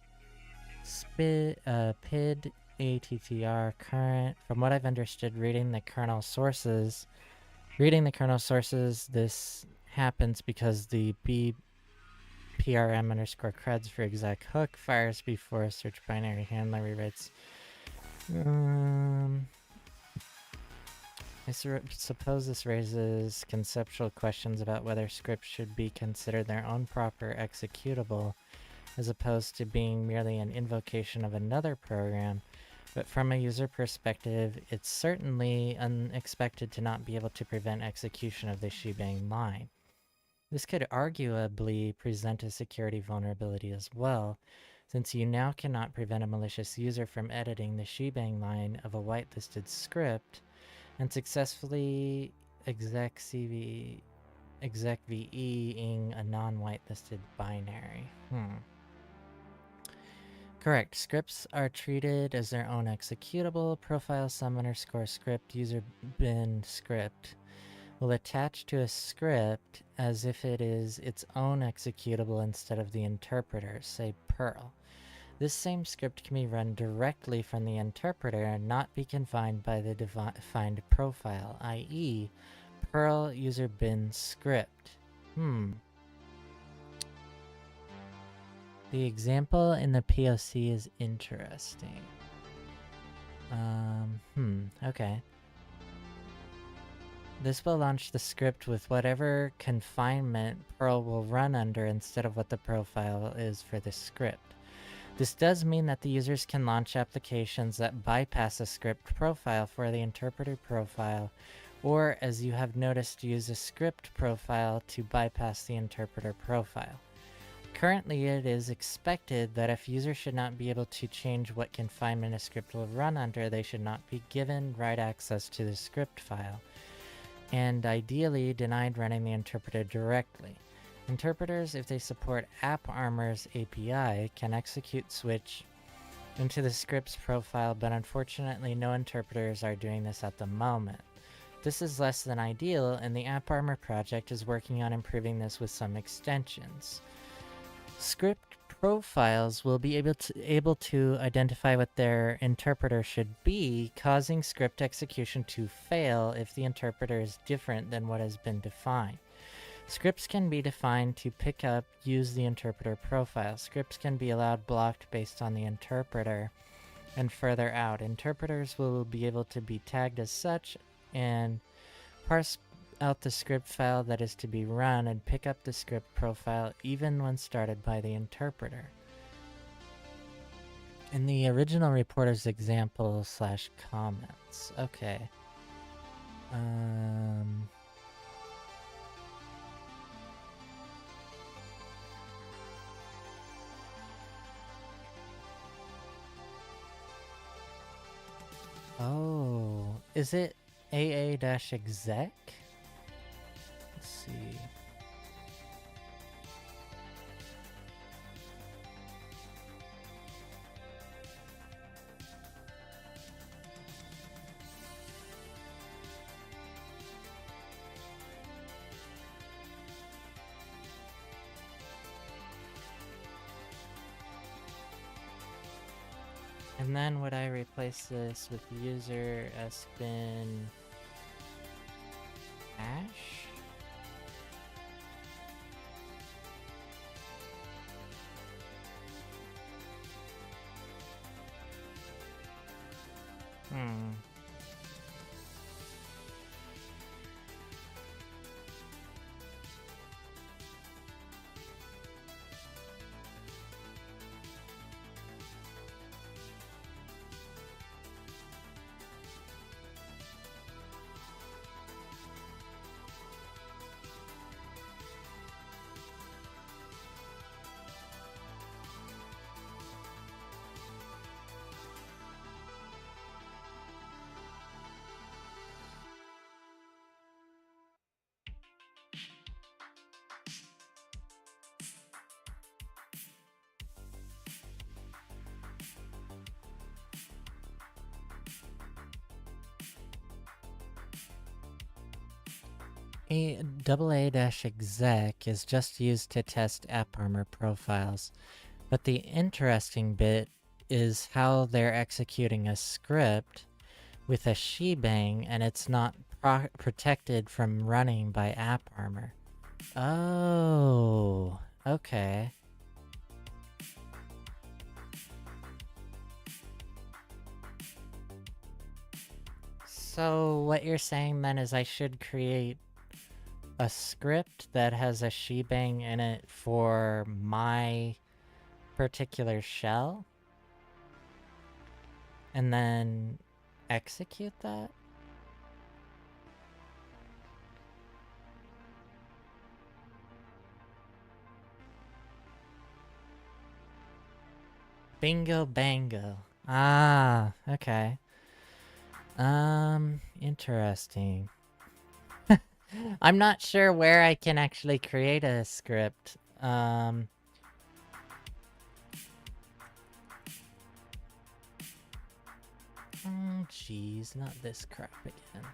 pid attr current. From what I've understood, reading the kernel sources, this happens because the bprm_creds for exec hook fires before search binary handler rewrites. suppose this raises conceptual questions about whether scripts should be considered their own proper executable, as opposed to being merely an invocation of another program. But from a user perspective, it's certainly unexpected to not be able to prevent execution of the shebang line. This could arguably present a security vulnerability as well, since you now cannot prevent a malicious user from editing the shebang line of a whitelisted script and successfully execVE-ing a non-whitelisted binary. Correct. Scripts are treated as their own executable. Profile sum_script user bin script will attach to a script as if it is its own executable instead of the interpreter, say Perl. This same script can be run directly from the interpreter and not be confined by the defined profile, i.e. Perl user bin script. The example in the POC is interesting. Okay. This will launch the script with whatever confinement Perl will run under instead of what the profile is for the script. This does mean that the users can launch applications that bypass a script profile for the interpreter profile, or, as you have noticed, use a script profile to bypass the interpreter profile. Currently, it is expected that if users should not be able to change what confinement a script will run under, they should not be given write access to the script file, and ideally denied running the interpreter directly. Interpreters, if they support AppArmor's API, can execute switch into the script's profile, but unfortunately no interpreters are doing this at the moment. This is less than ideal, and the AppArmor project is working on improving this with some extensions. Script profiles will be able to identify what their interpreter should be, causing script execution to fail if the interpreter is different than what has been defined. Scripts can be defined to use the interpreter profile. Scripts can be allowed blocked based on the interpreter and further out. Interpreters will be able to be tagged as such and parse out the script file that is to be run and pick up the script profile even when started by the interpreter. In the original reporter's example / comments. Okay. Oh, is it AA-exec? Let's see. And then would I replace this with user spin hash? A AA-exec is just used to test AppArmor profiles, but the interesting bit is how they're executing a script with a shebang and it's not protected from running by AppArmor. Oh, okay. So what you're saying then is I should create a script that has a shebang in it for my particular shell? And then execute that? Bingo bango. Ah, okay. Interesting. I'm not sure where I can actually create a script. Jeez, not this crap again.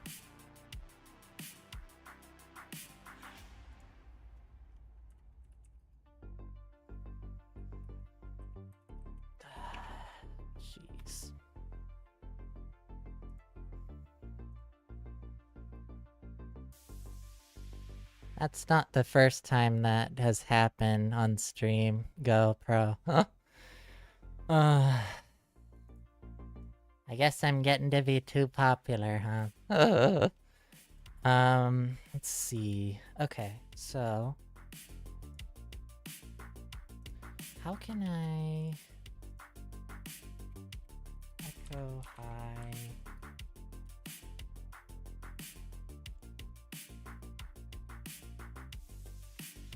Jeez. That's not the first time that has happened on stream, GoPro. Huh? I guess I'm getting to be too popular, huh? Let's see. Okay, so how can I echo hi?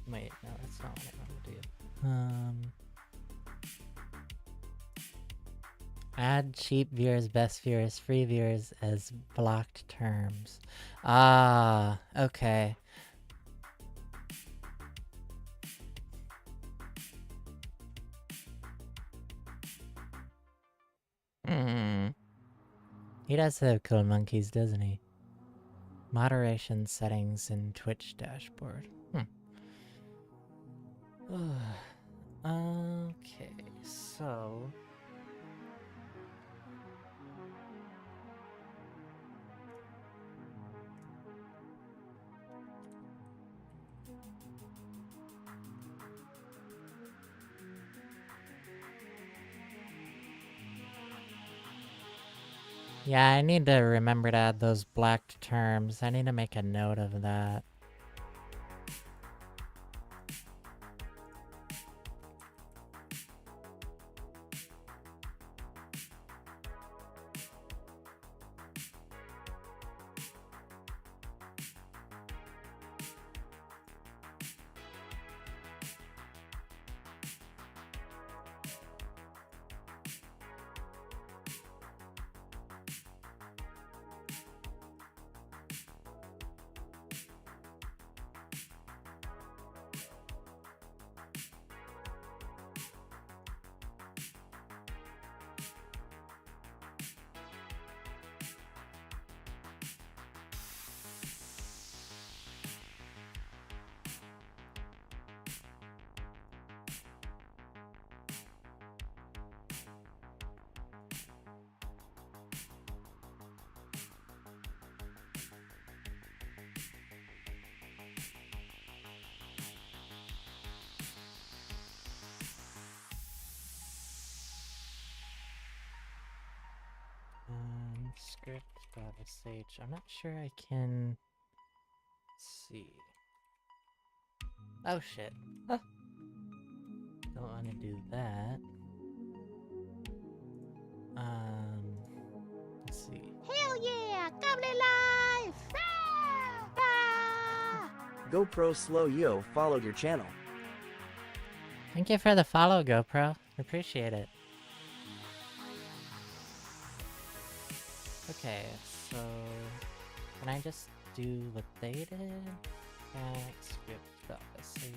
Wait, no, that's not what I want to do. Add cheap viewers, best viewers, free viewers as blocked terms. Ah, okay. He does have cool monkeys, doesn't he? Moderation settings in Twitch dashboard. Okay, so... yeah, I need to remember to add those blacked terms. I need to make a note of that. Script.sh. I'm not sure I can see. Oh shit. Huh. Don't want to do that. Let's see. Hell yeah! Comedy life! Ah! GoPro Slow Yo followed your channel. Thank you for the follow, GoPro. Appreciate it. Okay, so can I just do what they did? Script.sh.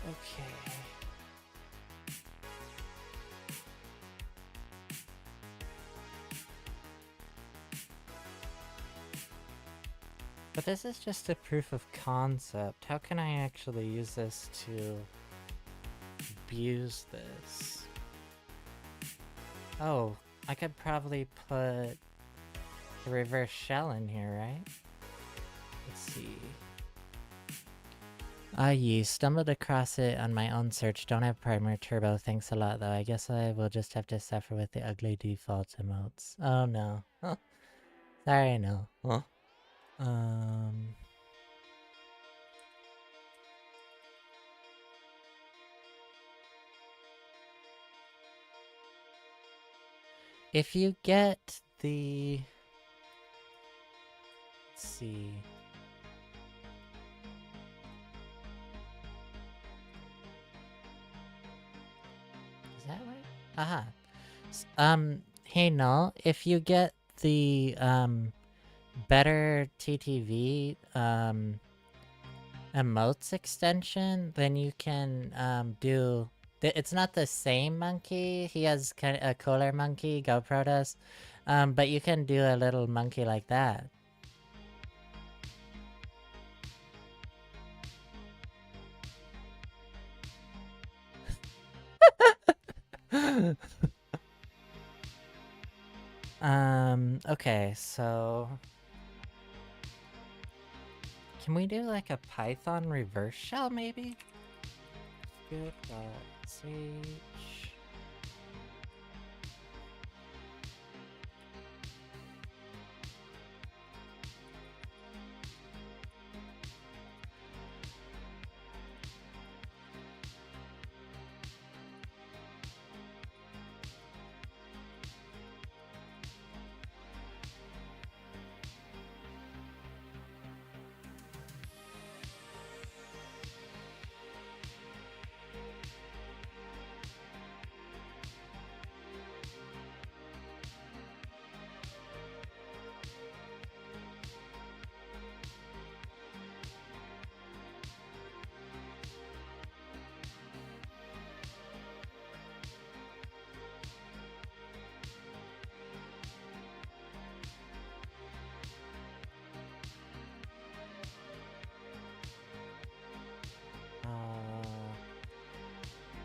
Okay. But this is just a proof of concept. How can I actually use this to abuse this? Oh, I could probably put the reverse shell in here, right? Let's see. You stumbled across it on my own search. Don't have primer turbo. Thanks a lot, though. I guess I will just have to suffer with the ugly default emotes. Oh no. Huh. Sorry, no. Huh. If you get the... Let's see... Is that right? Aha. Hey Null, if you get the, better TTV, emotes extension, then you can, do... It's not the same monkey. He has kind of a cooler monkey, GoPro does. But you can do a little monkey like that. Okay, so... Can we do like a Python reverse shell, maybe? Script.sh.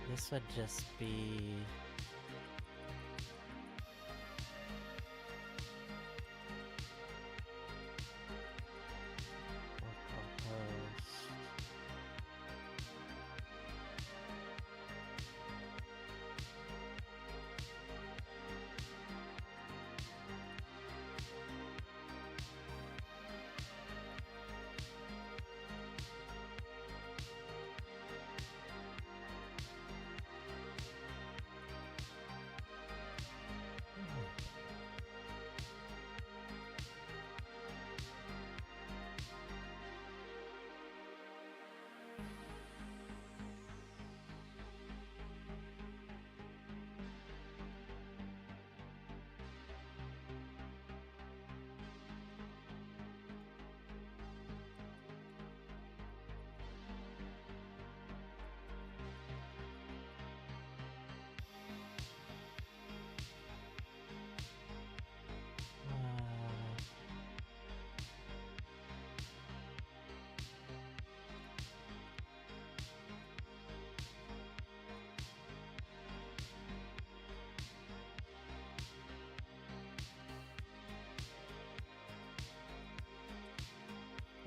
This would just be...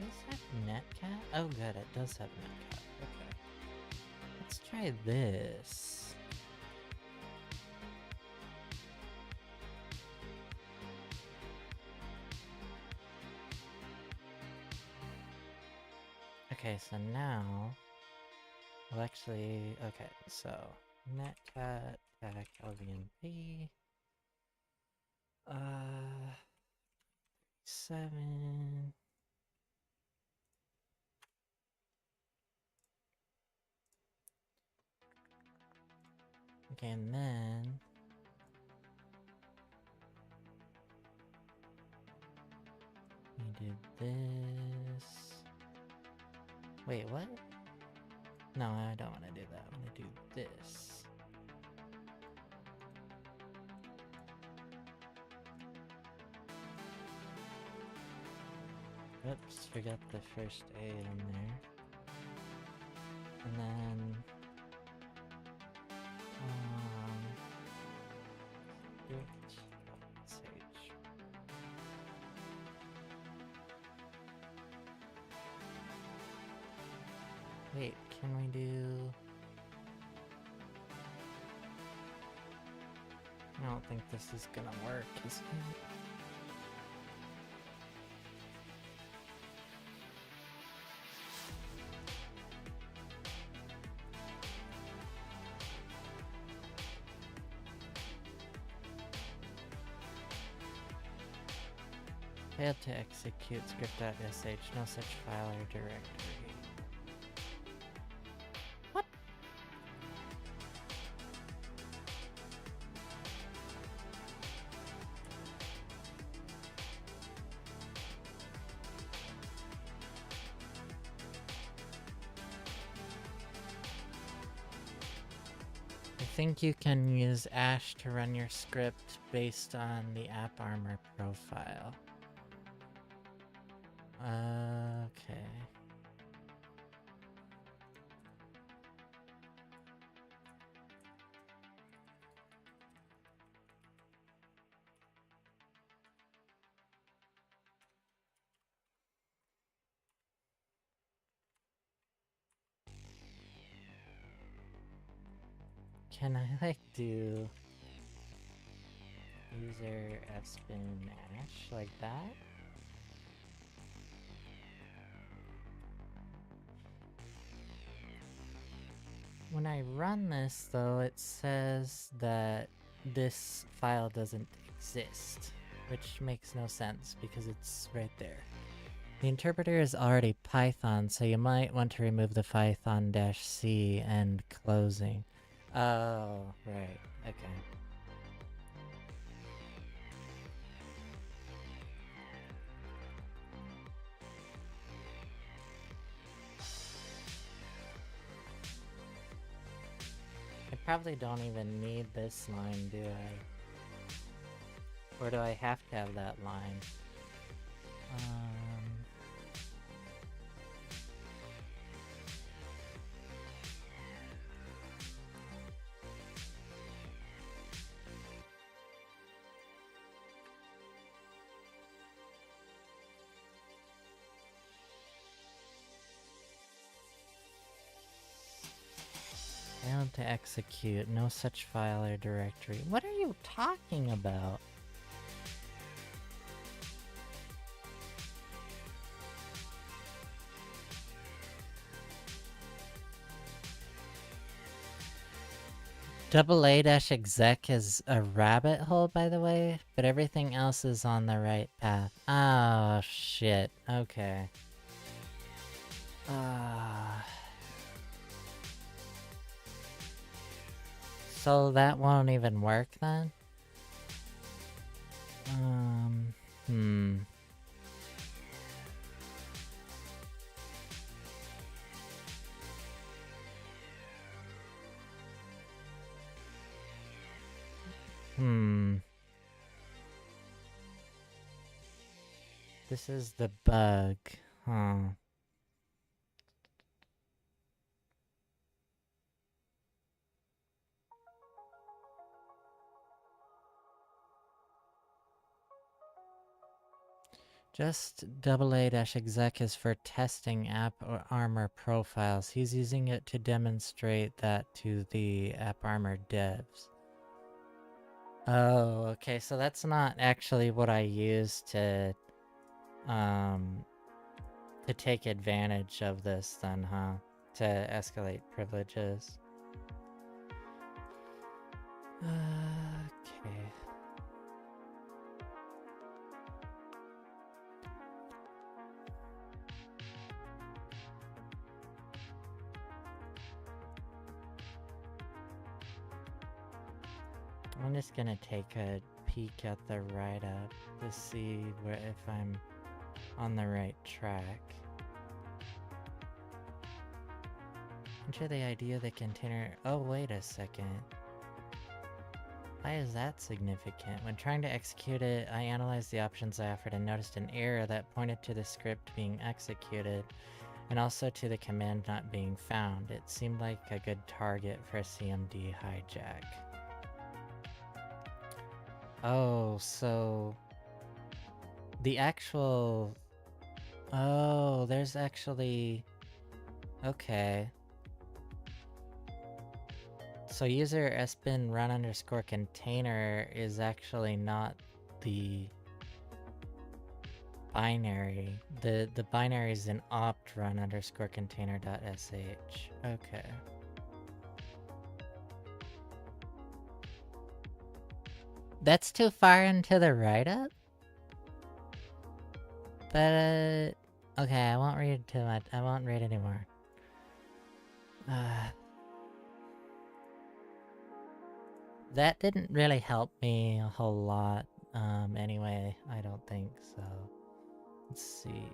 Does this have netcat? Oh good, it does have netcat. Okay. Let's try this. Okay, so now... Well actually... Okay, so... netcat, tag, LVMP... 7... Okay, and then... we did this... Wait, what? No, I don't want to do that. I'm going to do this. Oops, forgot the first A in there. And then... script.sh. wait, can we do... I don't think this is gonna work, is it? Failed to execute script.sh, no such file or directory. What? I think you can use Ash to run your script based on the AppArmor profile. Okay. Can I like do user fspin ash like that? When I run this though, it says that this file doesn't exist, which makes no sense because it's right there. The interpreter is already Python, so you might want to remove the Python-C and closing. Oh, right, okay. I probably don't even need this line, do I? Or do I have to have that line? Failed to execute, no such file or directory. What are you talking about? AA-exec is a rabbit hole, by the way, but everything else is on the right path. Oh, shit. Okay. So that won't even work then? Hmm. This is the bug. Huh. Just AA-exec is for testing AppArmor profiles. He's using it to demonstrate that to the AppArmor devs. Oh, okay, so that's not actually what I use to take advantage of this then, huh? To escalate privileges. Okay. I'm just gonna take a peek at the write-up to see if I'm on the right track. Enter the ID of the container. Oh, wait a second. Why is that significant? When trying to execute it, I analyzed the options I offered and noticed an error that pointed to the script being executed and also to the command not being found. It seemed like a good target for a CMD hijack. Oh, so the actual... Oh, there's actually Okay. So user sbin run underscore container is actually not the binary. The binary is in opt run underscore container dot sh. Okay. That's too far into the write-up? But, okay, I won't read too much. I won't read anymore. That didn't really help me a whole lot, anyway, I don't think so. Let's see,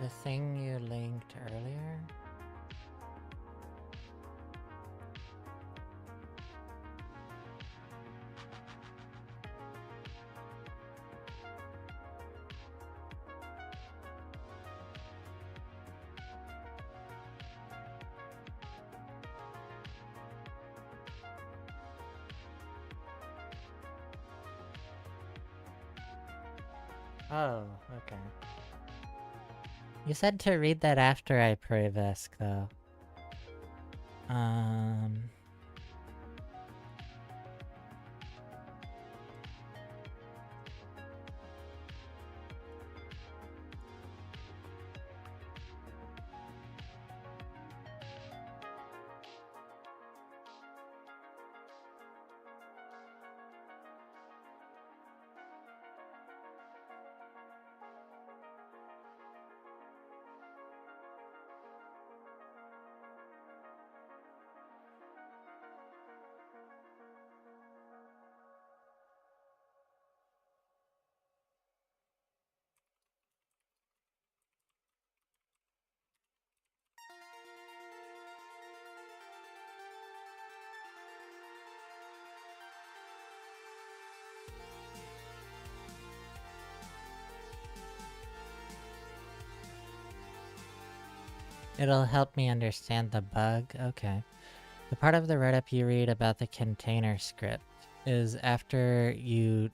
the thing you linked earlier? Oh, okay. You said to read that after I Prevesk, though. It'll help me understand the bug? Okay. The part of the write-up you read about the container script is after you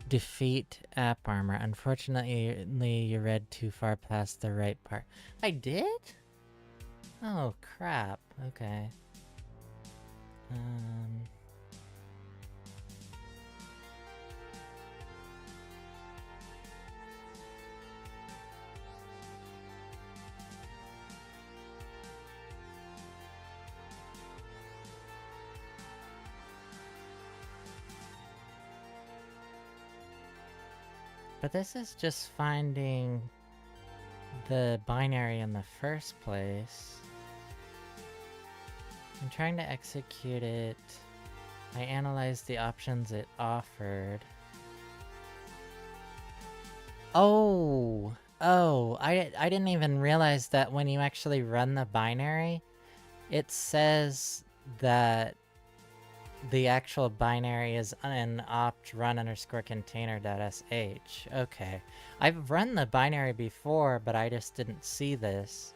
defeat AppArmor. Unfortunately, you read too far past the right part. I did? Oh, crap. Okay. But this is just finding the binary in the first place. I'm trying to execute it. I analyzed the options it offered. Oh! Oh, I didn't even realize that when you actually run the binary, it says that the actual binary is an opt run underscore container dot sh. Okay. I've run the binary before, but I just didn't see this.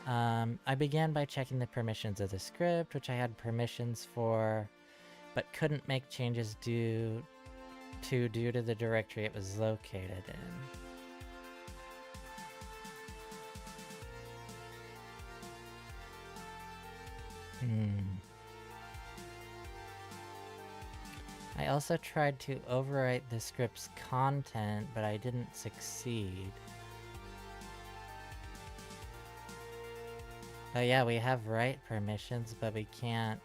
I began by checking the permissions of the script, which I had permissions for, but couldn't make changes due to the directory it was located in. I also tried to overwrite the script's content, but I didn't succeed. Oh yeah, we have write permissions, but we can't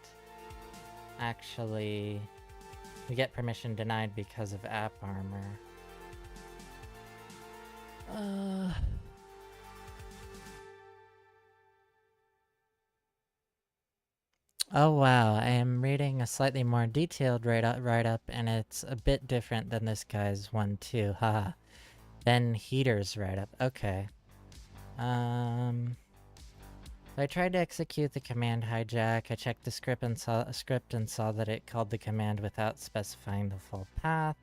actually... We get permission denied because of AppArmor. Oh wow, I am reading a slightly more detailed write-up, and it's a bit different than this guy's one too. Haha. Ben Heater's write-up. Okay. I tried to execute the command hijack. I checked the script and saw that it called the command without specifying the full path.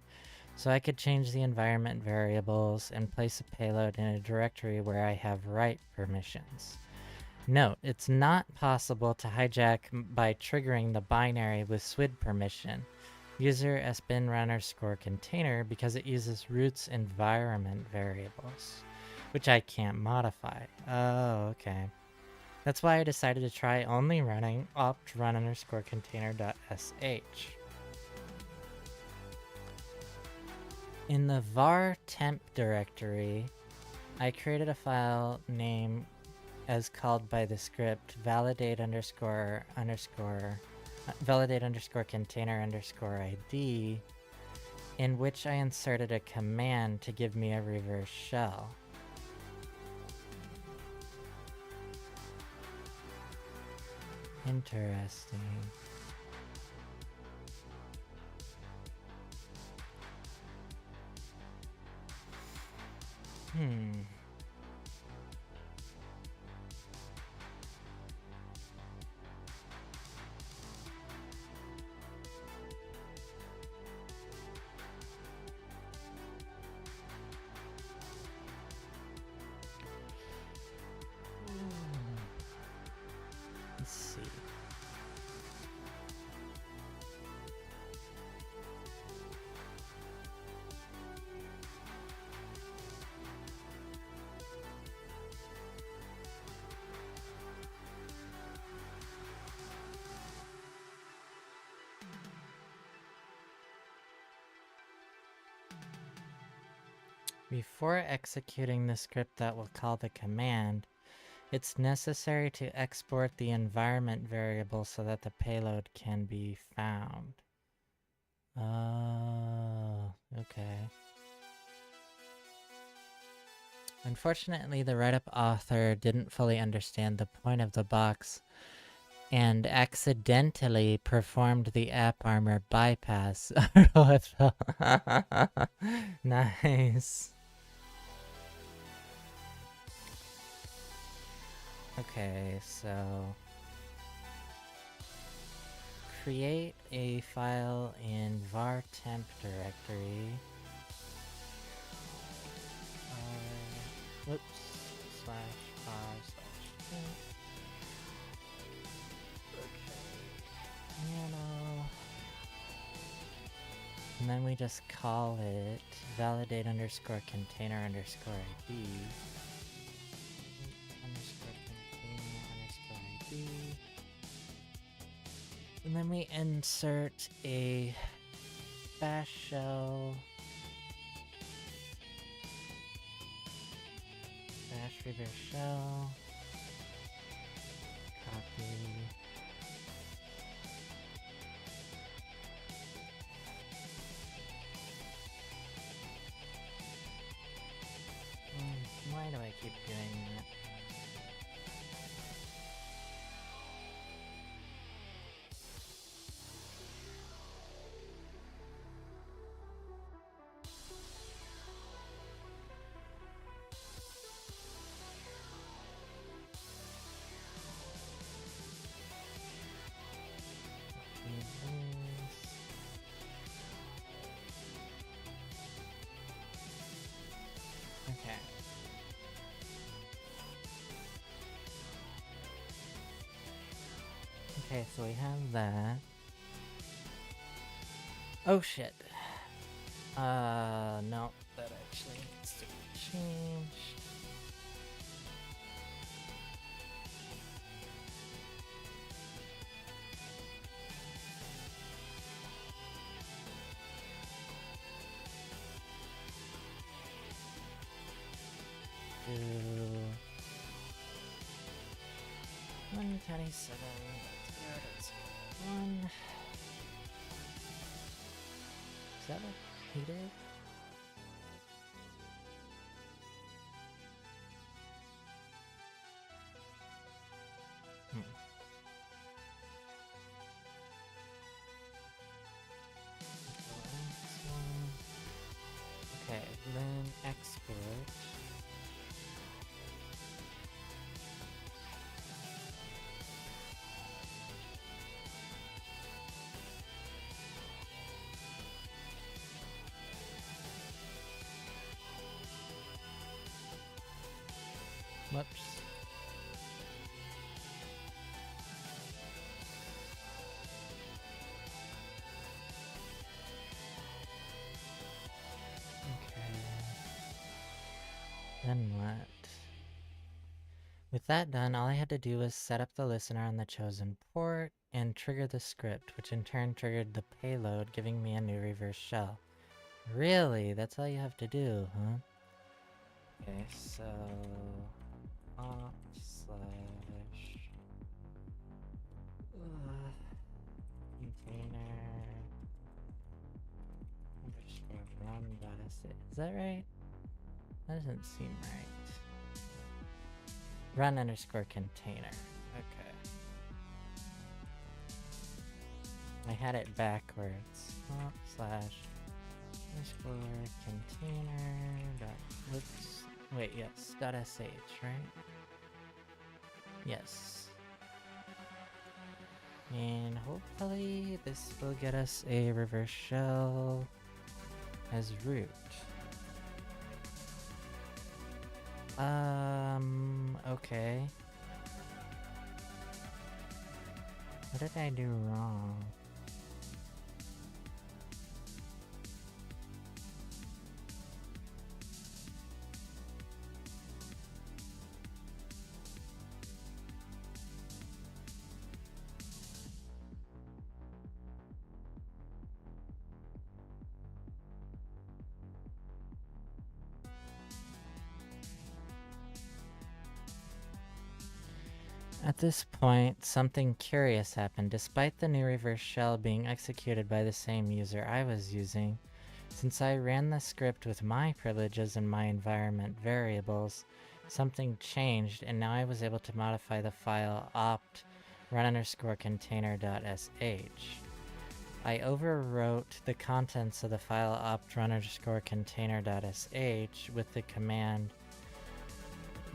So I could change the environment variables and place a payload in a directory where I have write permissions. Note, it's not possible to hijack by triggering the binary with SWID permission, user sbin_container, because it uses root's environment variables, which I can't modify. Oh, okay. That's why I decided to try only running opt run_container.sh. In the var temp directory, I created a file name as called by the script validate_container_id, in which I inserted a command to give me a reverse shell. Interesting. Let's see. Before executing the script that will call the command, it's necessary to export the environment variable so that the payload can be found. Oh, okay. Unfortunately, the write-up author didn't fully understand the point of the box and accidentally performed the app armor bypass. Nice. Okay, so create a file in var temp directory. Whoops. /r/temp. Okay. Nano. And then we just call it validate_container_id. _container_id. And then we insert a bash shell. Bash reverse shell. Copy. Why do I keep doing that? Okay. Okay, so we have that. Oh shit. No, that actually needs to be changed. To 127. That's 1. Is that what he did? Whoops. Okay. Then what? With that done, all I had to do was set up the listener on the chosen port and trigger the script, which in turn triggered the payload, giving me a new reverse shell. Really? That's all you have to do, huh? Okay, so... opt slash... container... underscore run data set. Is that right? That doesn't seem right. Run underscore container. Okay. I had it backwards. Opt slash underscore container dot whoops. Wait, yes. Dot sh, right? Yes. And hopefully this will get us a reverse shell as root. Okay. What did I do wrong? At this point, something curious happened. Despite the new reverse shell being executed by the same user I was using, since I ran the script with my privileges and my environment variables, something changed and now I was able to modify the file opt run underscore container.sh. I overwrote the contents of the file opt run underscore container.sh with the command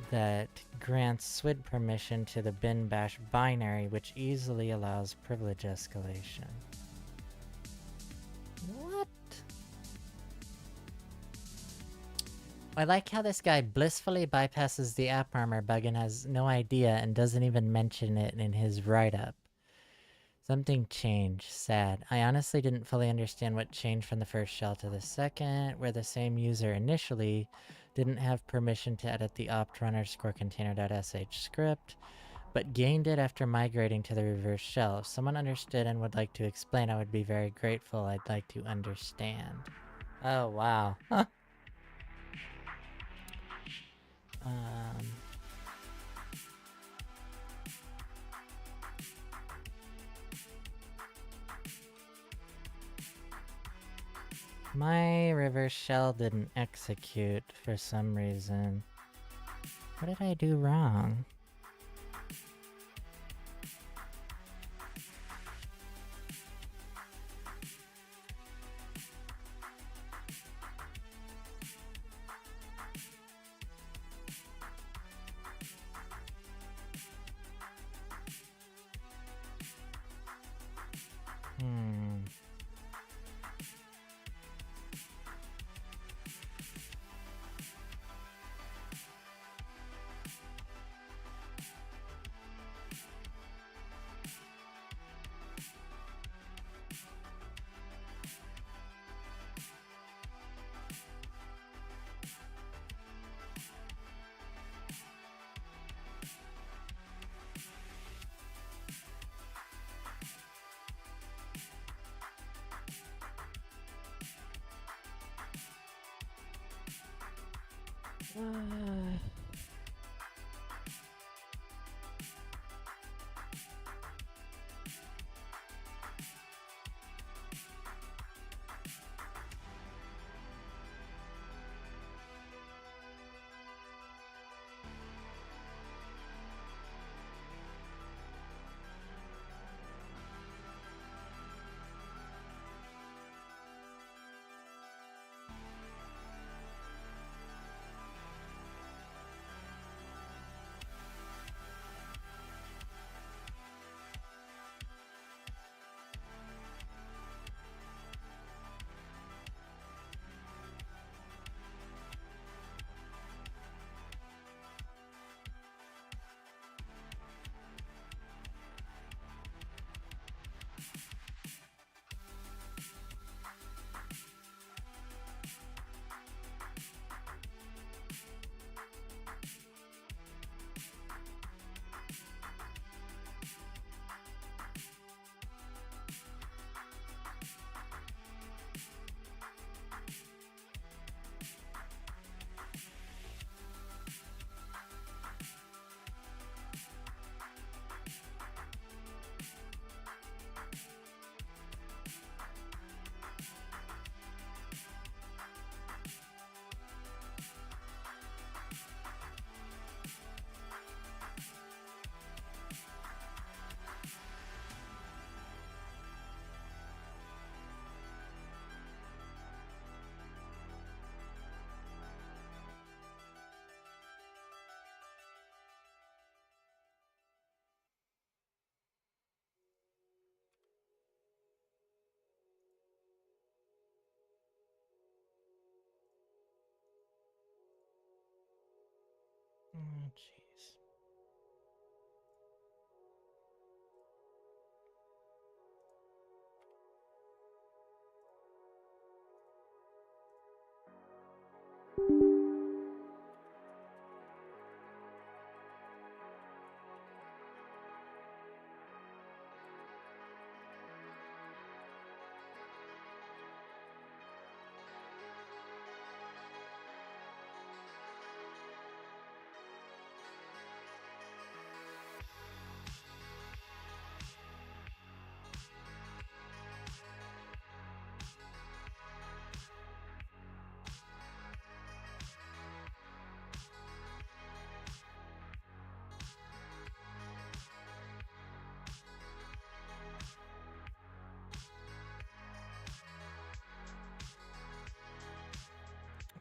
that grants SWID permission to the bin bash binary, which easily allows privilege escalation. What? I like how this guy blissfully bypasses the app armor bug and has no idea and doesn't even mention it in his write-up. Something changed. Sad. I honestly didn't fully understand what changed from the first shell to the second, where the same user initially didn't have permission to edit the opt run underscore container.sh script, but gained it after migrating to the reverse shell. If someone understood and would like to explain, I would be very grateful. I'd like to understand. Oh, wow. Huh. My reverse shell didn't execute for some reason. What did I do wrong? Oh, jeez.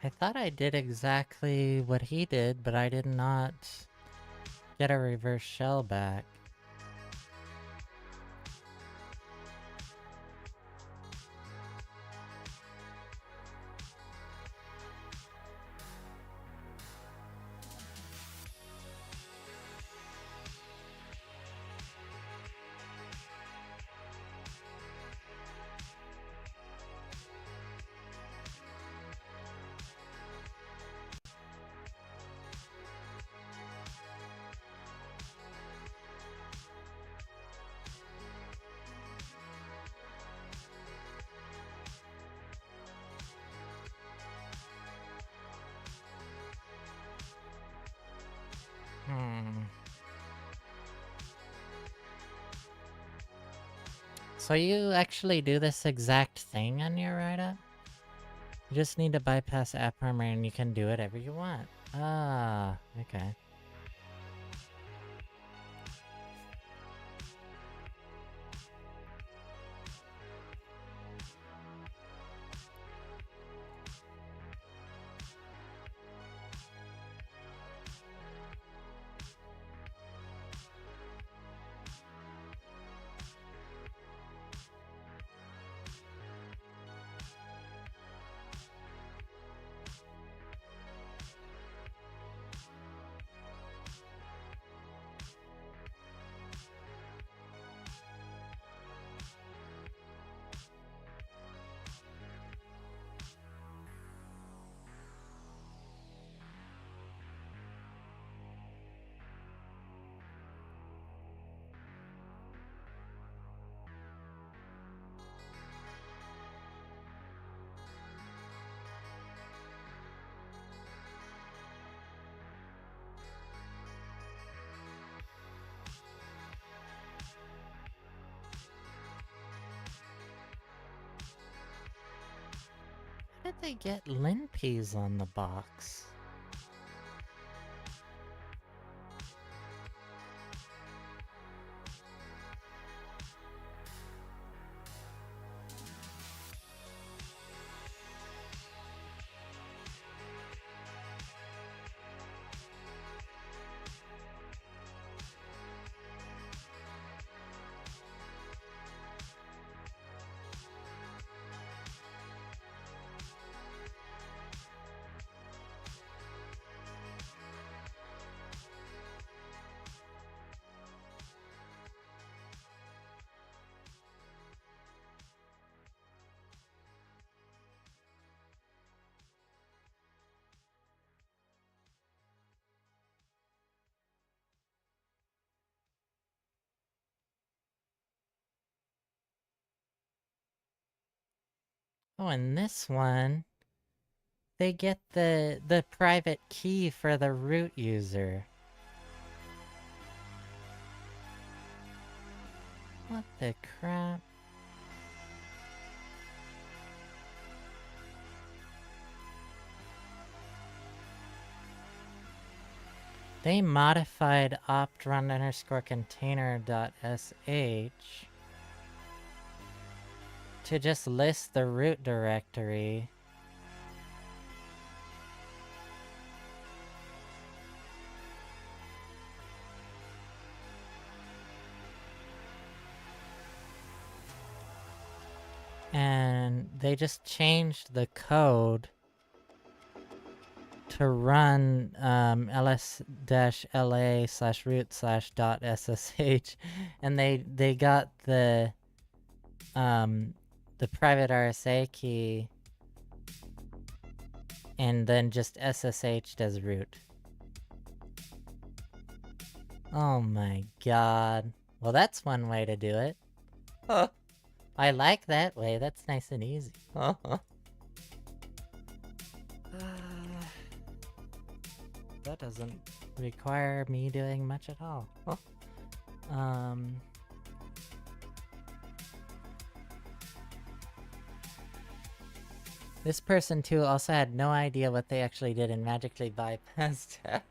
I thought I did exactly what he did, but I did not get a reverse shell back. So you actually do this exact thing on your write-up? You just need to bypass app armor and you can do whatever you want. Ah, okay. How did they get linpeas on the box? Oh, and this one, they get the private key for the root user. What the crap? They modified opt_run underscore container.sh to just list the root directory. And they just changed the code to run ls-la/root/.ssh, and they got the private RSA key and then just SSH'd as root. Oh my god. Well, that's one way to do it. I like that way. That's nice and easy. That doesn't require me doing much at all. This person too also had no idea what they actually did and magically bypassed it.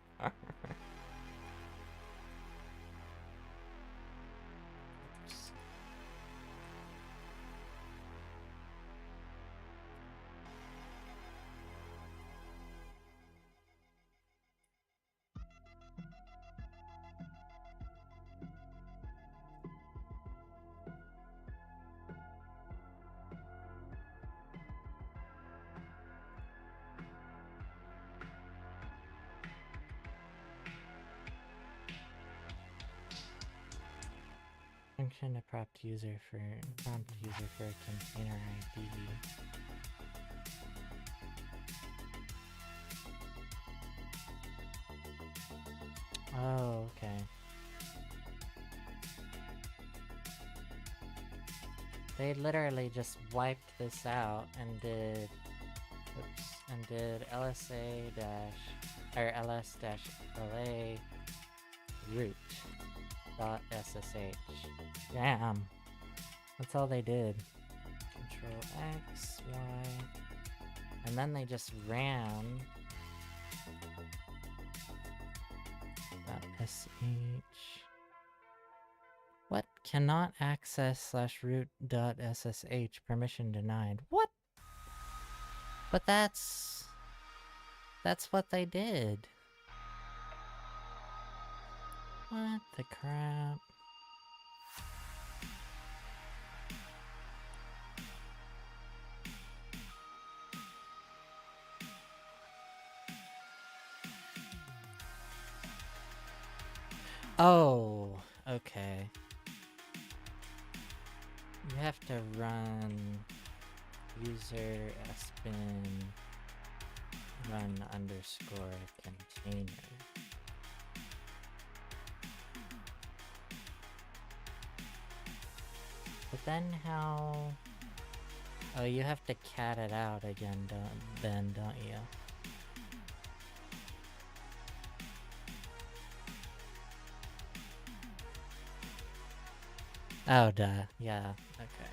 Function to prompt user for a container ID. Oh, okay. They literally just wiped this out and did LSA dash or ls dash LA root .ssh. Damn. That's all they did. Control X, Y, and then they just ran .sh. What? Cannot access /root .ssh. Permission denied. What? But that's what they did. What the crap? Oh, okay. You have to run user spin run underscore container. But then how? Oh, you have to cat it out again, don't you? Oh, duh. Yeah, okay.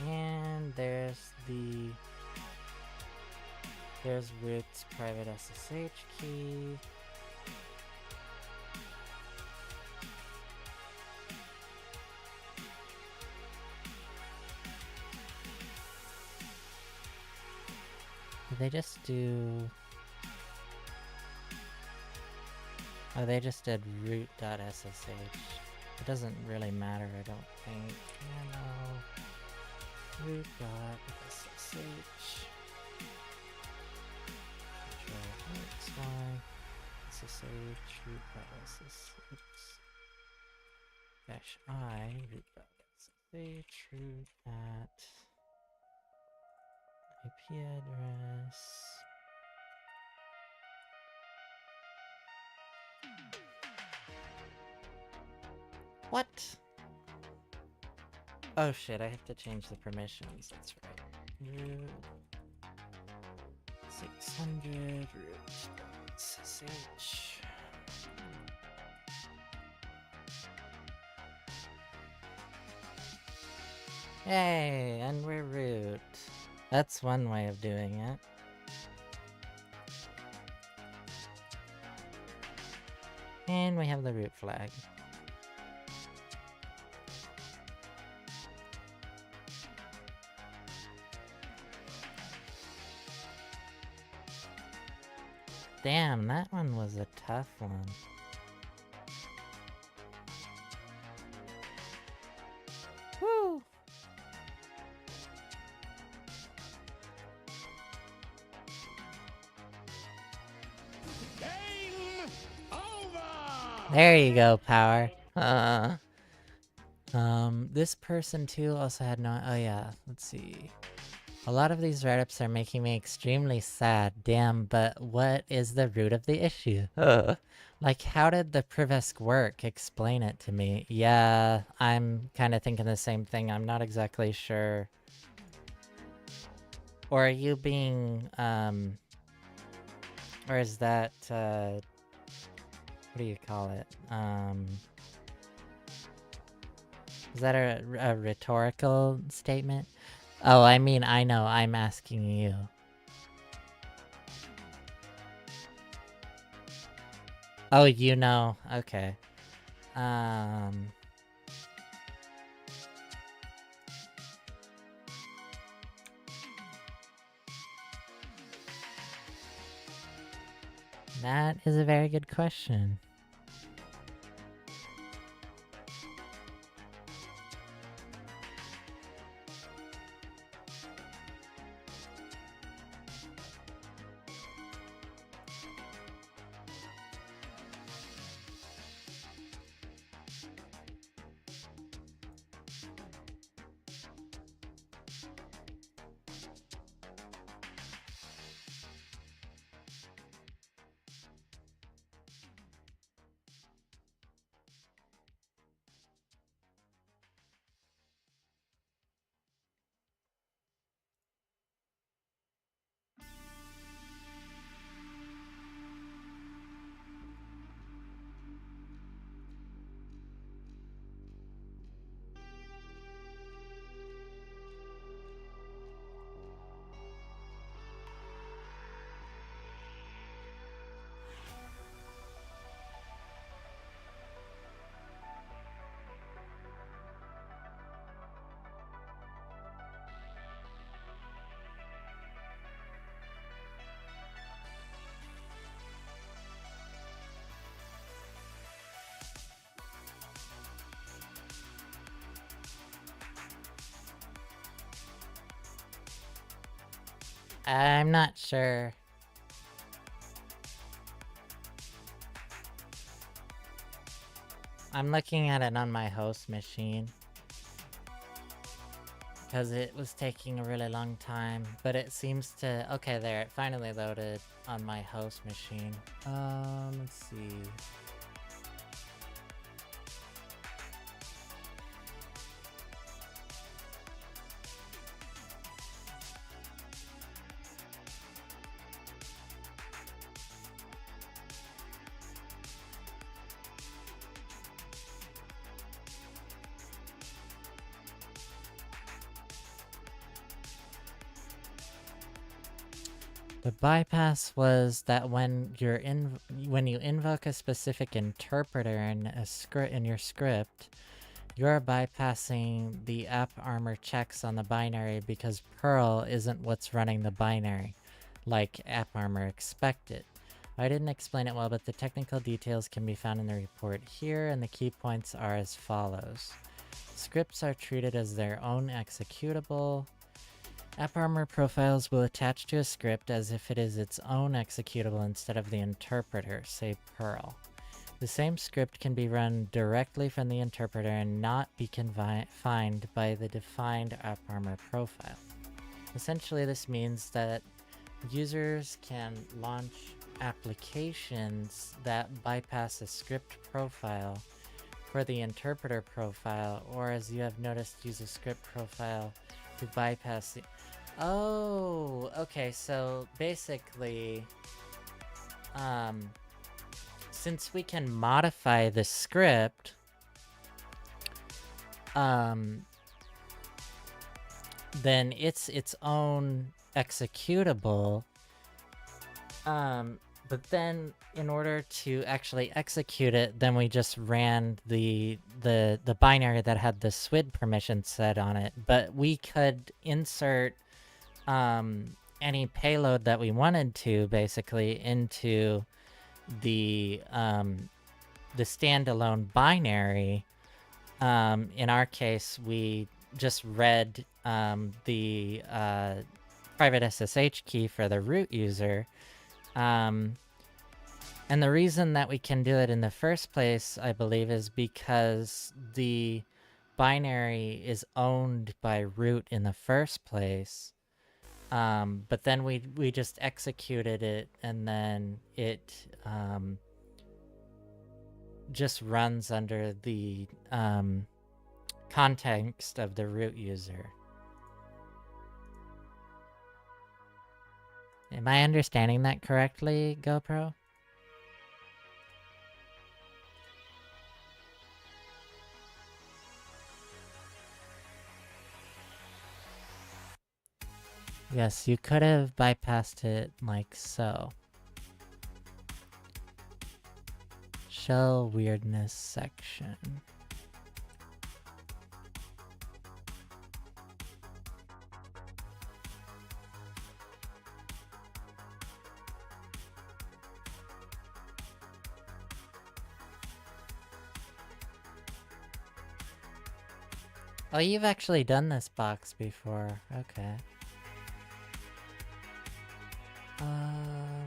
And there's root's private SSH key. Did they just do? Oh, they just did root.ssh. It doesn't really matter, I don't think. Root.ssh. Control X, Y, SSH, root.ssh, dash I, root.ssh, root at IP address. What? Oh shit, I have to change the permissions, that's right. Root 600 root SSH. Yay, and we're root. That's one way of doing it. And we have the root flag. Damn, that one was a tough one. Woo! Game over! There you go, Power. This person too also had no— oh yeah, let's see. A lot of these write-ups are making me extremely sad. Damn, but what is the root of the issue? Like, how did the Privesk work? Explain it to me. Yeah, I'm kind of thinking the same thing. I'm not exactly sure. Or are you being, or is that, what do you call it? Is that a rhetorical statement? Oh, I mean, I know, I'm asking you. Oh, you know, okay. That is a very good question. I'm not sure. I'm looking at it on my host machine. Because it was taking a really long time, but it seems to— okay, there, it finally loaded on my host machine. Let's see. The bypass was that when you invoke a specific interpreter in your script, you're bypassing the app armor checks on the binary because Perl isn't what's running the binary, like app armor expected. I didn't explain it well, but the technical details can be found in the report here, and the key points are as follows. Scripts are treated as their own executable. AppArmor profiles will attach to a script as if it is its own executable instead of the interpreter, say Perl. The same script can be run directly from the interpreter and not be confined by the defined AppArmor profile. Essentially, this means that users can launch applications that bypass a script profile for the interpreter profile, or as you have noticed, use a script profile to bypass the— oh, okay, so basically, since we can modify the script, then it's its own executable. But then in order to actually execute it, then we just ran the binary that had the SWID permission set on it. But we could insert any payload that we wanted to basically into the standalone binary. In our case, we just read the private SSH key for the root user. And the reason that we can do it in the first place, I believe, is because the binary is owned by root in the first place. But then we just executed it, and then it just runs under the context of the root user. Am I understanding that correctly, GoPro? Yes, you could have bypassed it like so. Shell weirdness section. Oh, you've actually done this box before. Okay.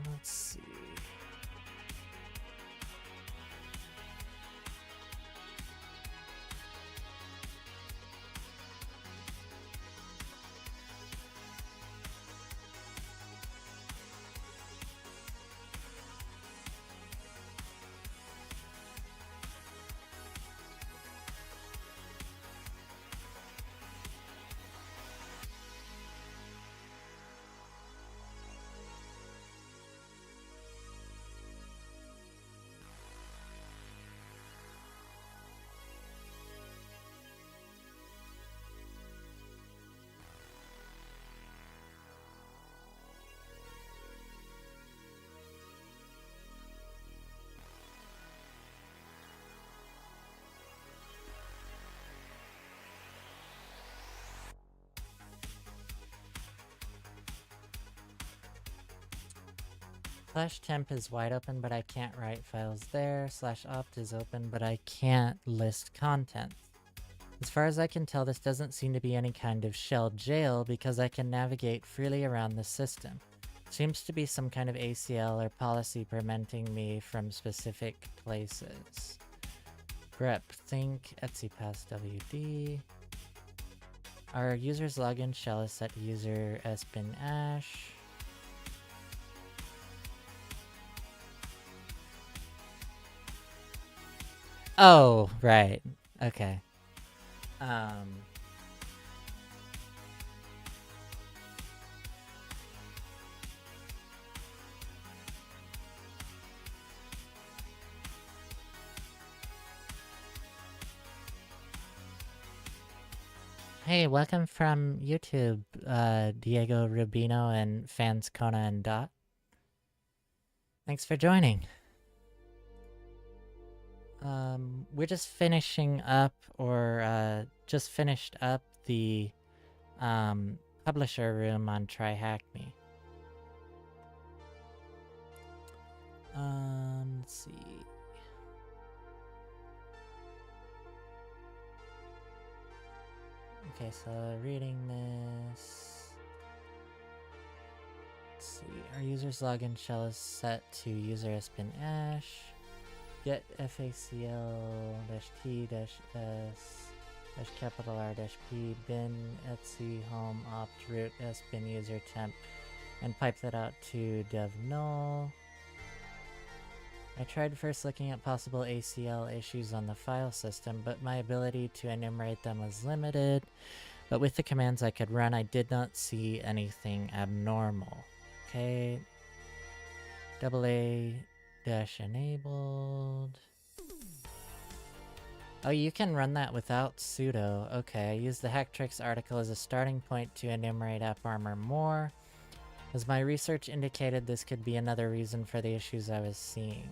Let's see. /temp is wide open, but I can't write files there. /opt is open, but I can't list contents. As far as I can tell, this doesn't seem to be any kind of shell jail because I can navigate freely around the system. Seems to be some kind of ACL or policy preventing me from specific places. grep think Etsy pass WD. Our user's login shell is set to user sbin ash. Oh, right. Okay. Hey, welcome from YouTube, Diego Rubino and fans Kona and Dot. Thanks for joining. We're just finishing up, or just finished up the publisher room on TryHackMe. Let's see. Okay, so reading this. Let's see. Our user's login shell is set to user sbin ash. Get facl-t-s-capital-R-p bin etsy home opt root sbin user temp and pipe that out to dev null. I tried first looking at possible ACL issues on the file system, but my ability to enumerate them was limited. But with the commands I could run, I did not see anything abnormal. Okay. AA-enabled. Oh, you can run that without sudo. Okay, use the hack tricks article as a starting point to enumerate AppArmor more. As my research indicated, this could be another reason for the issues I was seeing.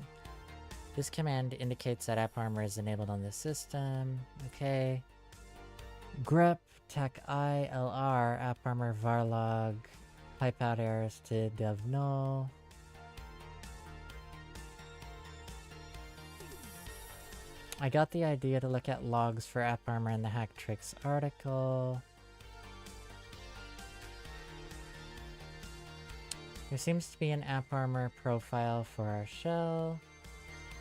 This command indicates that AppArmor is enabled on this system. Okay. grep tech ilr AppArmor varlog pipe out errors to dev null. I got the idea to look at logs for AppArmor in the hack tricks article. There seems to be an AppArmor profile for our shell.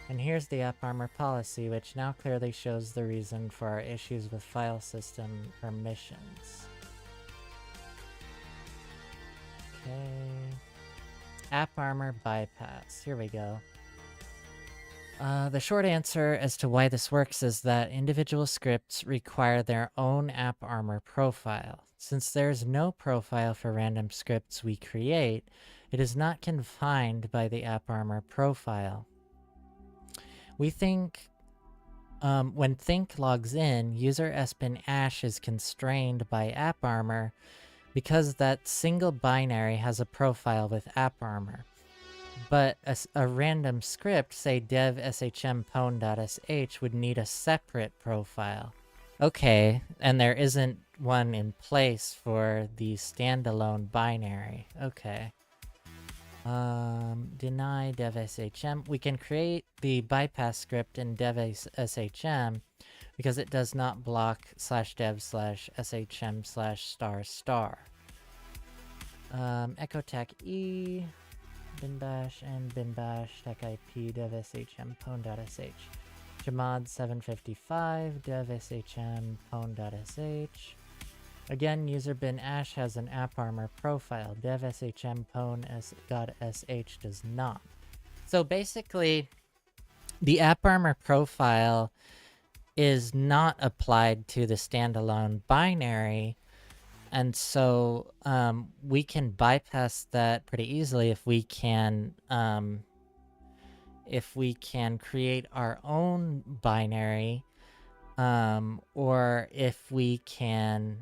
And here's the AppArmor policy, which now clearly shows the reason for our issues with file system permissions. Okay. AppArmor bypass. Here we go. The short answer as to why this works is that individual scripts require their own AppArmor profile. Since there's no profile for random scripts we create, it is not confined by the AppArmor profile. We think when think logs in, user sbin ash is constrained by AppArmor because that single binary has a profile with AppArmor. But a random script, say dev shm pwn.sh, would need a separate profile. Okay, and there isn't one in place for the standalone binary. Okay. Deny dev shm. We can create the bypass script in dev shm because it does not block /dev/shm/**. Echo tech e bin bash and bin bash tech ip dev shm pwn.sh. Jamad 755 dev shm pwn.sh. Again, user bin ash has an AppArmor profile. Dev shm pwn.sh does not. So basically, the AppArmor profile is not applied to the standalone binary, and so we can bypass that pretty easily if we can create our own binary, or if we can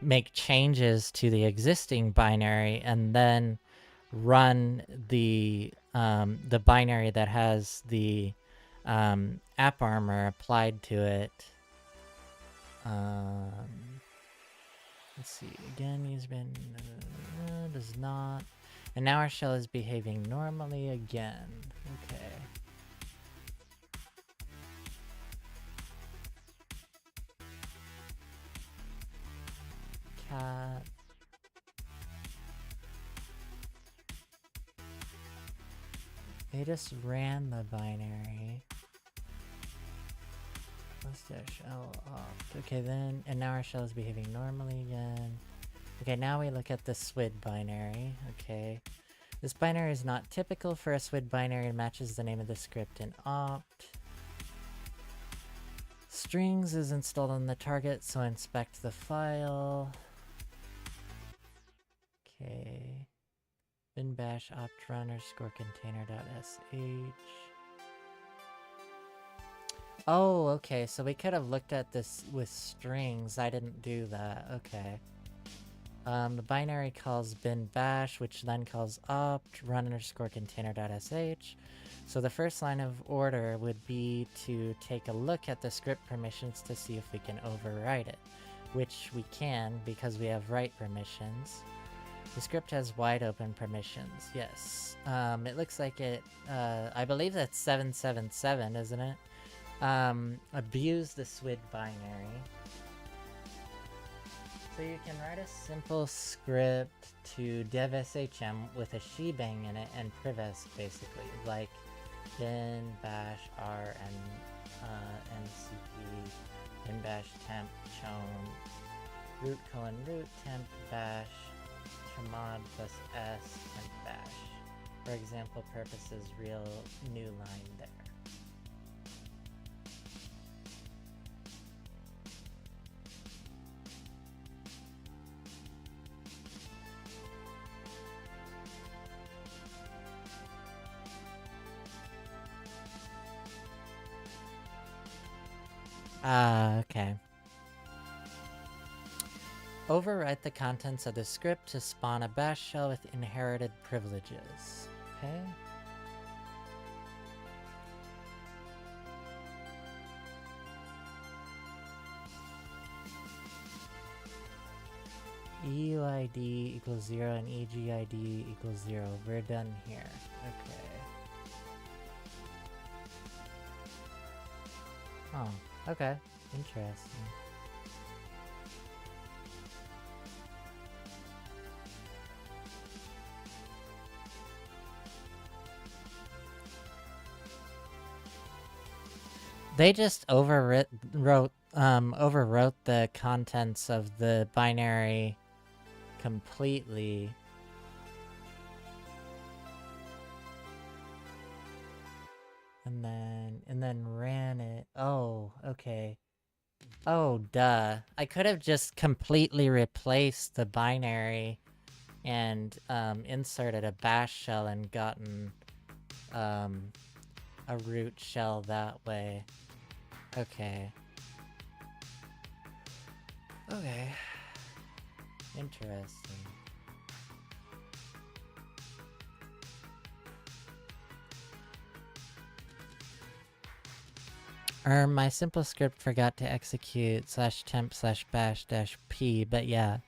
make changes to the existing binary and then run the binary that has the AppArmor applied to it. Let's see, again, user bin does not. And now our shell is behaving normally again. Okay. Cat. They just ran the binary. /l opt. Okay, then, and now our shell is behaving normally again. Okay, now we look at the SWID binary. Okay. This binary is not typical for a SWID binary and matches the name of the script in opt. Strings is installed on the target, so inspect the file. Okay. Bin bash opt run _container.sh. Oh, okay, so we could have looked at this with strings. I didn't do that. Okay. The binary calls bin bash, which then calls opt run _container.sh. So the first line of order would be to take a look at the script permissions to see if we can overwrite it, which we can because we have write permissions. The script has wide open permissions, yes. It looks like it, I believe that's 777, isn't it? Abuse the SWID binary. So you can write a simple script to dev shm with a shebang in it and privest, basically, like bin bash r and ncp bin bash temp chown root : root temp bash chmod plus s temp bash. For example purposes, real new line there. Ah, okay. Overwrite the contents of the script to spawn a bash shell with inherited privileges. Okay. EUID equals 0 and EGID equals 0. We're done here. Okay. Oh, okay. Interesting. They just overwrote the contents of the binary completely. And then ran it. Oh, okay. Oh, duh. I could have just completely replaced the binary and inserted a bash shell and gotten a root shell that way. Okay. Okay. Interesting. My simple script forgot to execute /temp/bash-p, but yeah.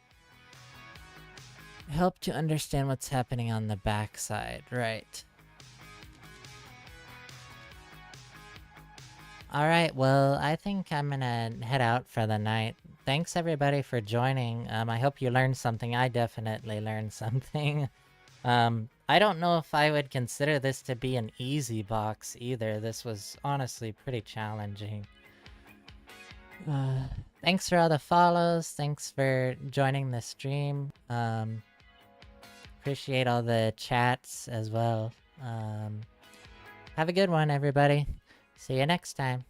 Help to understand what's happening on the backside, right. Alright, well, I think I'm gonna head out for the night. Thanks everybody for joining. I hope you learned something. I definitely learned something. I don't know if I would consider this to be an easy box either. This was honestly pretty challenging. Thanks for all the follows. Thanks for joining the stream. Appreciate all the chats as well. Have a good one, everybody. See you next time.